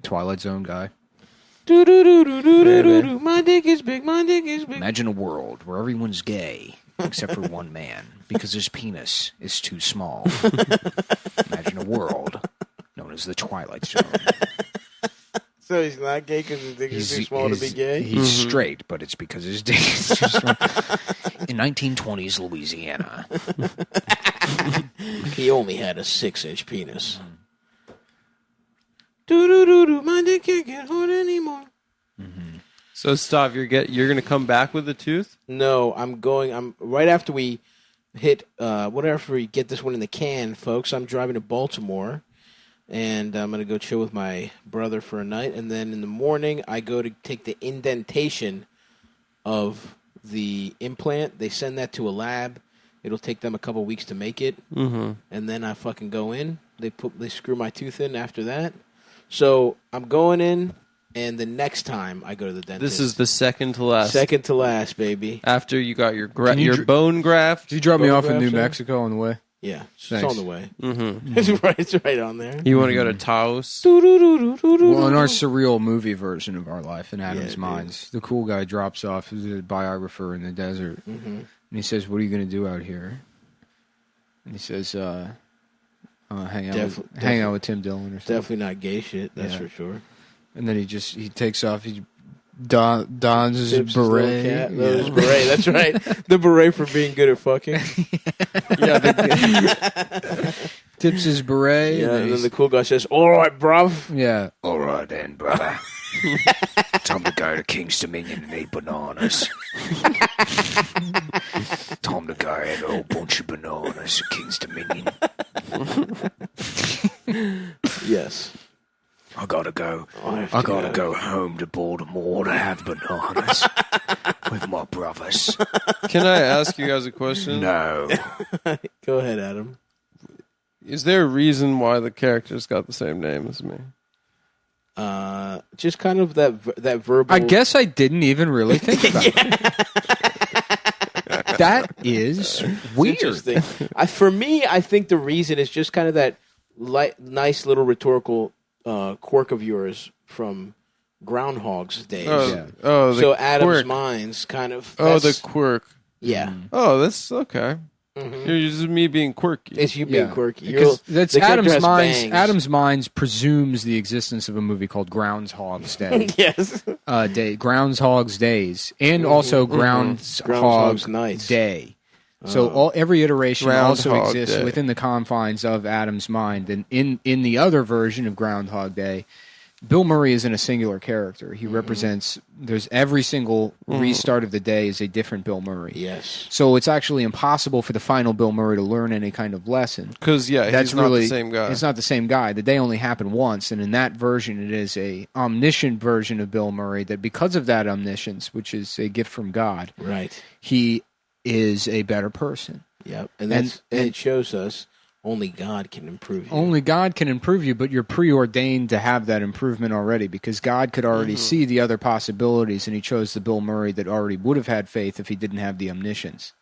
[SPEAKER 1] Twilight Zone guy?
[SPEAKER 3] My dick is big. My dick is big.
[SPEAKER 6] Imagine a world where everyone's gay except for one man because his penis is too small. Imagine a world known as the Twilight Zone.
[SPEAKER 3] So he's not gay because his dick is too small to be gay?
[SPEAKER 6] He's straight, but it's because his dick is too small. In 1920s Louisiana.
[SPEAKER 3] He only had a 6-inch penis. My dick can't get hard anymore.
[SPEAKER 2] So, Stav, you're going to come back with a tooth?
[SPEAKER 3] No, I'm right after we hit, whatever we get this one in the can, folks. I'm driving to Baltimore, and I'm going to go chill with my brother for a night. And then in the morning, I go to take the indentation of the implant. They send that to a lab. It'll take them a couple weeks to make it. Mm-hmm. And then I fucking go in. They screw my tooth in after that. So I'm going in, and the next time I go to the dentist.
[SPEAKER 2] This is the second to last.
[SPEAKER 3] Second to last, baby.
[SPEAKER 2] After you got your
[SPEAKER 1] you
[SPEAKER 2] bone graft.
[SPEAKER 1] Did you drop me
[SPEAKER 3] Bone
[SPEAKER 1] off in
[SPEAKER 3] graft,
[SPEAKER 1] New
[SPEAKER 3] sir?
[SPEAKER 1] Mexico on the way?
[SPEAKER 3] Yeah, it's
[SPEAKER 1] Thanks.
[SPEAKER 3] on the way. Mm-hmm. It's right on there.
[SPEAKER 2] You want to go to Taos?
[SPEAKER 1] Well, in our surreal movie version of our life in Adam's
[SPEAKER 3] dude.
[SPEAKER 1] Minds, the cool guy drops off as a biographer in the desert, and he says, "What are you going to do out here?" And he says, "Hang out with Tim Dillon or something."
[SPEAKER 3] Definitely not gay shit, that's
[SPEAKER 1] Yeah.
[SPEAKER 3] for sure.
[SPEAKER 1] And then he takes off. He dons his
[SPEAKER 3] Tips his little
[SPEAKER 1] beret.
[SPEAKER 3] cat. No, his beret, that's right. The beret for being good at fucking.
[SPEAKER 1] Tips his beret.
[SPEAKER 3] Yeah,
[SPEAKER 1] and
[SPEAKER 3] and then the cool guy says, "All right, bruv."
[SPEAKER 1] yeah.
[SPEAKER 6] All right then, brother. Time to go to King's Dominion and eat bananas. Time to go have a whole bunch of bananas at King's Dominion.
[SPEAKER 3] Yes.
[SPEAKER 6] I gotta go.
[SPEAKER 3] I
[SPEAKER 6] I gotta go home to Baltimore to have bananas with my brothers.
[SPEAKER 2] Can I ask you guys a question?
[SPEAKER 6] No.
[SPEAKER 3] Go ahead, Adam.
[SPEAKER 2] Is there a reason why the character's got the same name as me?
[SPEAKER 3] Just kind of that verbal.
[SPEAKER 1] I guess I didn't even really think about it. That is weird.
[SPEAKER 3] Interesting. For me, I think the reason is just kind of that nice little rhetorical quirk of yours from Groundhog's days.
[SPEAKER 2] The
[SPEAKER 3] So Adam's
[SPEAKER 2] quirk.
[SPEAKER 3] Mind's kind of.
[SPEAKER 2] Oh, the
[SPEAKER 3] that's-
[SPEAKER 2] quirk.
[SPEAKER 3] yeah.
[SPEAKER 2] Oh, that's okay. You're just me being quirky.
[SPEAKER 3] It's you being
[SPEAKER 1] Yeah.
[SPEAKER 3] quirky.
[SPEAKER 1] Because that's
[SPEAKER 3] the character
[SPEAKER 1] Adam's
[SPEAKER 3] has
[SPEAKER 1] Minds.
[SPEAKER 3] bangs.
[SPEAKER 1] Adam's Minds presumes the existence of a movie called Groundhog's Day.
[SPEAKER 3] Yes.
[SPEAKER 1] Groundhog's Days, and also
[SPEAKER 3] Groundhog's
[SPEAKER 1] Groundhog
[SPEAKER 3] Nights.
[SPEAKER 1] Day. So every iteration also
[SPEAKER 2] Groundhog
[SPEAKER 1] exists
[SPEAKER 2] Day.
[SPEAKER 1] within the confines of Adam's Mind. And in the other version of Groundhog Day, Bill Murray isn't a singular character. He represents. There's every single restart of the day is a different Bill Murray.
[SPEAKER 3] Yes.
[SPEAKER 1] So it's actually impossible for the final Bill Murray to learn any kind of lesson.
[SPEAKER 2] Because, he's not the same guy.
[SPEAKER 1] It's not the same guy. The day only happened once, and in that version, it is a omniscient version of Bill Murray. That because of that omniscience, which is a gift from God,
[SPEAKER 3] Right.
[SPEAKER 1] he is a better person.
[SPEAKER 3] Yep. And it shows us only God can improve you.
[SPEAKER 1] Only God can improve you, but you're preordained to have that improvement already because God could already see the other possibilities, and he chose the Bill Murray that already would have had faith if he didn't have the omniscience.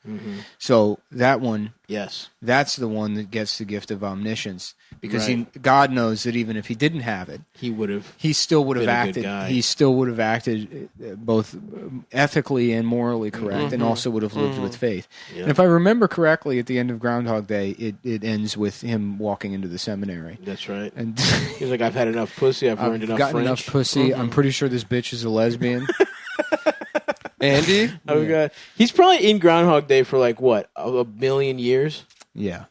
[SPEAKER 1] So that one
[SPEAKER 3] Yes.
[SPEAKER 1] That's the one that gets the gift of omniscience, because
[SPEAKER 3] Right.
[SPEAKER 1] God knows that even if he didn't have it,
[SPEAKER 3] He would have.
[SPEAKER 1] he still would have
[SPEAKER 3] Been a good
[SPEAKER 1] acted.
[SPEAKER 3] guy.
[SPEAKER 1] He still would have acted both ethically and morally correct, and also would have lived with faith.
[SPEAKER 3] Yeah.
[SPEAKER 1] And if I remember correctly, at the end of Groundhog Day, it ends with him walking into the seminary.
[SPEAKER 3] That's right.
[SPEAKER 1] And
[SPEAKER 3] He's like, I've had enough pussy. I've learned
[SPEAKER 1] I've
[SPEAKER 3] enough
[SPEAKER 1] gotten
[SPEAKER 3] French.
[SPEAKER 1] enough pussy. I'm pretty sure this bitch is a lesbian.
[SPEAKER 2] Andy?
[SPEAKER 3] He's probably in Groundhog Day for like what, a million years?
[SPEAKER 1] Yeah.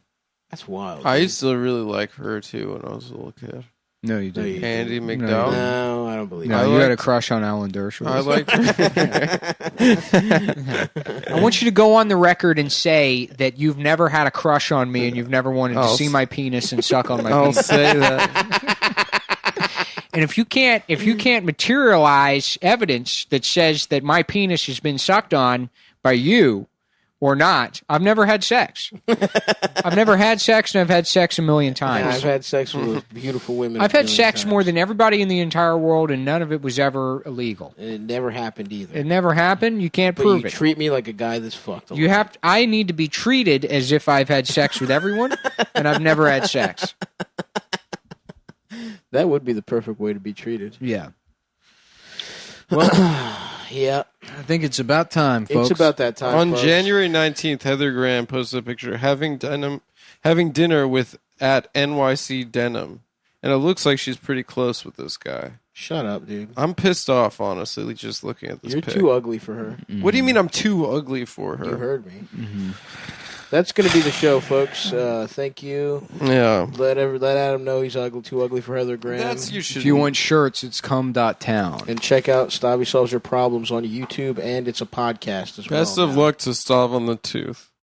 [SPEAKER 3] That's wild.
[SPEAKER 2] I
[SPEAKER 3] dude.
[SPEAKER 2] used to really like her too when I was a little kid.
[SPEAKER 1] No, you didn't.
[SPEAKER 3] you-
[SPEAKER 2] Andy
[SPEAKER 1] No,
[SPEAKER 2] McDowell.
[SPEAKER 3] No, I don't believe
[SPEAKER 1] No,
[SPEAKER 2] I
[SPEAKER 3] it.
[SPEAKER 1] you had a
[SPEAKER 2] liked-
[SPEAKER 1] crush on Alan Dershowitz.
[SPEAKER 2] I like.
[SPEAKER 6] I want you to go on the record and say that you've never had a crush on me and you've never wanted to
[SPEAKER 2] I'll
[SPEAKER 6] see
[SPEAKER 2] s-
[SPEAKER 6] my penis and suck on my
[SPEAKER 2] I'll
[SPEAKER 6] penis.
[SPEAKER 2] say that.
[SPEAKER 6] And if you can't materialize evidence that says that my penis has been sucked on by you or not, I've never had sex. I've never had sex, and I've had sex a million
[SPEAKER 3] Yeah, I've
[SPEAKER 6] times.
[SPEAKER 3] had sex with beautiful women.
[SPEAKER 6] I've
[SPEAKER 3] a
[SPEAKER 6] had
[SPEAKER 3] million
[SPEAKER 6] sex
[SPEAKER 3] times.
[SPEAKER 6] more than everybody in the entire world, and none of it was ever illegal.
[SPEAKER 3] And it never happened either.
[SPEAKER 6] It never happened. You can't
[SPEAKER 3] But
[SPEAKER 6] prove
[SPEAKER 3] you
[SPEAKER 6] it.
[SPEAKER 3] treat me like a guy that's fucked. a
[SPEAKER 6] You
[SPEAKER 3] lot.
[SPEAKER 6] have. I need to be treated as if I've had sex with everyone, and I've never had sex.
[SPEAKER 3] That would be the perfect way to be treated.
[SPEAKER 1] Yeah.
[SPEAKER 3] Yeah,
[SPEAKER 1] I think it's about time, folks.
[SPEAKER 3] it's about that time.
[SPEAKER 2] On
[SPEAKER 3] folks.
[SPEAKER 2] January 19th, Heather Graham posted a picture having dinner with at NYC Denim, and it looks like she's pretty close with this guy.
[SPEAKER 3] Shut up, dude.
[SPEAKER 2] I'm pissed off, honestly, just looking at this
[SPEAKER 3] You're
[SPEAKER 2] pic.
[SPEAKER 3] too ugly for her.
[SPEAKER 2] What do you mean I'm too ugly for her?
[SPEAKER 3] You heard me. That's going to be the show, folks. Thank you.
[SPEAKER 2] Yeah.
[SPEAKER 3] Let Adam know he's ugly, too ugly for Heather Graham.
[SPEAKER 2] That's you should.
[SPEAKER 1] If you want shirts, it's cum.town.
[SPEAKER 3] And check out Stabby Solves Your Problems on YouTube, and it's a podcast as well.
[SPEAKER 2] Best of
[SPEAKER 3] now.
[SPEAKER 2] luck to Stav on the Tooth.